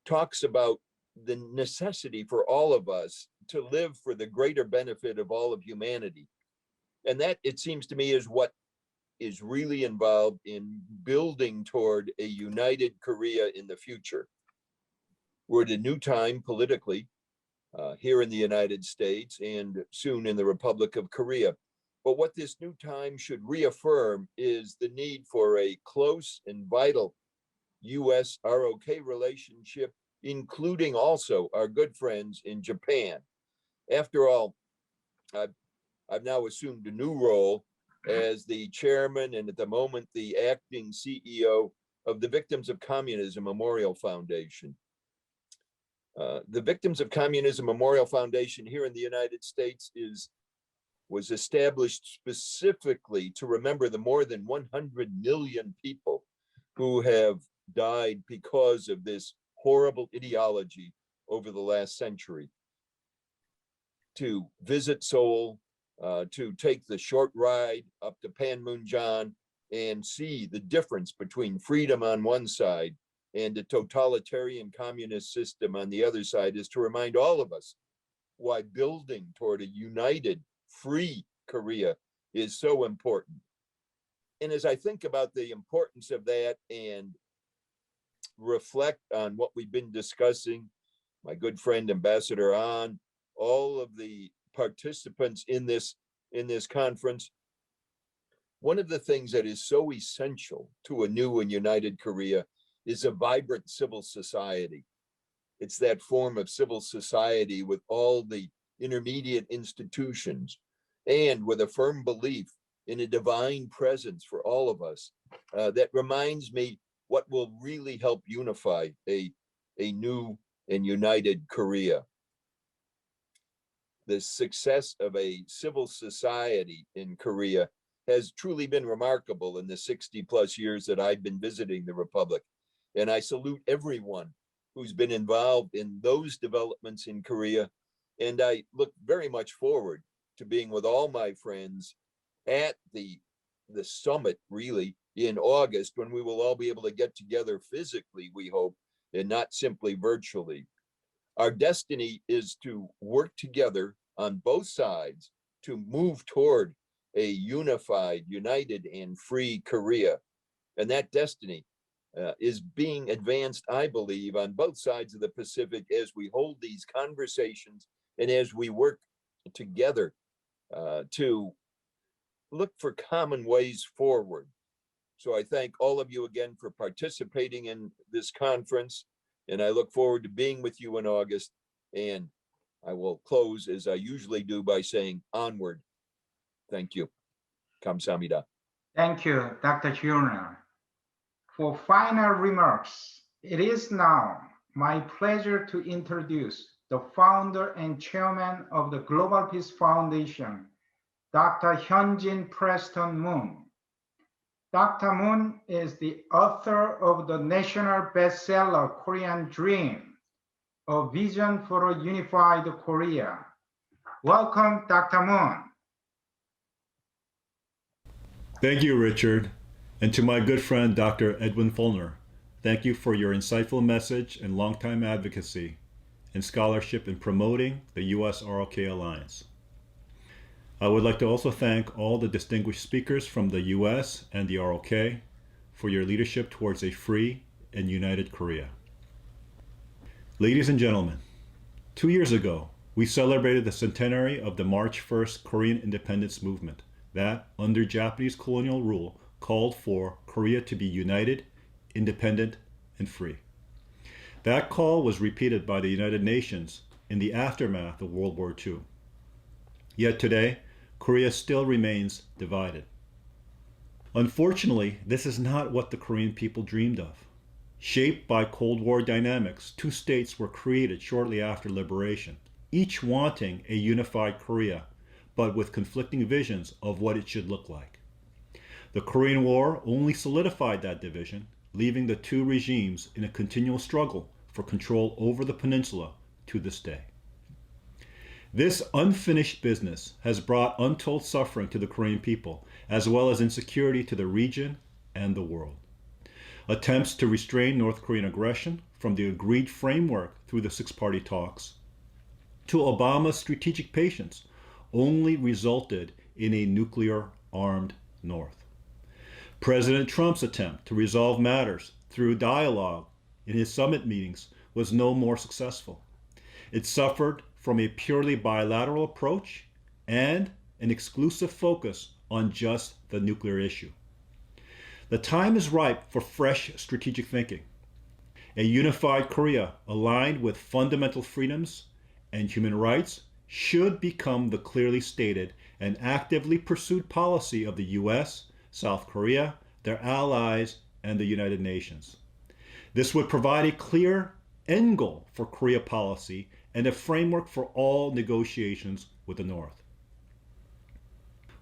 talks about the necessity for all of us to live for the greater benefit of all of humanity. And that, it seems to me, is what is really involved in building toward a united Korea in the future. We're at a new time politically here in the United States and soon in the Republic of Korea. But what this new time should reaffirm is the need for a close and vital US-ROK relationship, including also our good friends in Japan. After all, I've now assumed a new role as the chairman and at the moment the acting CEO of the Victims of Communism Memorial Foundation. The Victims of Communism Memorial Foundation here in the United States was established specifically to remember the more than 100 million people who have died because of this horrible ideology over the last century. To visit Seoul, to take the short ride up to Panmunjom and see the difference between freedom on one side and a totalitarian communist system on the other side is to remind all of us why building toward a united, free Korea is so important. And as I think about the importance of that and reflect on what we've been discussing, my good friend Ambassador An, all of the participants in this conference, one of the things that is so essential to a new and united Korea is a vibrant civil society. It's that form of civil society with all the intermediate institutions and with a firm belief in a divine presence for all of us that reminds me what will really help unify a new and united Korea. The success of a civil society in Korea has truly been remarkable in the 60+ years that I've been visiting the Republic. And I salute everyone who's been involved in those developments in Korea. And I look very much forward to being with all my friends at the summit, really, in August, when we will all be able to get together physically, we hope, and not simply virtually. Our destiny is to work together on both sides to move toward a unified, united, and free Korea. And that destiny is being advanced, I believe, on both sides of the Pacific as we hold these conversations and as we work together to look for common ways forward. So I thank all of you again for participating in this conference, and I look forward to being with you in August. And I will close, as I usually do, by saying onward. Thank you. Kamsahamnida. Thank you, Dr. Huner. For final remarks, it is now my pleasure to introduce the founder and chairman of the Global Peace Foundation, Dr. Hyunjin Preston Moon. Dr. Moon is the author of the national bestseller Korean Dream, A Vision for a Unified Korea, Welcome, Dr. Moon. Thank you, Richard. And to my good friend, Dr. Edwin Fulner, thank you for your insightful message and longtime advocacy and scholarship in promoting the US-ROK Alliance. I would like to also thank all the distinguished speakers from the US and the ROK for your leadership towards a free and united Korea. Ladies and gentlemen, 2 years ago, we celebrated the centenary of the March 1st Korean independence movement that, under Japanese colonial rule, called for Korea to be united, independent, and free. That call was repeated by the United Nations in the aftermath of World War II. Yet today, Korea still remains divided. Unfortunately, this is not what the Korean people dreamed of. Shaped by Cold War dynamics, two states were created shortly after liberation, each wanting a unified Korea, but with conflicting visions of what it should look like. The Korean War only solidified that division, leaving the two regimes in a continual struggle for control over the peninsula to this day. This unfinished business has brought untold suffering to the Korean people, as well as insecurity to the region and the world. Attempts to restrain North Korean aggression from the agreed framework through the six-party talks to Obama's strategic patience only resulted in a nuclear-armed North. President Trump's attempt to resolve matters through dialogue in his summit meetings was no more successful. It suffered from a purely bilateral approach and an exclusive focus on just the nuclear issue. The time is ripe for fresh strategic thinking. A unified Korea aligned with fundamental freedoms and human rights should become the clearly stated and actively pursued policy of the US, South Korea, their allies, and the United Nations. This would provide a clear end goal for Korea policy and a framework for all negotiations with the North.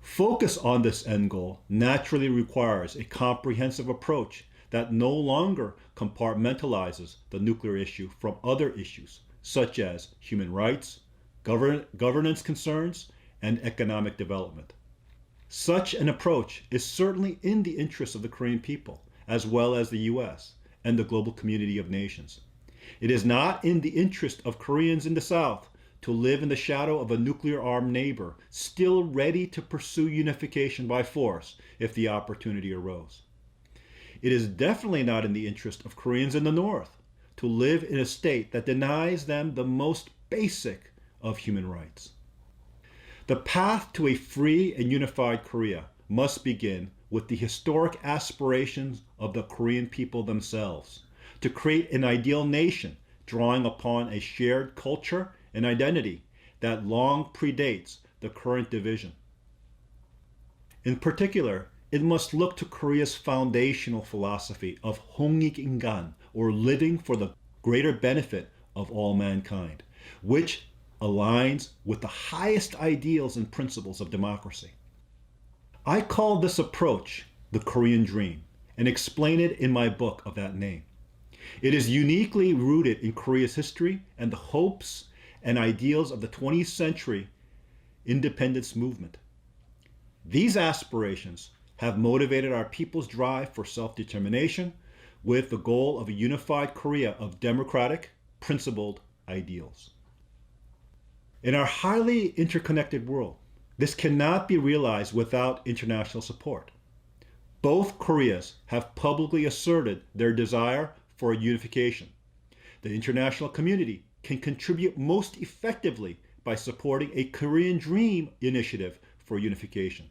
Focus on this end goal naturally requires a comprehensive approach that no longer compartmentalizes the nuclear issue from other issues, such as human rights, governance concerns, and economic development. Such an approach is certainly in the interest of the Korean people, as well as the US and the global community of nations. It is not in the interest of Koreans in the South to live in the shadow of a nuclear-armed neighbor, still ready to pursue unification by force if the opportunity arose. It is definitely not in the interest of Koreans in the North to live in a state that denies them the most basic of human rights. The path to a free and unified Korea must begin with the historic aspirations of the Korean people themselves to create an ideal nation drawing upon a shared culture and identity that long predates the current division. In particular, it must look to Korea's foundational philosophy of 홍익인간, or living for the greater benefit of all mankind, which aligns with the highest ideals and principles of democracy. I call this approach the Korean Dream and explain it in my book of that name. It is uniquely rooted in Korea's history and the hopes and ideals of the 20th century independence movement. These aspirations have motivated our people's drive for self-determination with the goal of a unified Korea of democratic, principled ideals. In our highly interconnected world, this cannot be realized without international support. Both Koreas have publicly asserted their desire for unification. The international community can contribute most effectively by supporting a Korean Dream initiative for unification.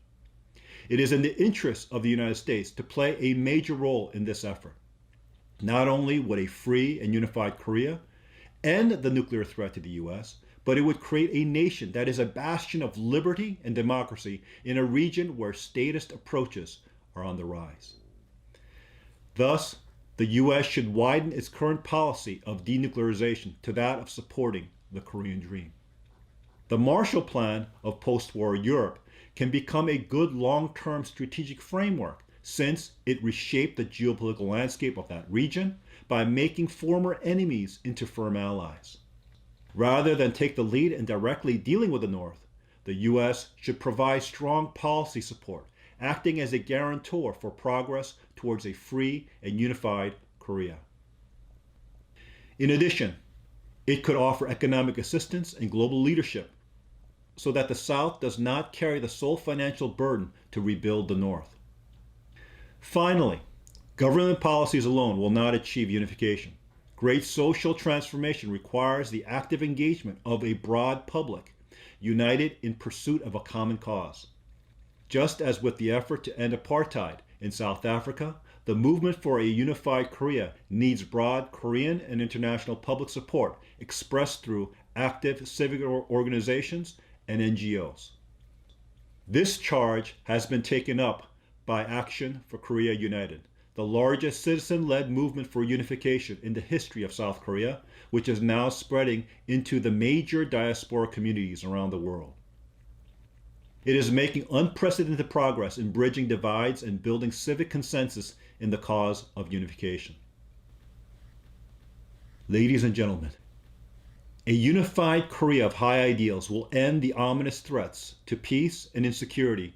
It is in the interest of the United States to play a major role in this effort. Not only would a free and unified Korea end the nuclear threat to the US, but it would create a nation that is a bastion of liberty and democracy in a region where statist approaches are on the rise. Thus, the US should widen its current policy of denuclearization to that of supporting the Korean Dream. The Marshall Plan of post-war Europe can become a good long-term strategic framework since it reshaped the geopolitical landscape of that region by making former enemies into firm allies. Rather than take the lead in directly dealing with the North, the U.S. should provide strong policy support, acting as a guarantor for progress towards a free and unified Korea. In addition, it could offer economic assistance and global leadership so that the South does not carry the sole financial burden to rebuild the North. Finally, government policies alone will not achieve unification. Great social transformation requires the active engagement of a broad public, united in pursuit of a common cause. Just as with the effort to end apartheid in South Africa, the movement for a unified Korea needs broad Korean and international public support expressed through active civic organizations and NGOs. This charge has been taken up by Action for Korea United, the largest citizen-led movement for unification in the history of South Korea, which is now spreading into the major diaspora communities around the world. It is making unprecedented progress in bridging divides and building civic consensus in the cause of unification. Ladies and gentlemen, a unified Korea of high ideals will end the ominous threats to peace and insecurity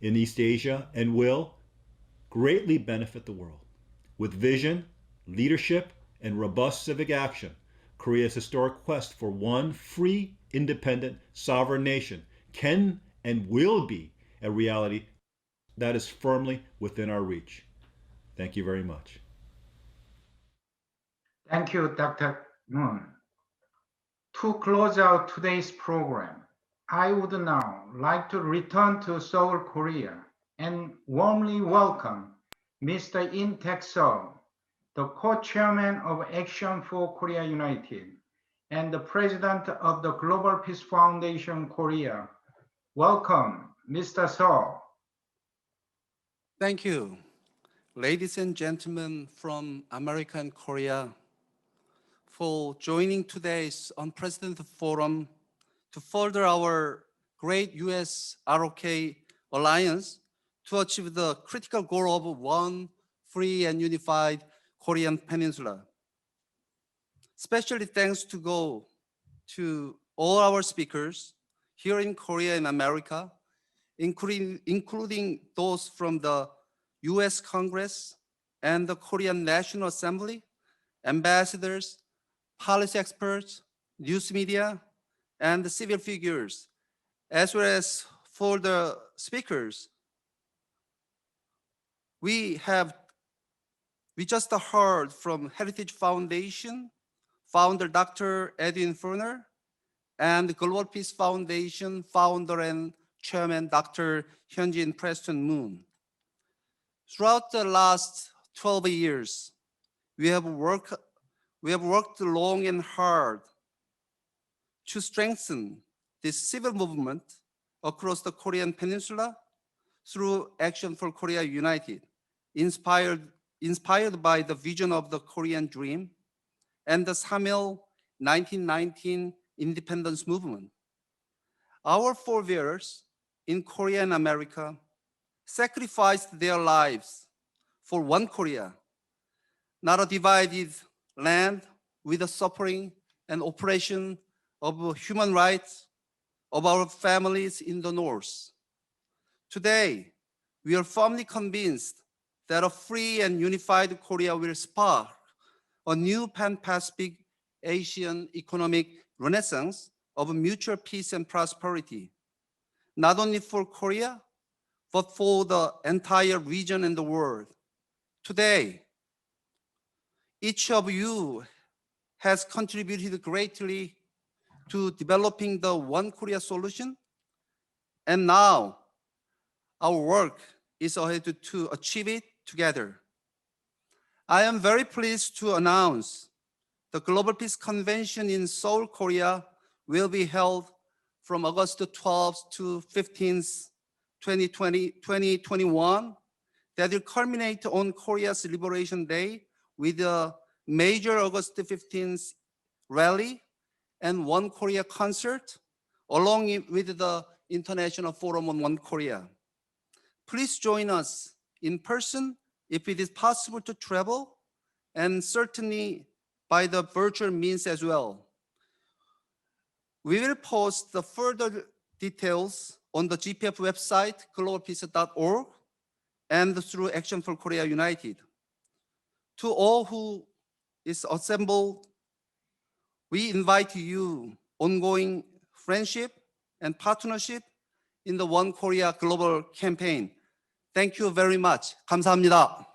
in East Asia and will greatly benefit the world. With vision, leadership, and robust civic action, Korea's historic quest for one free, independent, sovereign nation can and will be a reality that is firmly within our reach. Thank you very much. Thank you, Dr. Moon. To close out today's program, I would now like to return to Seoul, Korea, and warmly welcome Mr. In Taek-seo, the co-chairman of Action for Korea United and the president of the Global Peace Foundation Korea. Welcome, Mr. Seo. Thank you. Ladies and gentlemen from America and Korea, for joining today's unprecedented forum to further our great US-ROK alliance to achieve the critical goal of one free and unified Korean peninsula. Especially thanks to go to all our speakers here in Korea and America, including those from the US Congress and the Korean National Assembly, ambassadors, policy experts, news media, and the civil figures, as well as for the speakers. We just heard from Heritage Foundation founder Dr. Edwin Furner and the Global Peace Foundation founder and chairman Dr. Hyunjin Preston Moon. Throughout the last 12 years, we have worked long and hard to strengthen this civil movement across the Korean Peninsula through Action for Korea United, inspired by the vision of the Korean Dream and the Samil 1919 independence movement. Our forebears in Korea and America sacrificed their lives for one Korea, not a divided land with the suffering and oppression of human rights of our families in the North. Today, we are firmly convinced that a free and unified Korea will spark a new Pan-Pacific Asian economic renaissance of mutual peace and prosperity, not only for Korea, but for the entire region and the world. Today, each of you has contributed greatly to developing the One Korea solution, and now our work is ahead to achieve it together. I am very pleased to announce the Global Peace Convention in Seoul, Korea will be held from August 12th to 15th, 2021, that will culminate on Korea's Liberation Day with a major August 15th rally and One Korea concert, along with the International Forum on One Korea. Please join us in person if it is possible to travel, and certainly by the virtual means as well. We will post the further details on the GPF website, globalpeace.org, and through Action for Korea United. To all who is assembled, we invite you ongoing friendship and partnership in the One Korea Global campaign. Thank you very much. 감사합니다.